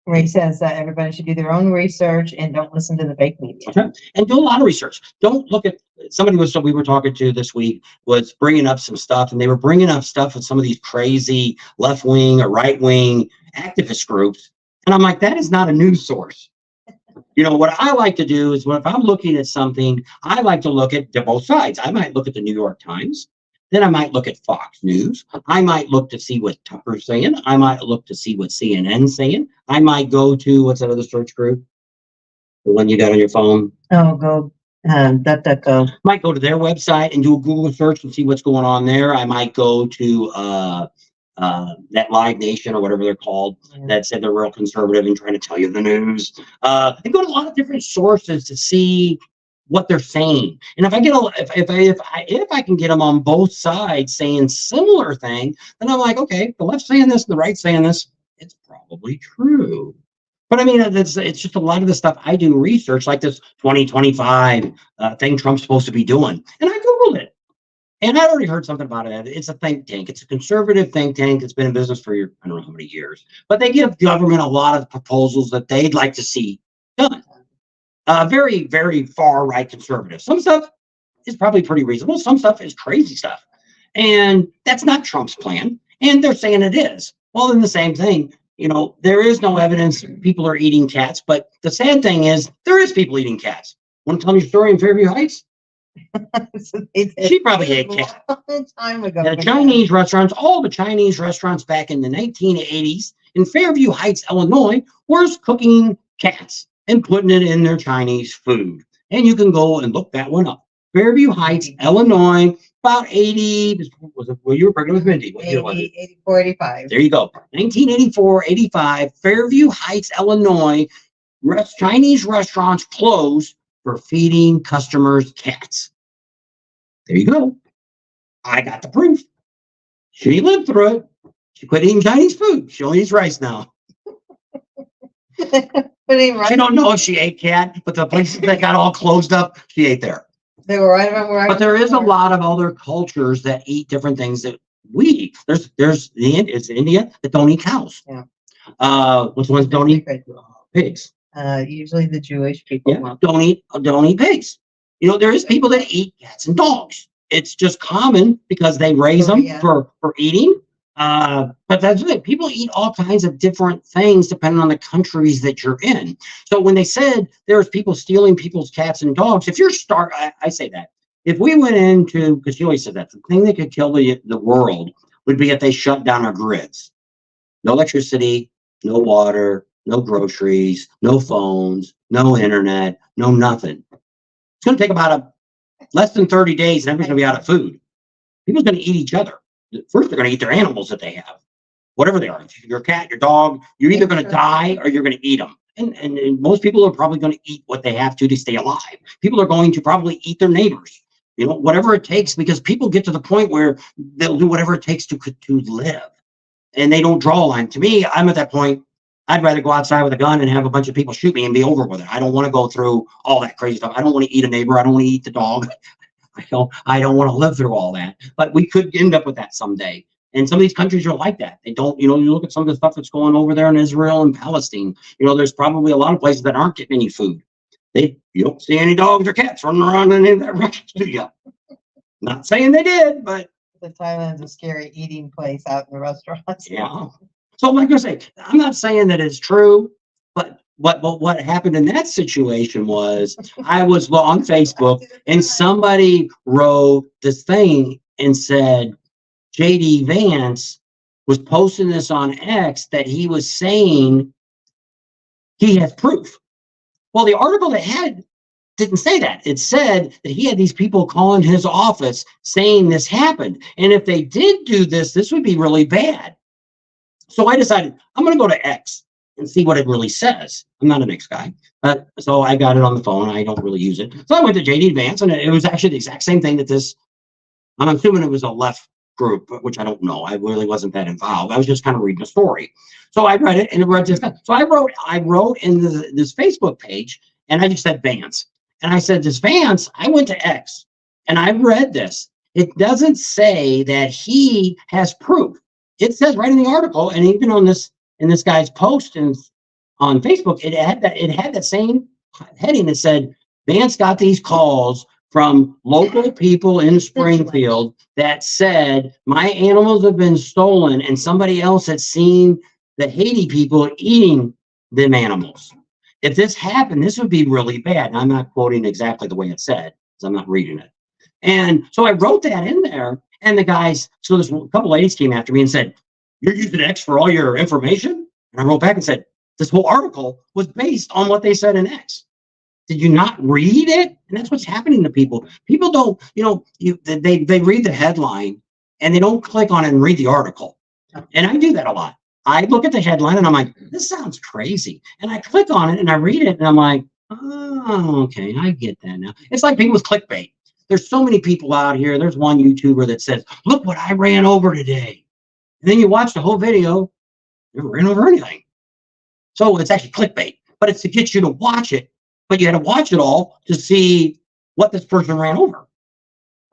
Ray says that everybody should do their own research and don't listen to the fake media. Okay. And do a lot of research. Don't look at we were talking to this week was bringing up some stuff, and they were bringing up stuff with some of these crazy left-wing or right-wing activist groups. And I'm like, that is not a news source. What I like to do is if I'm looking at something, I like to look at both sides. I might look at the New York Times. Then I might look at Fox News. I might look to see what Tucker's saying. I might look to see what CNN's saying. I might go to, what's that other search group? The one you got on your phone? Oh, go, DuckDuckGo. Might go to their website and do a Google search and see what's going on there. I might go to that Live Nation or whatever they're called, that said they're real conservative and trying to tell you the news. And go to a lot of different sources to see what they're saying. And if I get if I can get them on both sides saying similar thing, then I'm like, okay, the left's saying this and the right's saying this, it's probably true. But I mean, it's just a lot of the stuff I do research, like this 2025 thing Trump's supposed to be doing. And I Googled it. And I'd already heard something about it. It's a think tank. It's a conservative think tank that's been in business for I don't know how many years. But they give government a lot of proposals that they'd like to see done. Very, very far right conservative. Some stuff is probably pretty reasonable. Some stuff is crazy stuff. And that's not Trump's plan. And they're saying it is. Well, then the same thing, there is no evidence people are eating cats. But the sad thing is there is people eating cats. Want to tell me a story in Fairview Heights? She probably ate cat. A long time ago. The Chinese restaurants, all the Chinese restaurants back in the 1980s in Fairview Heights, Illinois, were cooking cats and putting it in their Chinese food. And you can go and look that one up. Fairview Heights, Illinois, about 80, you were pregnant with Mindy. What year was it? 84, 85. There you go. 1984, 85, Fairview Heights, Illinois, Chinese restaurants closed for feeding customers cats. There you go. I got the proof. She lived through it. She quit eating Chinese food. She only eats rice now. She don't know if she ate cat, but the places that got all closed up, she ate there. They were right about where. But there is a lot of other cultures that eat different things that we eat. It's India that don't eat cows. Yeah. What's the ones don't eat pigs? Usually the Jewish people. Yeah, don't eat pigs. You know, there is people that eat cats and dogs. It's just common because they raise them for eating. But that's it. People eat all kinds of different things depending on the countries that you're in. So when they said there's people stealing people's cats and dogs, if you're I say that. If we went into, because she always said that, the thing that could kill the world would be if they shut down our grids. No electricity, no water, no groceries, no phones, no internet, no nothing. It's going to take about less than 30 days and everybody's going to be out of food. People's going to eat each other. First, they're going to eat their animals that they have, whatever they are. Your cat, your dog, you're either going to die or you're going to eat them. And most people are probably going to eat what they have to stay alive. People are going to probably eat their neighbors, you know, whatever it takes, because people get to the point where they'll do whatever it takes to live. And they don't draw a line. To me, I'm at that point. I'd rather go outside with a gun and have a bunch of people shoot me and be over with it. I don't want to go through all that crazy stuff. I don't want to eat a neighbor. I don't want to eat the dog. I don't want to live through all that. But we could end up with that someday. And some of these countries are like that. They don't, you know, you look at some of the stuff that's going over there in Israel and Palestine. You know, there's probably a lot of places that aren't getting any food. You don't see any dogs or cats running around in any of that restaurant studio. Not saying they did, but Thailand's a scary eating place out in the restaurants. Yeah. So like I say, I'm not saying that it's true, but what happened in that situation was I was on Facebook and somebody wrote this thing and said JD Vance was posting this on X that he was saying he has proof. Well, the article that had didn't say that. It said that he had these people calling his office saying this happened. And if they did do this, this would be really bad. So I decided I'm going to go to X and see what it really says. I'm not an X guy. So I got it on the phone. I don't really use it. So I went to JD Vance, and it was actually the exact same thing that this, I'm assuming it was a left group, which I don't know. I really wasn't that involved. I was just kind of reading the story. So I read it, and it read this. So I wrote in this Facebook page, and I just said Vance. And I said, this Vance, I went to X and I read this. It doesn't say that he has proof. It says right in the article, and even on this guy's post on Facebook, it had that same heading that said Vance got these calls from local people in Springfield that said my animals have been stolen and somebody else had seen the Haiti people eating them animals. If this happened, this would be really bad. And I'm not quoting exactly the way it said, because I'm not reading it. And so I wrote that in there, and the guys, so there's a couple ladies came after me and said, you're using X for all your information? And I wrote back and said, this whole article was based on what they said in X. Did you not read it? And that's what's happening to people. People don't, you know, they read the headline and they don't click on it and read the article. And I do that a lot. I look at the headline and I'm like, this sounds crazy. And I click on it and I read it and I'm like, oh, okay, I get that now. It's like people with clickbait. There's so many people out here. There's one YouTuber that says, look what I ran over today. And then you watch the whole video, you never ran over anything. So it's actually clickbait, but it's to get you to watch it. But you had to watch it all to see what this person ran over.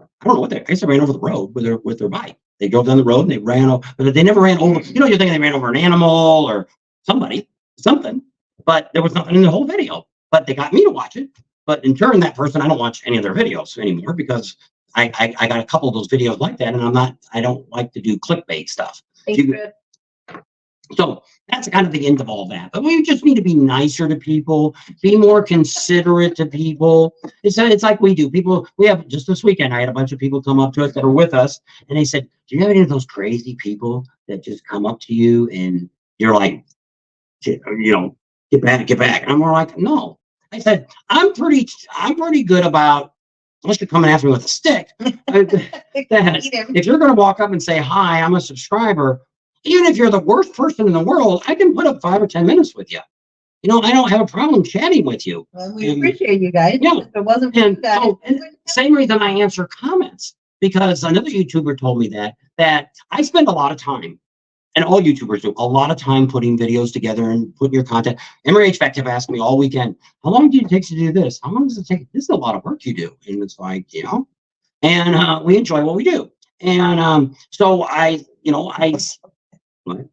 I don't know what I guess they ran over the road with their bike. They drove down the road and they ran over, but they never ran over. You know, you're thinking they ran over an animal or something, but there was nothing in the whole video. But they got me to watch it. But in turn, that person, I don't watch any of their videos anymore because I got a couple of those videos like that, and I don't like to do clickbait stuff. So that's kind of the end of all that. But we just need to be nicer to people, be more considerate to people. It's like we do. We have just this weekend, I had a bunch of people come up to us that are with us, and they said, do you have any of those crazy people that just come up to you and you're like, you know, get back. And I'm more like, no. I said, I'm pretty good about, unless you're coming after me with a stick, if you're going to walk up and say, hi, I'm a subscriber, even if you're the worst person in the world, I can put up 5 or 10 minutes with you. You know, I don't have a problem chatting with you. Well, we appreciate you guys. Yeah. If it wasn't for you guys. Same reason I answer comments, because another YouTuber told me that I spend a lot of time, and all YouTubers do, a lot of time putting videos together and putting your content. Emory HVAC kept asking me all weekend, how long do it take to do this? How long does it take? This is a lot of work you do. And it's like, you know, and we enjoy what we do. And so what?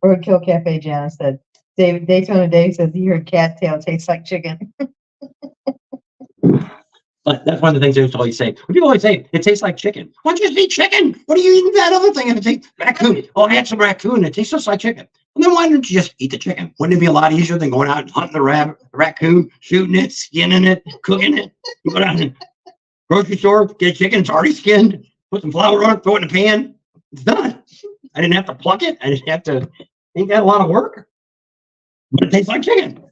Roadkill Cafe Janice said, Daytona Dave says he heard cattail tastes like chicken. But that's one of the things they used to always say. People always say, it tastes like chicken. Why don't you just eat chicken? What are you eating that other thing? And it tastes raccoon. Oh, I had some raccoon. It tastes just like chicken. And then why don't you just eat the chicken? Wouldn't it be a lot easier than going out and hunting the raccoon, shooting it, skinning it, cooking it? You go down to the grocery store, get a chicken. It's already skinned. Put some flour on it, throw it in the pan. It's done. I didn't have to pluck it. I didn't have to. Ain't that a lot of work? But it tastes like chicken.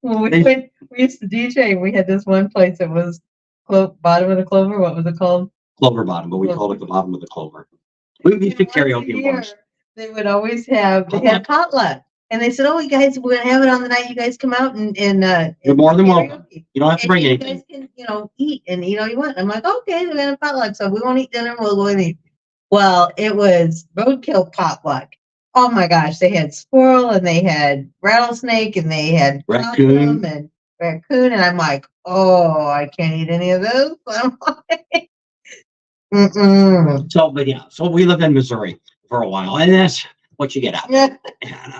Well, we used to DJ, and we had this one place that was bottom of the clover. What was it called? Clover bottom, but we called it the bottom of the clover. We used to karaoke in bars. They would always have potluck, and they said, "Oh, you guys, we're gonna have it on the night you guys come out and you're more than welcome. You don't have to bring anything. You guys can, eat and eat all you want." I'm like, "Okay, we're gonna potluck, so we won't eat dinner. We'll go and eat." Well, it was roadkill potluck. Oh my gosh, they had squirrel and they had rattlesnake and they had raccoon and I'm like, oh, I can't eat any of those. I'm like, So we lived in Missouri for a while, and that's what you get out there.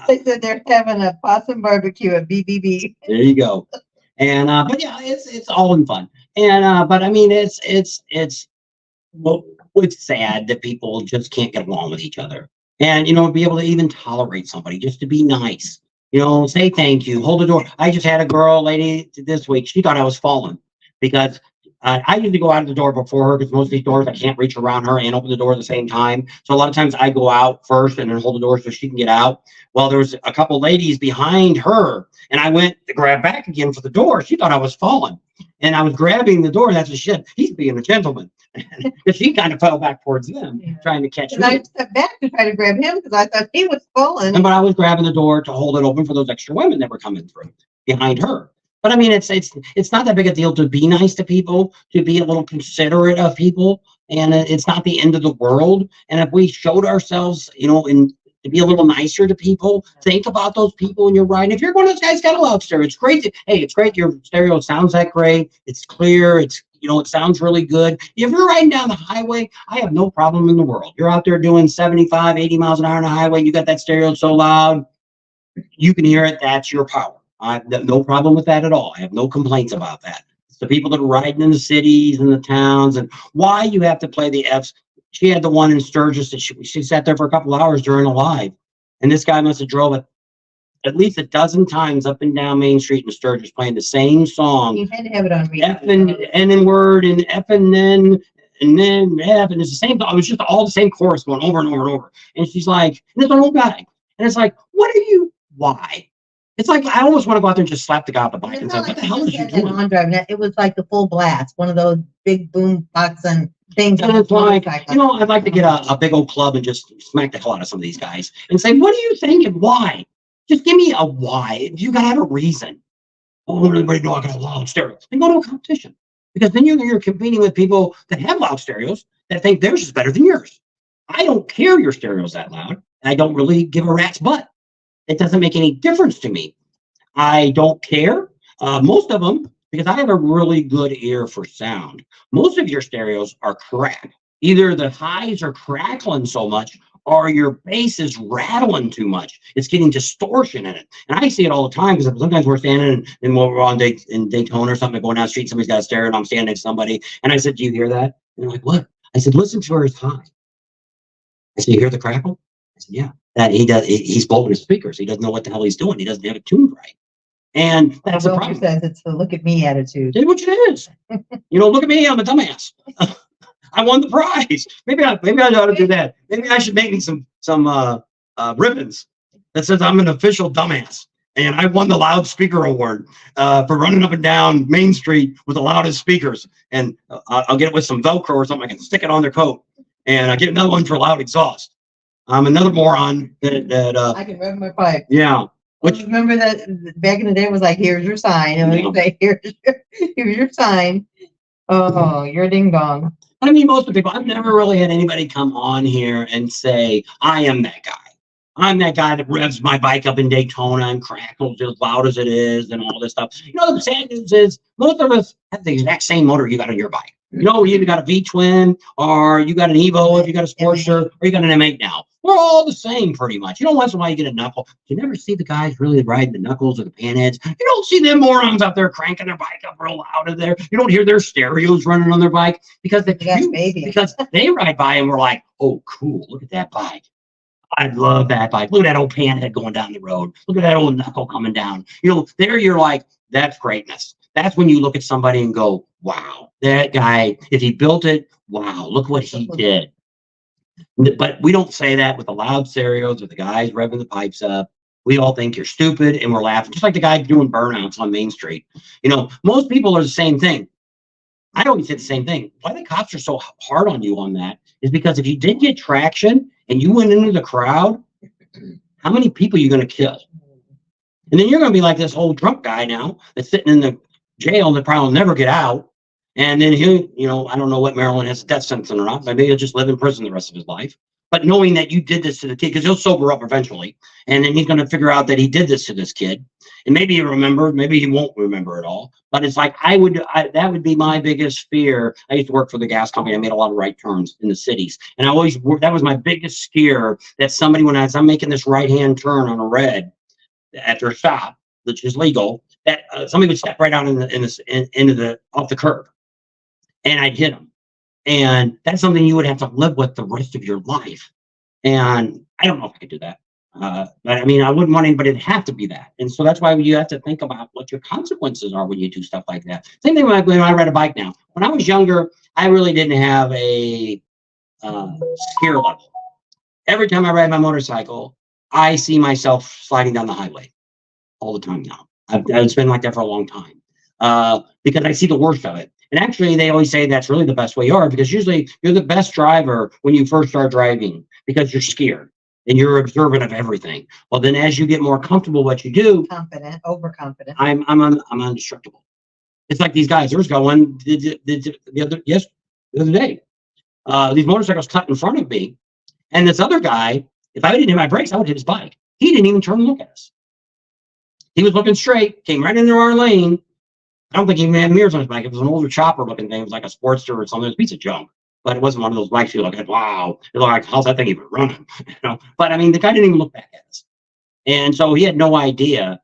They said they're having a possum barbecue at BBB. There you go. And but yeah, it's all in fun. And but I mean, it's sad that people just can't get along with each other. And, be able to even tolerate somebody, just to be nice, say thank you, hold the door. I just had a lady this week. She thought I was falling because I usually go out of the door before her, because most of these doors, I can't reach around her and open the door at the same time. So a lot of times I go out first and then hold the door so she can get out. Well, there was a couple ladies behind her, and I went to grab back again for the door. She thought I was falling, and I was grabbing the door. And that's a shit. He's being a gentleman. Because she kind of fell back towards them, trying to catch me. I stepped back to try to grab him because I thought he was falling. But I was grabbing the door to hold it open for those extra women that were coming through behind her. But I mean, it's not that big a deal to be nice to people, to be a little considerate of people, and it's not the end of the world. And if we showed ourselves, to be a little nicer to people, think about those people when you're riding. If you're one of those guys got a loud stereo, it's great. It's great. Your stereo sounds that great. It's clear. It sounds really good. If you're riding down the highway, I have no problem in the world. You're out there doing 75, 80 miles an hour on the highway. You got that stereo so loud, you can hear it. That's your power. I have no problem with that at all. I have no complaints about that. It's the people that are riding in the cities and the towns, and why you have to play the Fs. She had the one in Sturgis that she sat there for a couple of hours during a live, and this guy must have drove it at least a dozen times up and down Main Street in Sturgis, playing the same song. You had to have it on repeat. F and then word and F and then F, and it's the same. It was just all the same chorus going over and over and over. And she's like, and it's an old guy, and it's like, why? It's like I almost want to go out there and just slap the guy off the bike and say, what the hell is you doing? It was like the full blast, one of those big boom box and things. And it's like, I'd like to get a big old club and just smack the hell out of some of these guys and say, what do you think and why? Just give me a why. You got to have a reason. Oh, everybody know I got a loud stereo. Then go to a competition, because then you're competing with people that have loud stereos that think theirs is better than yours. I don't care your stereo's that loud, and I don't really give a rat's butt. It doesn't make any difference to me. I don't care. Most of them, because I have a really good ear for sound. Most of your stereos are crap. Either the highs are crackling so much, or your bass is rattling too much. It's getting distortion in it. And I see it all the time, because sometimes we're standing and we're on in Daytona or something, going down the street, somebody's got a stereo, and I'm standing next to somebody. And I said, do you hear that? And they're like, what? I said, listen to her, it's high. I said, you hear the crackle? I said, yeah. That he's blowing his speakers. He doesn't know what the hell he's doing. He doesn't have it tuned right. And that's the problem. Says it's the look at me attitude. Which it is. Look at me, I'm a dumbass. I won the prize. Maybe I ought to do that. Maybe I should make me some ribbons that says I'm an official dumbass, and I won the loudspeaker award for running up and down Main Street with the loudest speakers. And I'll get it with some Velcro or something. I can stick it on their coat, and I get another one for loud exhaust. I'm another moron that I can rev my pipe. Yeah. Remember that back in the day it was like, here's your sign. And we say, here's your sign. Oh, you're a ding dong. I mean, most of the people, I've never really had anybody come on here and say, I am that guy. I'm that guy that revs my bike up in Daytona and crackles as loud as it is and all this stuff. The sad news is most of us have the exact same motor you got on your bike. You either got a V-twin, or you got an Evo, if you got a Sportster, or you got an M8 now. We're all the same pretty much. You know, once in a while you get a knuckle. You never see the guys really riding the knuckles or the panheads. You don't see them morons out there cranking their bike up real loud in there. You don't hear their stereos running on their bike because because they ride by and we're like, oh, cool, look at that bike. I love that bike. Look at that old panhead going down the road. Look at that old knuckle coming down. You know, there you're like, that's greatness. That's when you look at somebody and go, wow, that guy, if he built it, wow, look what he did. But we don't say that with the loud stereos or the guys revving the pipes up. We all think you're stupid and we're laughing, just like the guy doing burnouts on Main Street. You know, most people are the same thing. I always say the same thing. Why the cops are so hard on you on that is because if you did get traction and you went into the crowd, how many people are you going to kill? And then you're going to be like this old drunk guy now that's sitting in the jail that probably will never get out. And then he, you know, I don't know what Maryland has a death sentence or not. Maybe he'll just live in prison the rest of his life. But knowing that you did this to the kid, because he'll sober up eventually, and then he's going to figure out that he did this to this kid, and maybe he remembered, maybe he won't remember it all. But it's like that would be my biggest fear. I used to work for the gas company. I made a lot of right turns in the cities, and I always that was my biggest scare, that somebody, when I'm making this right hand turn on a red after a stop, which is legal, that somebody would step right out into the off the curb, and I'd hit them. And that's something you would have to live with the rest of your life. And I don't know if I could do that. But I mean, I wouldn't want anybody to have to be that. And so that's why you have to think about what your consequences are when you do stuff like that. Same thing when I ride a bike now. When I was younger, I really didn't have a scare level. Every time I ride my motorcycle, I see myself sliding down the highway all the time now. It's been like that for a long time because I see the worst of it. And actually, they always say that's really the best way you are, because usually you're the best driver when you first start driving because you're scared and you're observant of everything. Well, then as you get more comfortable what you do, confident, overconfident, I'm indestructible. It's like these guys. There's got one the other day. These motorcycles cut in front of me, and this other guy, if I didn't hit my brakes, I would hit his bike. He didn't even turn and look at us. He was looking straight, came right into our lane. I don't think he even had mirrors on his bike. It was an older chopper looking thing. It was like a Sportster or something. It was a piece of junk, but it wasn't one of those bikes you look at, wow, it looked like, how's that thing even running? You know? But I mean, the guy didn't even look back at us. And so he had no idea.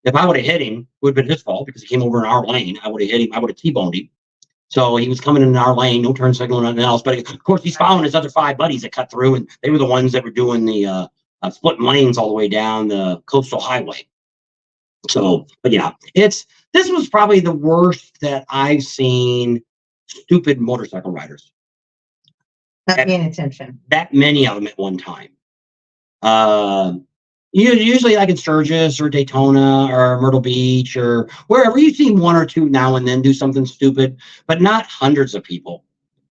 If I would have hit him, it would have been his fault because he came over in our lane. I would have hit him. I would have T-boned him. So he was coming in our lane, no turn signal, nothing else. But of course, he's following his other 5 buddies that cut through, and they were the ones that were doing the splitting lanes all the way down the coastal highway. So, but yeah, this was probably the worst that I've seen stupid motorcycle riders. Not paying attention. That many of them at one time. Usually like in Sturgis or Daytona or Myrtle Beach or wherever, you see 1 or 2 now and then do something stupid, but not hundreds of people.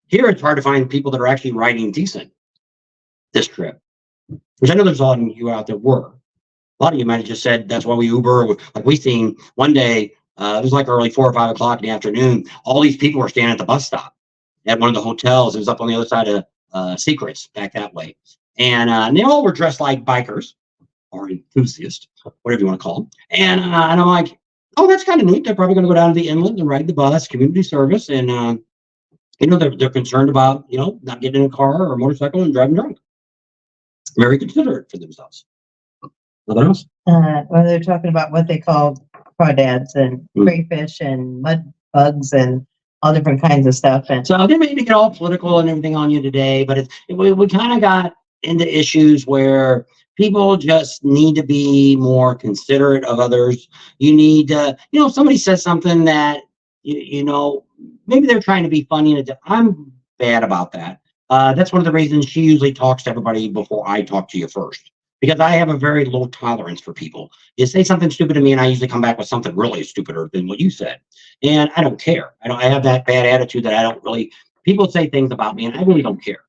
Here, it's hard to find people that are actually riding decent this trip. Which I know there's a lot of you out there were. A lot of you might have just said, that's why we Uber. Like we seen one day, it was like early 4 or 5 o'clock in the afternoon. All these people were standing at the bus stop at one of the hotels. It was up on the other side of Secrets, back that way. And they all were dressed like bikers or enthusiasts, whatever you want to call them. And I'm like, oh, that's kind of neat. They're probably going to go down to the inlet and ride the bus, community service. And, you know, they're concerned about, you know, not getting in a car or a motorcycle and driving drunk. Very considerate for themselves. Nothing else? Well, they're talking about what they call crawdads and crayfish and mud bugs and all different kinds of stuff. And so they may get all political and everything on you today, but we kind of got into issues where people just need to be more considerate of others. You need to, you know, if somebody says something that, you know, maybe they're trying to be funny. And I'm bad about that. That's one of the reasons she usually talks to everybody before I talk to you first. Because I have a very low tolerance for people. You say something stupid to me, and I usually come back with something really stupider than what you said. And I don't care. I have that bad attitude that I don't really. People say things about me, and I really don't care.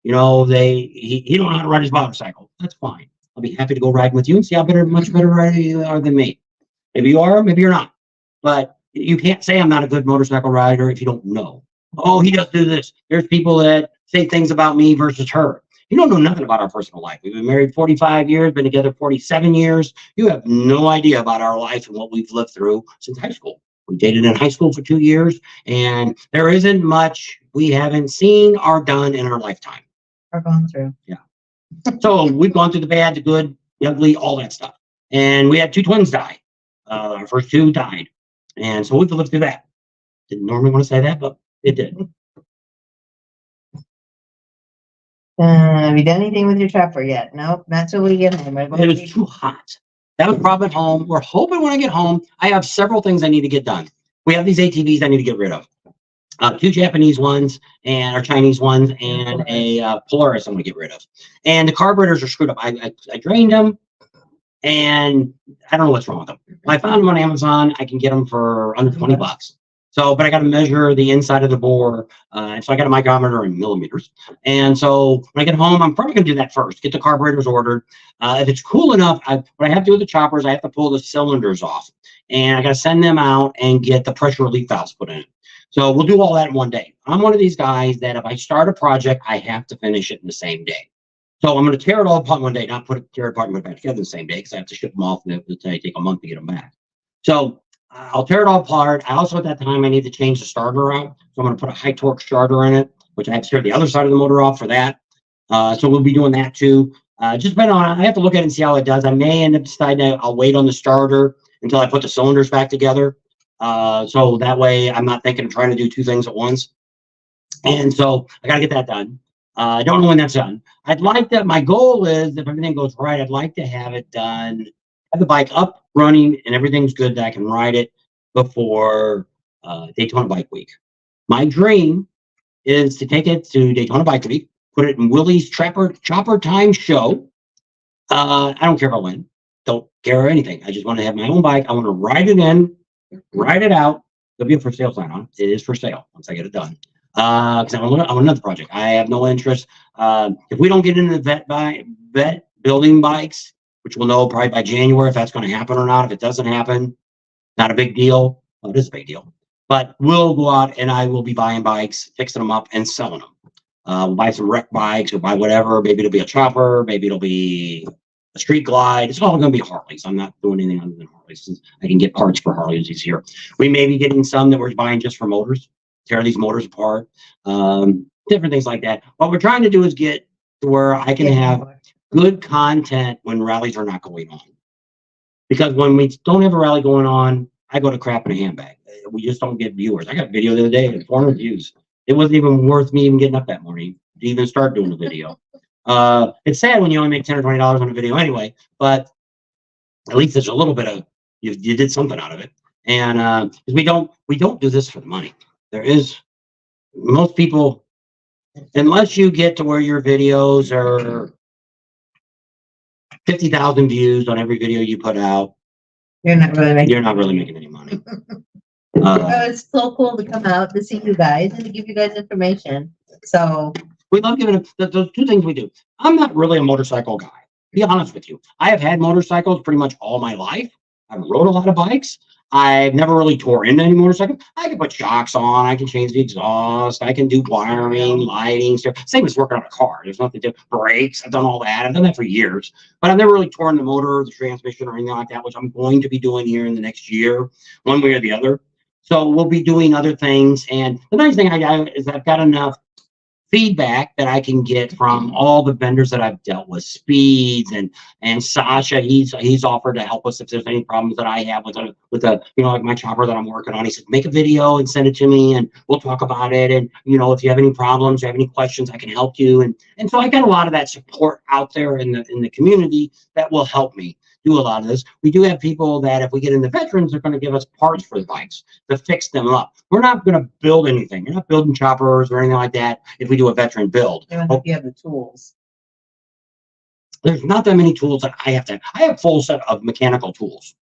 You know, he don't know how to ride his motorcycle. That's fine. I'll be happy to go riding with you and see how much better rider you are than me. Maybe you are, maybe you're not. But you can't say I'm not a good motorcycle rider if you don't know. Oh, he does do this. There's people that say things about me versus her. You don't know nothing about our personal life. We've been married 45 years, been together 47 years. You have no idea about our life and what we've lived through since high school. We dated in high school for 2 years, and there isn't much we haven't seen or done in our lifetime. Or gone through. Yeah. So we've gone through the bad, the good, the ugly, all that stuff. And we had 2 twins die. Our first 2 died. And so we've lived through that. Didn't normally want to say that, but it did. Have you done anything with your chopper yet? Nope, not till we get home. It was too hot. That was problem at home. We're hoping when I get home, I have several things I need to get done. We have these ATVs I need to get rid of. 2 Japanese ones or Chinese ones and a Polaris I'm going to get rid of. And the carburetors are screwed up. I drained them and I don't know what's wrong with them. I found them on Amazon. I can get them for under 20 bucks. So, but I got to measure the inside of the bore. So I got a micrometer in millimeters. And so when I get home, I'm probably going to do that first, get the carburetors ordered. If it's cool enough, what I have to do with the choppers, I have to pull the cylinders off. And I got to send them out and get the pressure relief valves put in. So we'll do all that in one day. I'm one of these guys that if I start a project, I have to finish it in the same day. So I'm going to tear it all apart one day, not tear it apart and put it back together the same day because I have to ship them off and it'll take a month to get them back. So I'll tear it all apart. I also, at that time, I need to change the starter out. So I'm going to put a high torque starter in it, which I have to tear the other side of the motor off for that. So we'll be doing that too. Just depending on, I have to look at it and see how it does. I may end up deciding I'll wait on the starter until I put the cylinders back together. So that way I'm not thinking of trying to do 2 things at once. And so I got to get that done. I don't know when that's done. I'd like that. My goal is, if everything goes right, I'd like to have it done, have the bike up, running, and everything's good that I can ride it before Daytona Bike Week. My dream is to take it to Daytona Bike Week, put it in Willie's Chopper Time show. I don't care if I win. Don't care anything. I just want to have my own bike. I want to ride it in, ride it out. There'll be a for sale sign on. It is for sale once I get it done. Because I want another project. I have no interest. If we don't get into the vet building bikes, which we'll know probably by January if that's going to happen or not. If it doesn't happen, not a big deal. Well, it is a big deal. But we'll go out and I will be buying bikes, fixing them up, and selling them. We'll buy some wreck bikes or buy whatever. Maybe it'll be a chopper. Maybe it'll be a street glide. It's all going to be Harleys. I'm not doing anything other than Harleys. Since I can get parts for Harleys easier. We may be getting some that we're buying just for motors. Tear these motors apart, different things like that. What we're trying to do is get to where I can have good content when rallies are not going on. Because when we don't have a rally going on, I go to crap in a handbag. We just don't get viewers. I got a video the other day and 400 views. It wasn't even worth me even getting up that morning to even start doing a video. It's sad when you only make $10 or $20 on a video anyway, but at least there's a little bit of you did something out of it. And we don't do this for the money. There is, most people, unless you get to where your videos are 50,000 views on every video you put out, you're not really making any money. It's so cool to come out to see you guys and to give you guys information. So we love giving it. Those 2 things we do. I'm not really a motorcycle guy. Be honest with you. I have had motorcycles pretty much all my life. I've rode a lot of bikes. I've never really tore into any motorcycle. I can put shocks on. I can change the exhaust. I can do wiring, lighting, stuff. Same as working on a car. There's nothing to do. Brakes. I've done all that. I've done that for years. But I've never really torn the motor or the transmission or anything like that, which I'm going to be doing here in the next year, one way or the other. So we'll be doing other things. And the nice thing I got is I've got enough feedback that I can get from all the vendors that I've dealt with, Speeds and Sasha. He's offered to help us if there's any problems that I have with a like my chopper that I'm working on. He said, make a video and send it to me and we'll talk about it. And if you have any problems, you have any questions, I can help you. And so I got a lot of that support out there in the community that will help me do a lot of this. We do have people that if we get into veterans, they're going to give us parts for the bikes to fix them up. We're not going to build anything. You're not building choppers or anything like that if we do a veteran build. I don't know if you have the tools. There's not that many tools that I have to have. I have a full set of mechanical tools.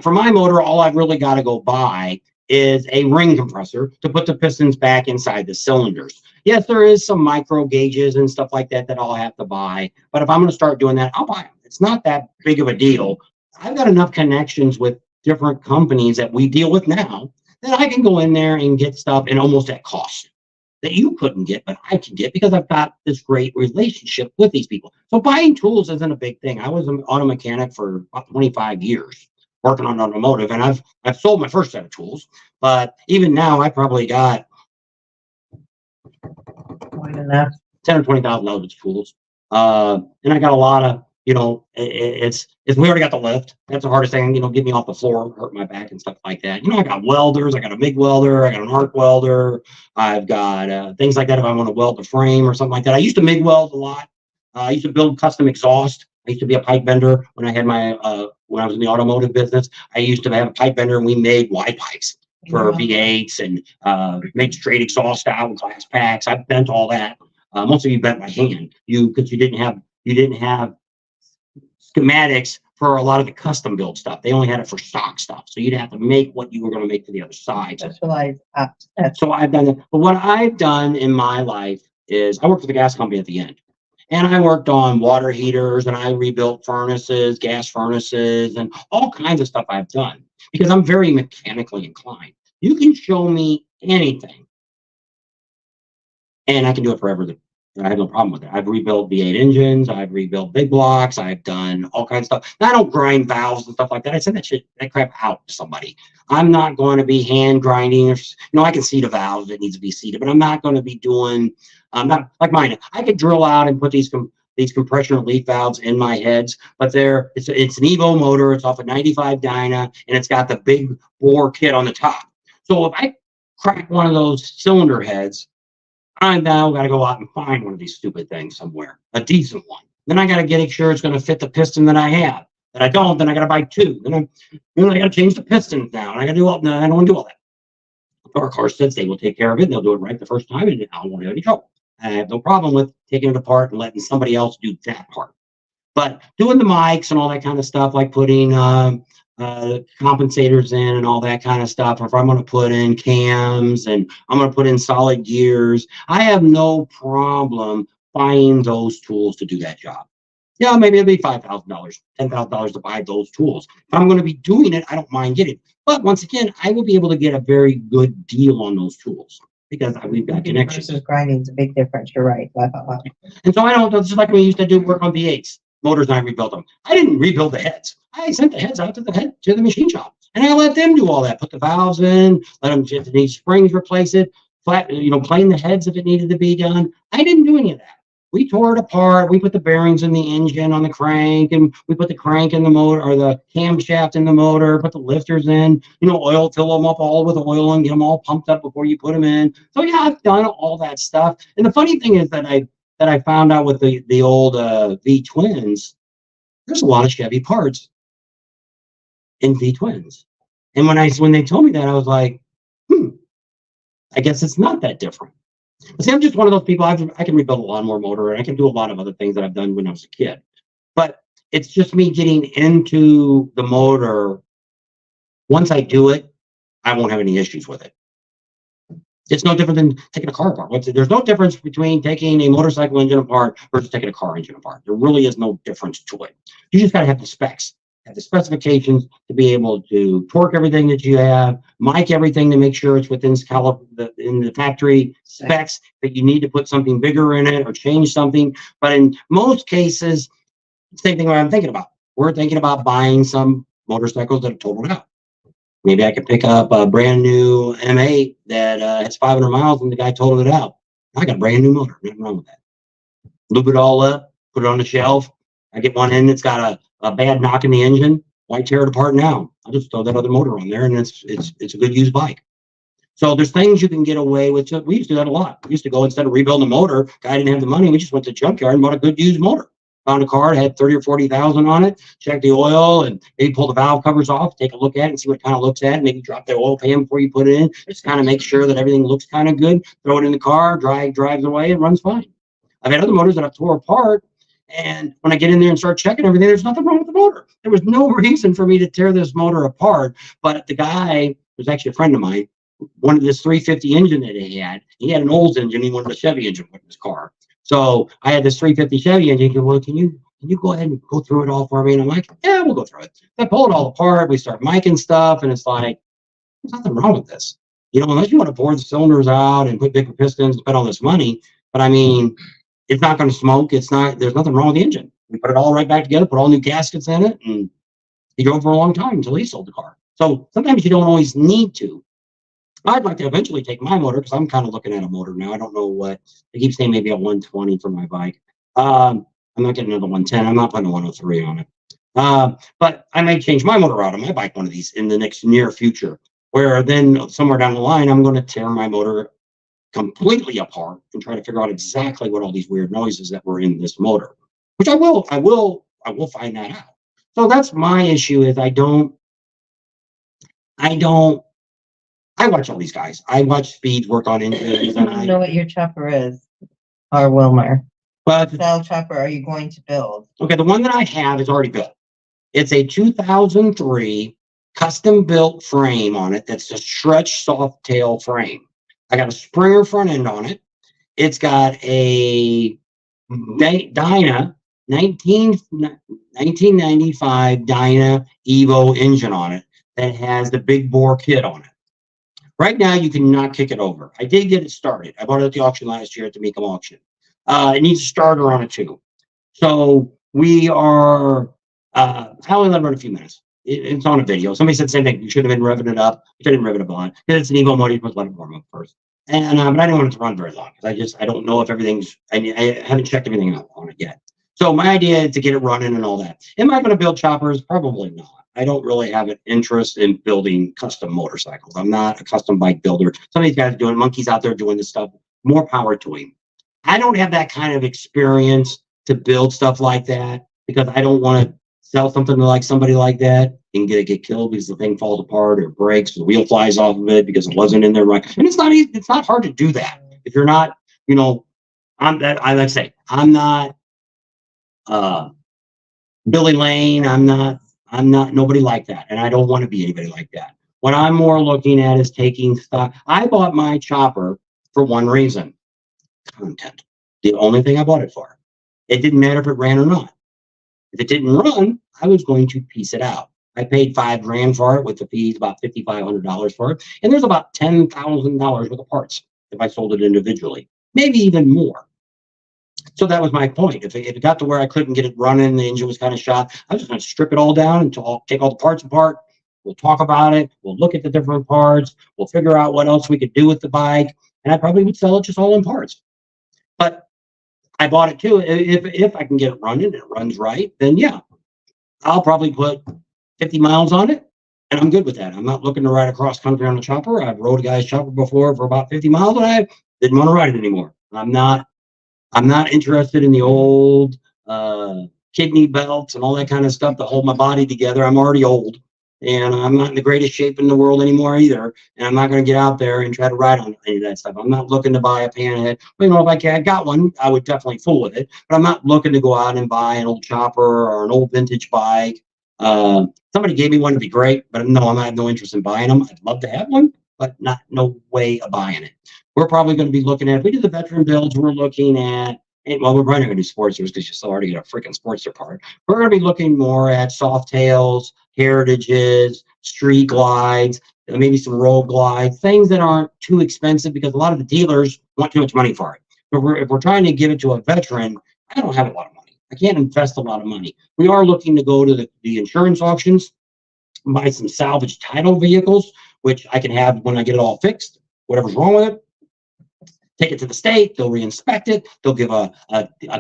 For my motor, all I've really got to go buy is a ring compressor to put the pistons back inside the cylinders. Yes, there is some micro gauges and stuff like that I'll have to buy. But if I'm going to start doing that, I'll buy them. It's not that big of a deal. I've got enough connections with different companies that we deal with now that I can go in there and get stuff and almost at cost that you couldn't get, but I can get because I've got this great relationship with these people. So buying tools isn't a big thing. I was an auto mechanic for about 25 years working on automotive, and I've sold my first set of tools, but even now I probably got more than enough. $10,000 or $20,000 of tools. And I got a lot of, it's we already got the lift. That's the hardest thing, get me off the floor, hurt my back and stuff like that. I got welders, I got a MIG welder, I got an arc welder, I've got things like that if I want to weld the frame or something like that. I used to MIG weld a lot. I used to build custom exhaust. I used to be a pipe bender when I had my when I was in the automotive business. I used to have a pipe bender and we made wide pipes for V8s and made straight exhaust out with glass packs. I bent all that. Most of you bent by hand. Because you didn't have schematics for a lot of the custom build stuff. They only had it for stock stuff. So you'd have to make what you were going to make for the other side. So I've done it. But what I've done in my life is I worked for the gas company at the end. And I worked on water heaters and I rebuilt furnaces, gas furnaces, and all kinds of stuff I've done because I'm very mechanically inclined. You can show me anything and I can do it forever. I have no problem with it. I've rebuilt V8 engines. I've rebuilt big blocks. I've done all kinds of stuff. Now, I don't grind valves and stuff like that. I send that crap out to somebody. I'm not going to be hand grinding. I can seat a valve that needs to be seated, but I'm not going to be doing. Not like mine. I could drill out and put these compression relief valves in my heads, but it's an Evo motor. It's off a 95 Dyna, and it's got the big bore kit on the top. So if I crack one of those cylinder heads, I now got to go out and find one of these stupid things somewhere, a decent one. Then I got to get sure it's going to fit the piston that I have. That I don't, then I got to buy two. Then I got to change the pistons now, and I got to do all. No, I don't want to do all that. Our car says they will take care of it. And they'll do it right the first time, and I won't have any trouble. I have no problem with taking it apart and letting somebody else do that part. But doing the mics and all that kind of stuff, like putting compensators in and all that kind of stuff, or if I'm going to put in cams and I'm going to put in solid gears, I have no problem buying those tools to do that job. Yeah, maybe it'll be $5,000, $10,000 to buy those tools. If I'm going to be doing it, I don't mind getting it. But once again, I will be able to get a very good deal on those tools because we've got connections. Versus grinding is a big difference. You're right. And so I don't. It's just like we used to do work on V8s. Motors, and I rebuilt them. I didn't rebuild the heads. I sent the heads out to the machine shop, and I let them do all that. Put the valves in, let them if it needs springs, replace it, plane the heads if it needed to be done. I didn't do any of that. We tore it apart. We put the bearings in the engine on the crank, and we put the crank in the motor or the camshaft in the motor. Put the lifters in. Oil, fill them up all with oil and get them all pumped up before you put them in. So yeah, I've done all that stuff. And the funny thing is that I found out with the old V twins, there's a lot of Chevy parts in V twins. And when they told me that, I was like, I guess it's not that different. But see, I'm just one of those people. I can rebuild a lawnmower motor, and I can do a lot of other things that I've done when I was a kid. But it's just me getting into the motor. Once I do it, I won't have any issues with it. It's no different than taking a car apart. There's no difference between taking a motorcycle engine apart versus taking a car engine apart. There really is no difference to it. You just got to have the specs, have the specifications to be able to torque everything that you have, mic everything to make sure it's within in the factory specs, that you need to put something bigger in it or change something. But in most cases, same thing what I'm thinking about. We're thinking about buying some motorcycles that are totaled out. Maybe I could pick up a brand new M8 that has 500 miles and the guy totaled it out. I got a brand new motor. Nothing wrong with that. Loop it all up, put it on the shelf. I get one in that's got a bad knock in the engine. Why tear it apart now? I'll just throw that other motor on there and it's a good used bike. So there's things you can get away with. We used to do that a lot. We used to go, instead of rebuilding a motor, guy didn't have the money, we just went to the junkyard and bought a good used motor. Found a car, had 30 or 40,000 on it, check the oil and maybe pull the valve covers off, take a look at it and see what it kind of looks at, maybe drop the oil pan before you put it in, just kind of make sure that everything looks kind of good, throw it in the car, drives away and runs fine. I've had other motors that I've tore apart, and when I get in there and start checking everything, there's nothing wrong with the motor. There was no reason for me to tear this motor apart, but the guy was actually a friend of mine, wanted this 350 engine that he had an Olds engine, he wanted a Chevy engine with his car. So I had this 350 Chevy engine. He said, well, can you go ahead and go through it all for me? And I'm like, yeah, we'll go through it. I pull it all apart. We start micing stuff. And it's like, there's nothing wrong with this. Unless you want to bore the cylinders out and put bigger pistons and spend all this money. But I mean, it's not going to smoke. There's nothing wrong with the engine. We put it all right back together, put all new gaskets in it. And he drove for a long time until he sold the car. So sometimes you don't always need to. I'd like to eventually take my motor because I'm kind of looking at a motor now. I don't know what. I keep saying maybe a 120 for my bike. I'm not getting another 110. I'm not putting a 103 on it. But I might change my motor out on my bike one of these in the next near future, where then somewhere down the line, I'm going to tear my motor completely apart and try to figure out exactly what all these weird noises that were in this motor, which I will find that out. So that's my issue is I watch all these guys. I watch speeds work on engines, and I don't know what your chopper is, or Wilmer. But What style chopper are you going to build? okay, the one that I have is already built. It's a 2003 custom built frame on it. That's a stretch soft tail frame. I got a Springer front end on it. It's got a Dyna 1995 Dyna Evo engine on it that has the big bore kit on it. Right now, you cannot kick it over. I did get it started. I bought it at the auction last year at the Mecum auction. It needs a starter on it too. So we are, I only let it run a few minutes. It's on a video. Somebody said the same thing. You should have been revving it up. You shouldn't rev it up on because it's an Evo motor. You must let it warm up first. And but I didn't want it to run very long because I don't know if everything's. I haven't checked everything out on it yet. So my idea is to get it running and all that. Am I going to build choppers? Probably not. I don't really have an interest in building custom motorcycles. I'm not a custom bike builder. Some of these guys are doing monkeys out there doing this stuff. More power to him. I don't have that kind of experience to build stuff like that because I don't want to sell something to like somebody like that and get killed because the thing falls apart or breaks, the wheel flies off of it because it wasn't in there right. And it's not easy, it's not hard to do that if you're not, I like to say I'm not Billy Lane. I'm not nobody like that, and I don't want to be anybody like that. What I'm more looking at is taking stock. I bought my chopper for one reason. Content. The only thing I bought it for. It didn't matter if it ran or not. If it didn't run, I was going to piece it out. I paid $5,000 for it with the fees, about $5,500 for it. And there's about $10,000 worth of parts if I sold it individually, maybe even more. So that was my point. If it got to where I couldn't get it running, the engine was kind of shot, I was just going to strip it all down and take all the parts apart. We'll talk about it. We'll look at the different parts. We'll figure out what else we could do with the bike. And I probably would sell it just all in parts. But I bought it too. If I can get it running and it runs right, then yeah, I'll probably put 50 miles on it and I'm good with that. I'm not looking to ride across country on a chopper. I've rode a guy's chopper before for about 50 miles and I didn't want to ride it anymore. I'm not interested in the old kidney belts and all that kind of stuff to hold my body together. I'm already old and I'm not in the greatest shape in the world anymore either. And I'm not going to get out there and try to ride on any of that stuff. I'm not looking to buy a panhead. Well, if I got one, I would definitely fool with it. But I'm not looking to go out and buy an old chopper or an old vintage bike. Somebody gave me one to be great, but no, I have no interest in buying them. I'd love to have one, but no way of buying it. We're probably going to be looking at, if we do the veteran builds, we're looking at, well, we're probably going to do Sportsters because you still already get a freaking Sportster part. We're going to be looking more at soft tails, heritages, street glides, maybe some road glides, things that aren't too expensive because a lot of the dealers want too much money for it. But if we're trying to give it to a veteran, I don't have a lot of money. I can't invest a lot of money. We are looking to go to the insurance auctions, buy some salvage title vehicles, which I can have when I get it all fixed, whatever's wrong with it. Take it to the state, they'll re-inspect it, they'll give a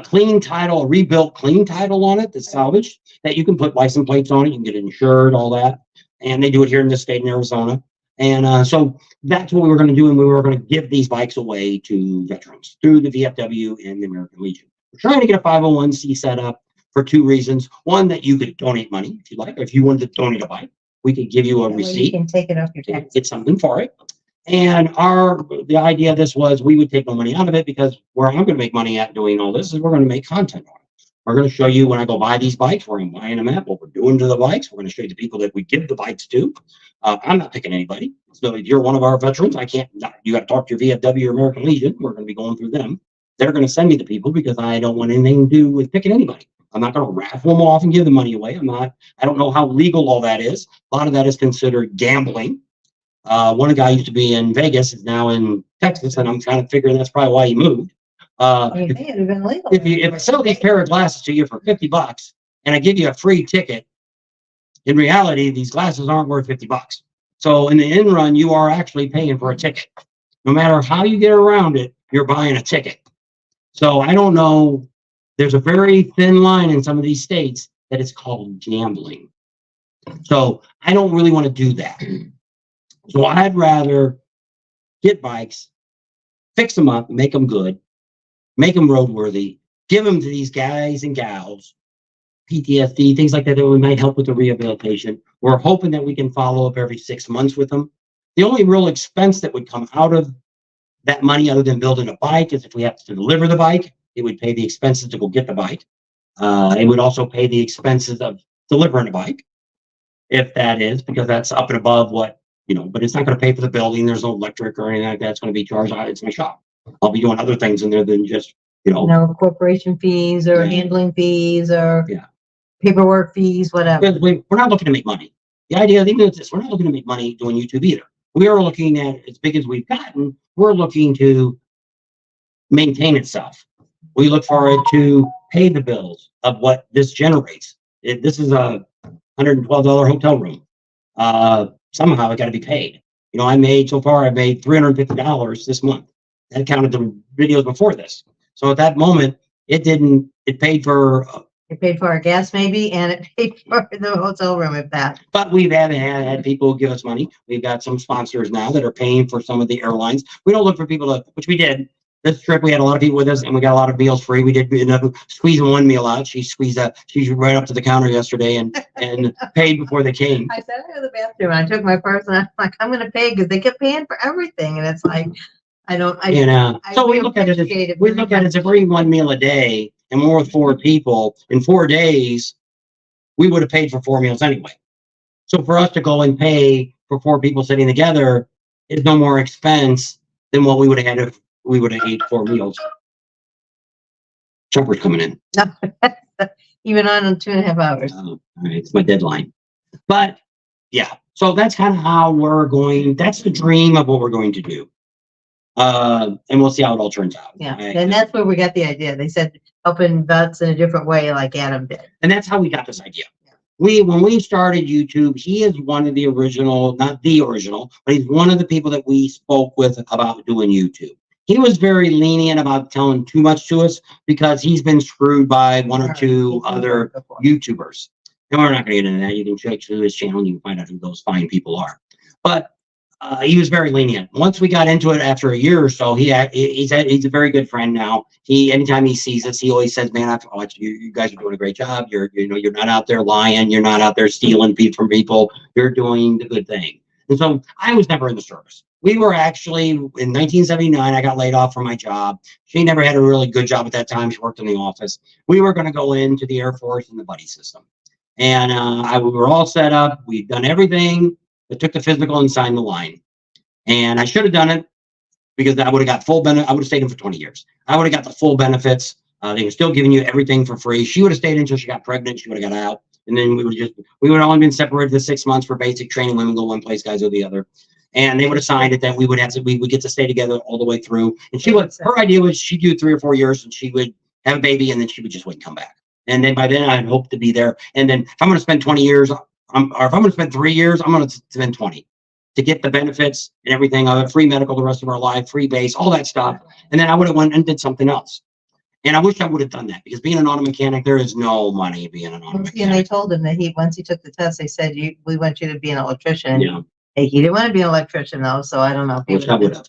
clean title, a rebuilt clean title on it that's salvaged, that you can put license plates on it, you can get it insured, all that. And they do it here in this state in Arizona. And so that's what we were going to do, and we were going to give these bikes away to veterans through the VFW and the American Legion. We're trying to get a 501c set up for two reasons. One, that you could donate money if you like, or if you wanted to donate a bike, we could give you a receipt. You can take it off your tax. Get something for it. And the idea of this was we would take no money out of it because where I'm going to make money at doing all this is we're going to make content on it. We're going to show you when I go buy these bikes, where I'm buying them at, what we're doing to the bikes. We're going to show you the people that we give the bikes to. I'm not picking anybody. So if you're one of our veterans, you got to talk to your VFW or American Legion. We're going to be going through them. They're going to send me the people because I don't want anything to do with picking anybody. I'm not going to raffle them off and give the money away. I don't know how legal all that is. A lot of that is considered gambling. One guy used to be in Vegas, is now in Texas, and I'm kind of figuring that's probably why he moved. If I sell these pair of glasses to you for $50 and I give you a free ticket, in reality, these glasses aren't worth $50. So in the end run, you are actually paying for a ticket. No matter how you get around it, you're buying a ticket. So I don't know there's a very thin line in some of these states that it's called gambling. So I don't really want to do that. So I'd rather get bikes, fix them up, make them good, make them roadworthy, give them to these guys and gals, PTSD, things like that might help with the rehabilitation. We're hoping that we can follow up every 6 months with them. The only real expense that would come out of that money other than building a bike is if we have to deliver the bike, it would pay the expenses to go get the bike. It would also pay the expenses of delivering a bike, if that is, because that's up and above what, but it's not going to pay for the building. There's no electric or anything like that. It's going to be charged out. It's my shop. I'll be doing other things in there than just, No corporation fees or handling fees or paperwork fees, whatever. We're not looking to make money. The idea, even with this, we're not looking to make money doing YouTube either. We are looking at, as big as we've gotten, we're looking to maintain itself. We look for it to pay the bills of what this generates. This is a $112 hotel room. Somehow it got to be paid. I made $350 this month. That counted the videos before this. So at that moment, it paid for. It paid for our gas maybe, and it paid for the hotel room if that. But we've had people give us money. We've got some sponsors now that are paying for some of the airlines. We don't look for people to, which we did. This trip, we had a lot of people with us, and we got a lot of meals free. We did end up squeezing one meal out. She's right up to the counter yesterday and paid before they came. I sat in the bathroom, and I took my purse, and I'm like, I'm going to pay because they kept paying for everything, and it's like, So we look at it as if we're eating one meal a day, and we're with 4 people. In 4 days, we would have paid for 4 meals anyway. So for us to go and pay for 4 people sitting together is no more expense than what we would have had if we would have ate 4 meals. Chopper's coming in. Even on 2.5 hours. All right, it's my deadline. But yeah, so that's kind of how we're going. That's the dream of what we're going to do. And we'll see how it all turns out. Yeah, and that's where we got the idea. They said helping vets in a different way, like Adam did. And that's how we got this idea. When we started YouTube, he is one of the original, not the original, but he's one of the people that we spoke with about doing YouTube. He was very lenient about telling too much to us because he's been screwed by 1 or 2 other YouTubers. And we're not going to get into that. You can check through his channel and you can find out who those fine people are. But he was very lenient. Once we got into it after a year or so, he's a very good friend now. Anytime he sees us, he always says, "Man, you guys are doing a great job. You're not out there lying. You're not out there stealing from people. You're doing the good thing." And so I was never in the service. We were actually, in 1979, I got laid off from my job. She never had a really good job at that time. She worked in the office. We were going to go into the Air Force in the buddy system. And we were all set up. We'd done everything. I took the physical and signed the line. And I should have done it because I would have got full benefit. I would have stayed in for 20 years. I would have got the full benefits. They were still giving you everything for free. She would have stayed until she got pregnant. She would have got out. And then we would have only been separated for 6 months for basic training. Women go one place, guys go the other. And they would have signed it that we would get to stay together all the way through. And her idea was she'd do 3 or 4 years and she would have a baby and then she would just wait and come back. And then by then I'd hope to be there. And then if I'm going to spend 20 years, or if I'm going to spend 3 years, I'm going to spend 20 to get the benefits and everything. Free medical the rest of our life, free base, all that stuff. And then I would have went and did something else. And I wish I would have done that because being an auto mechanic, there is no money being an auto mechanic. And they told him that once he took the test, they said, we want you to be an electrician. Yeah. Hey, he didn't want to be an electrician though, so I don't know. Which I would have.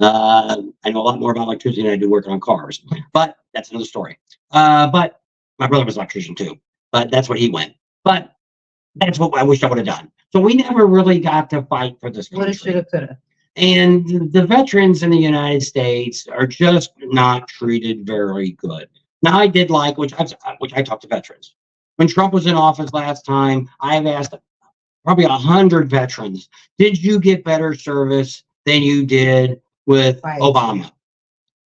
I know a lot more about electricity than I do working on cars, but that's another story. But my brother was an electrician too, but that's where he went. But that's what I wish I would have done. So we never really got to fight for this country. What should have, could have. And the veterans in the United States are just not treated very good. Now I did like, which I talked to veterans. When Trump was in office last time, I've asked probably 100 veterans, did you get better service than you did with Obama?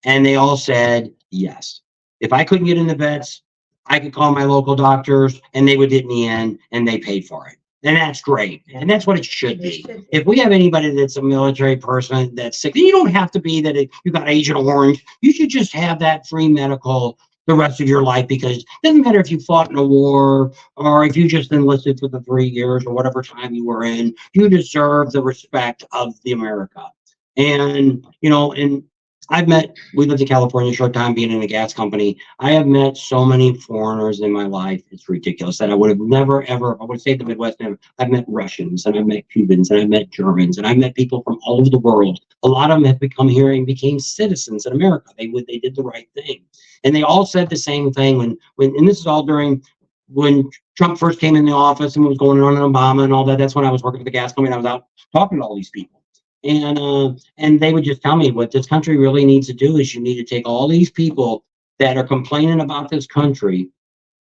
And they all said yes. If I couldn't get in the vets, I could call my local doctors and they would get me in and they paid for it. And that's great. And that's what it should be. If we have anybody that's a military person that's sick, you don't have to be that you got Agent Orange. You should just have that free medical the rest of your life, because it doesn't matter if you fought in a war or if you just enlisted for the 3 years or whatever time you were in. You deserve the respect of the America. And, and we lived in California a short time being in a gas company. I have met so many foreigners in my life. It's ridiculous that I would have never, ever, I would say the Midwest, never. I've met Russians and I've met Cubans and I've met Germans and I've met people from all over the world. A lot of them have become here and became citizens in America. They did the right thing. And they all said the same thing and this is all during when Trump first came in the office and was going on and Obama and all that. That's when I was working for the gas company and I was out talking to all these people. And they would just tell me what this country really needs to do is you need to take all these people that are complaining about this country,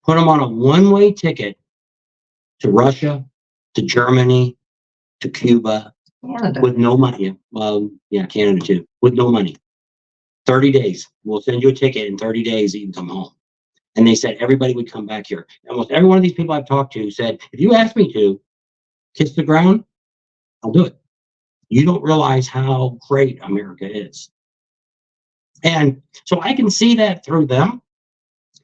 put them on a one-way ticket to Russia, to Germany, to Cuba, Canada. with no money. Well, yeah, Canada too, with no money. 30 days. We'll send you a ticket in 30 days that you can come home. And they said everybody would come back here. Almost every one of these people I've talked to said, if you ask me to kiss the ground, I'll do it. You don't realize how great America is. And so I can see that through them.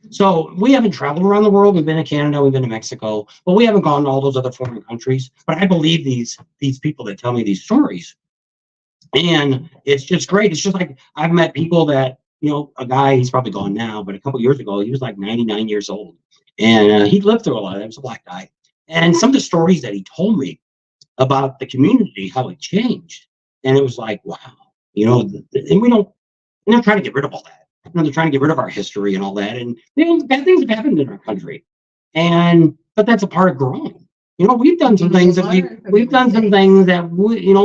So we haven't traveled around the world. We've been to Canada, we've been to Mexico, but we haven't gone to all those other foreign countries. But I believe these people that tell me these stories. And it's just great. It's just like I've met people that, a guy, he's probably gone now, but a couple of years ago, he was like 99 years old. And he lived through a lot of that. He was a black guy. And some of the stories that he told me about the community, how it changed. And it was like, wow, and they're trying to get rid of all that. They're trying to get rid of our history and all that. And bad things have happened in our country. But that's a part of growing. We've done some things that we've done some things that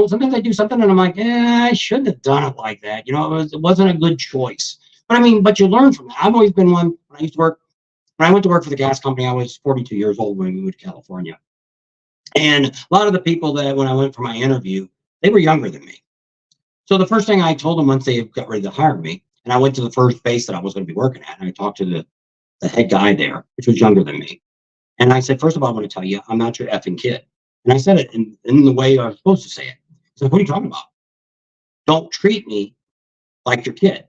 sometimes I do something and I'm like, I shouldn't have done it like that. It wasn't a good choice. But you learn from that. I've always been one when I went to work for the gas company, I was 42 years old when we moved to California. And a lot of the people that when I went for my interview, they were younger than me. So the first thing I told them once they got ready to hire me, and I went to the first base that I was going to be working at, and I talked to the head guy there, which was younger than me. And I said, first of all, I want to tell you, I'm not your effing kid. And I said it in the way I was supposed to say it. So what are you talking about? Don't treat me like your kid.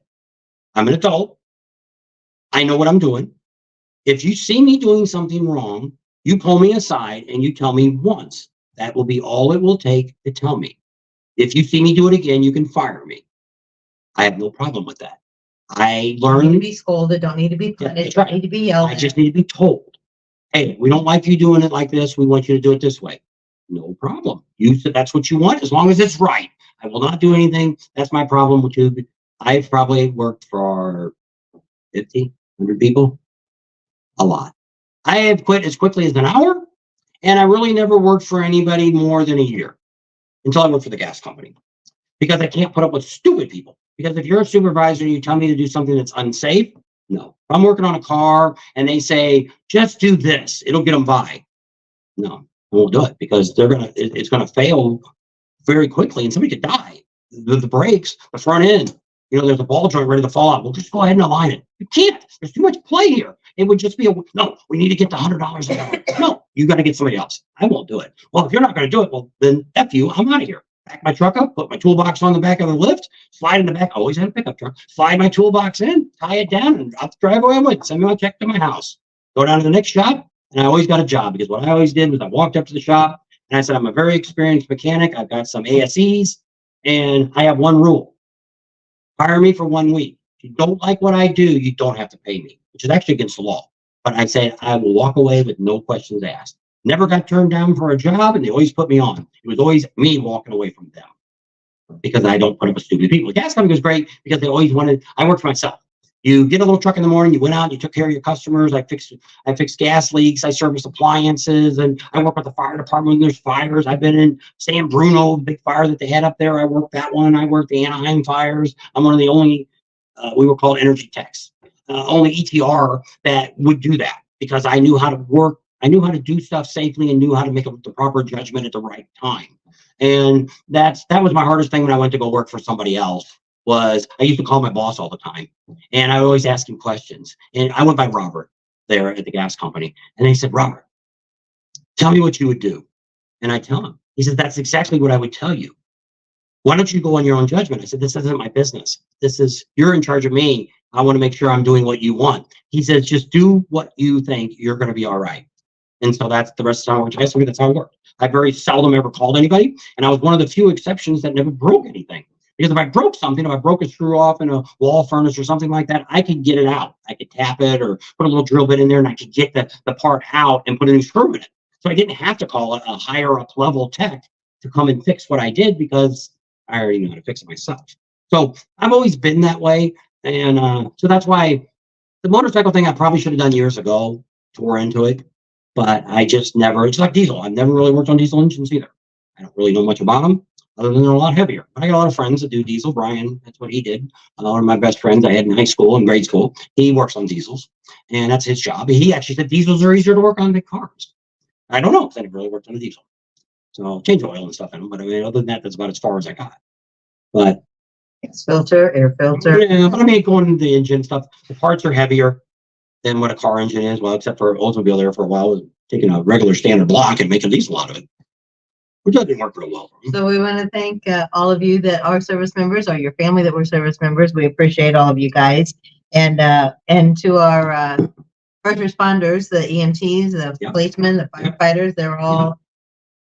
I'm an adult. I know what I'm doing. If you see me doing something wrong, you pull me aside and you tell me once. That will be all it will take to tell me. If you see me do it again, you can fire me. I have no problem with that. I Don't learned need to be scolded, don't need to be punished, right. don't need to be yelled I at. just need to be told, hey, we don't like you doing it like this. We want you to do it this way. No problem. You said that's what you want, as long as it's right. I will not do anything. That's my problem with you. I've probably worked for 50, 100 people. A lot. I have quit as quickly as an hour, and I really never worked for anybody more than a year until I worked for the gas company, because I can't put up with stupid people. Because if you're a supervisor and you tell me to do something that's unsafe, no. If I'm working on a car and they say, just do this, it'll get them by. No, I won't do it, because it's gonna fail very quickly and somebody could die. The brakes, the front end, there's a ball joint ready to fall out. Well, just go ahead and align it. You can't. There's too much play here. It would just be no, we need to get to $100 an hour. No, you got to get somebody else. I won't do it. Well, if you're not going to do it, well, then F you, I'm out of here. Back my truck up, put my toolbox on the back of the lift, slide in the back. I always had a pickup truck. Slide my toolbox in, tie it down, and out the driveway I went. Send me my check to my house. Go down to the next shop, and I always got a job, because what I always did was I walked up to the shop and I said, I'm a very experienced mechanic. I've got some ASEs, and I have one rule. Hire me for 1 week. If you don't like what I do, you don't have to pay me, which is actually against the law. But I said I will walk away with no questions asked. Never got turned down for a job, and they always put me on. It was always me walking away from them, because I don't put up with stupid people. The gas company was great because they always wanted. I worked for myself. You get a little truck in the morning, you went out, you took care of your customers. I fixed gas leaks, I serviced appliances, and I work with the fire department when there's fires. I've been in San Bruno, the big fire that they had up there. I worked that one. I worked the Anaheim fires. I'm one of the only, we were called energy techs, only ETR that would do that, because I knew how to work. I knew how to do stuff safely and knew how to make the proper judgment at the right time. And that was my hardest thing when I went to go work for somebody else. Was I used to call my boss all the time, and I always ask him questions. And I went by Robert there at the gas company, and they said, Robert, tell me what you would do. And I tell him. He said, that's exactly what I would tell you. Why don't you go on your own judgment? I said, this isn't my business. You're in charge of me. I want to make sure I'm doing what you want. He says, just do what you think. You're going to be all right. And so that's the rest of the time I worked. I mean, that's how it worked. I very seldom ever called anybody, and I was one of the few exceptions that never broke anything. Because if I broke something, if I broke a screw off in a wall furnace or something like that, I could get it out. I could tap it or put a little drill bit in there and I could get the part out and put a new screw in it. So I didn't have to call a higher up level tech to come and fix what I did because I already knew how to fix it myself. So I've always been that way. And so that's why the motorcycle thing I probably should have done years ago, tore into it, but I just never, it's like diesel. I've never really worked on diesel engines either. I don't really know much about them other than they're a lot heavier. But I got a lot of friends that do diesel. Brian, that's what he did. One of my best friends I had in high school and grade school, he works on diesels and that's his job. He actually said diesels are easier to work on than cars. I don't know because I never really worked on a diesel. So I'll change oil and stuff in them. But I mean, other than that, that's about as far as I got. But Gas filter, air filter. yeah, but I mean, going into the engine stuff, the parts are heavier than what a car engine is. Well, except for Oldsmobile there for a while, was taking a regular standard block and making diesel out of it, which didn't work real well for me. So we want to thank all of you that are service members or your family that were service members. We appreciate all of you guys. And to our first responders, the EMTs, the policemen, the firefighters, they're all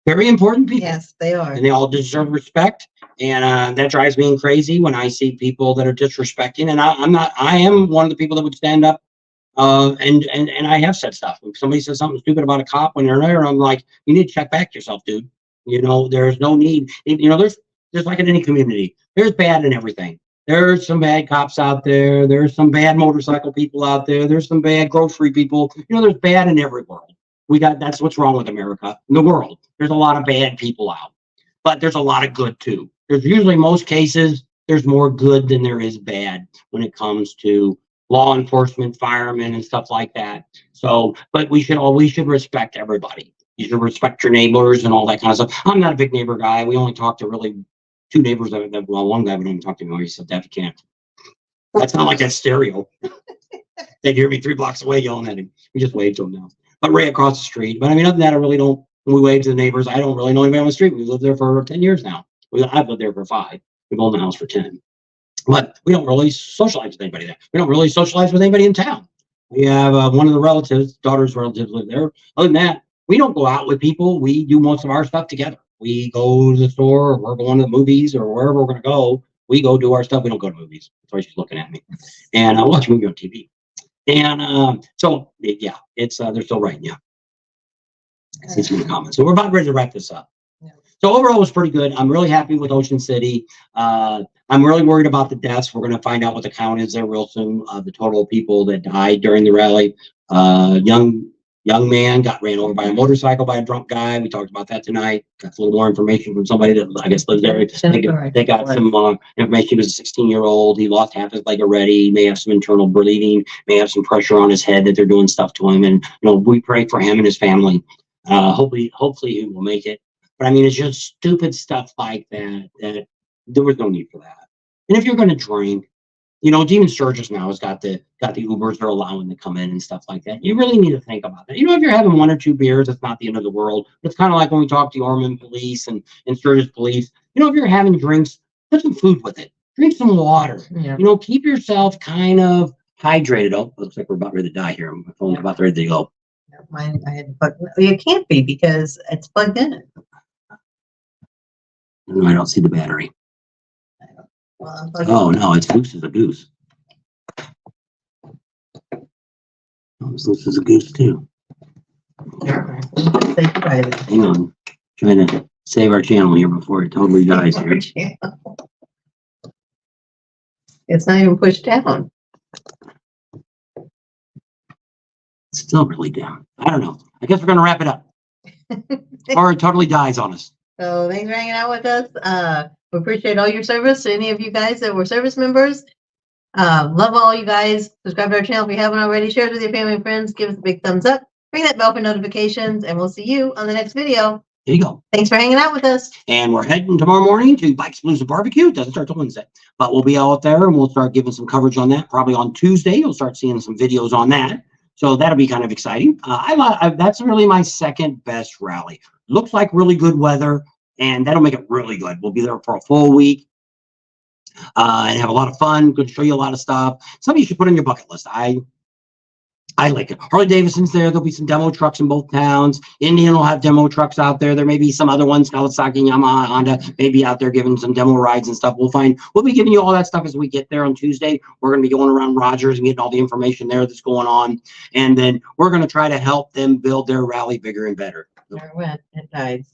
very important people. Yes, they are. And they all deserve respect. And that drives me crazy when I see people that are disrespecting. And I am one of the people that would stand up. And I have said stuff. If somebody says something stupid about a cop when they're there, I'm like, you need to check back yourself, dude. You know, there's no need. You know, there's like in any community, there's bad in everything. There's some bad cops out there. There's some bad motorcycle people out there. There's some bad grocery people. You know, there's bad in every world. That's what's wrong with America, in the world. There's a lot of bad people out, but there's a lot of good too. There's usually most cases, there's more good than there is bad when it comes to law enforcement, firemen, and stuff like that. So, but we should respect everybody. You should respect your neighbors and all that kind of stuff. I'm not a big neighbor guy. We only talk to really two neighbors. Well, one guy we don't even talk to anymore. He said, "Dad, you can't." That's not like that stereo. They'd hear me 3 blocks away yelling at him. We just wave to him now. But right across the street. But I mean, other than that, I really don't. When we wave to the neighbors, I don't really know anybody on the street. We've lived there for 10 years now. I've lived there for 5. We've owned the house for 10. But we don't really socialize with anybody there. We don't really socialize with anybody in town. We have one of the relatives, daughter's relatives live there. Other than that, we don't go out with people. We do most of our stuff together. We go to the store, or we're going to the movies, or wherever we're going to go. We go do our stuff. We don't go to movies. That's why she's looking at me. And I watch a movie on TV. And so, yeah, it's they're still writing, yeah. I see some of the comments. So we're about ready to wrap this up. So overall, it was pretty good. I'm really happy with Ocean City. I'm really worried about the deaths. We're going to find out what the count is there real soon. The total of people that died during the rally. Young man got ran over by a motorcycle by a drunk guy. We talked about that tonight. Got a little more information from somebody that I guess lives there. They got some information. He was a 16-year-old. He lost half his leg already. He may have some internal bleeding. May have some pressure on his head that they're doing stuff to him. And we pray for him and his family. Hopefully he will make it. But I mean, it's just stupid stuff like that, that there was no need for that. And if you're going to drink, Demon Sturgis now has got the Ubers they're allowing to come in and stuff like that. You really need to think about that. If you're having 1 or 2 beers, it's not the end of the world. It's kind of like when we talk to the Ormond police and Sturgis police. If you're having drinks, put some food with it. Drink some water. Yeah. Keep yourself kind of hydrated. Oh, it looks like we're about ready to die here. My phone's about ready to go. Mine, I had to plug. It can't be because it's plugged in. No, I don't see the battery. Well, oh no, it's loose as a goose. It's loose as a goose too. Hang on, trying to save our channel here before it totally dies here. It's not even pushed down. It's still really down. I don't know. I guess we're gonna wrap it up, or it totally dies on us. So thanks for hanging out with us. We appreciate all your service. Any of you guys that were service members, love all you guys. Subscribe to our channel if you haven't already. Share it with your family and friends. Give us a big thumbs up. Ring that bell for notifications, and we'll see you on the next video. There you go. Thanks for hanging out with us. And we're heading tomorrow morning to Bikes, Blues, and Barbecue. It doesn't start till Wednesday, but we'll be out there and we'll start giving some coverage on that. Probably on Tuesday, you'll start seeing some videos on that. So that'll be kind of exciting. That's really my second best rally. Looks like really good weather. And that'll make it really good. We'll be there for a full week and have a lot of fun. Going to show you a lot of stuff. Something you should put on your bucket list. I I like it. Harley Davidson's there. There'll be some demo trucks in both towns. Indian will have demo trucks out there. There may be some other ones, Kawasaki, Yamaha, Honda, maybe out there giving some demo rides and stuff. We'll be giving you all that stuff as we get there on Tuesday. We're going to be going around Rogers and getting all the information there that's going on. And then we're going to try to help them build their rally bigger and better. Where it went, it died.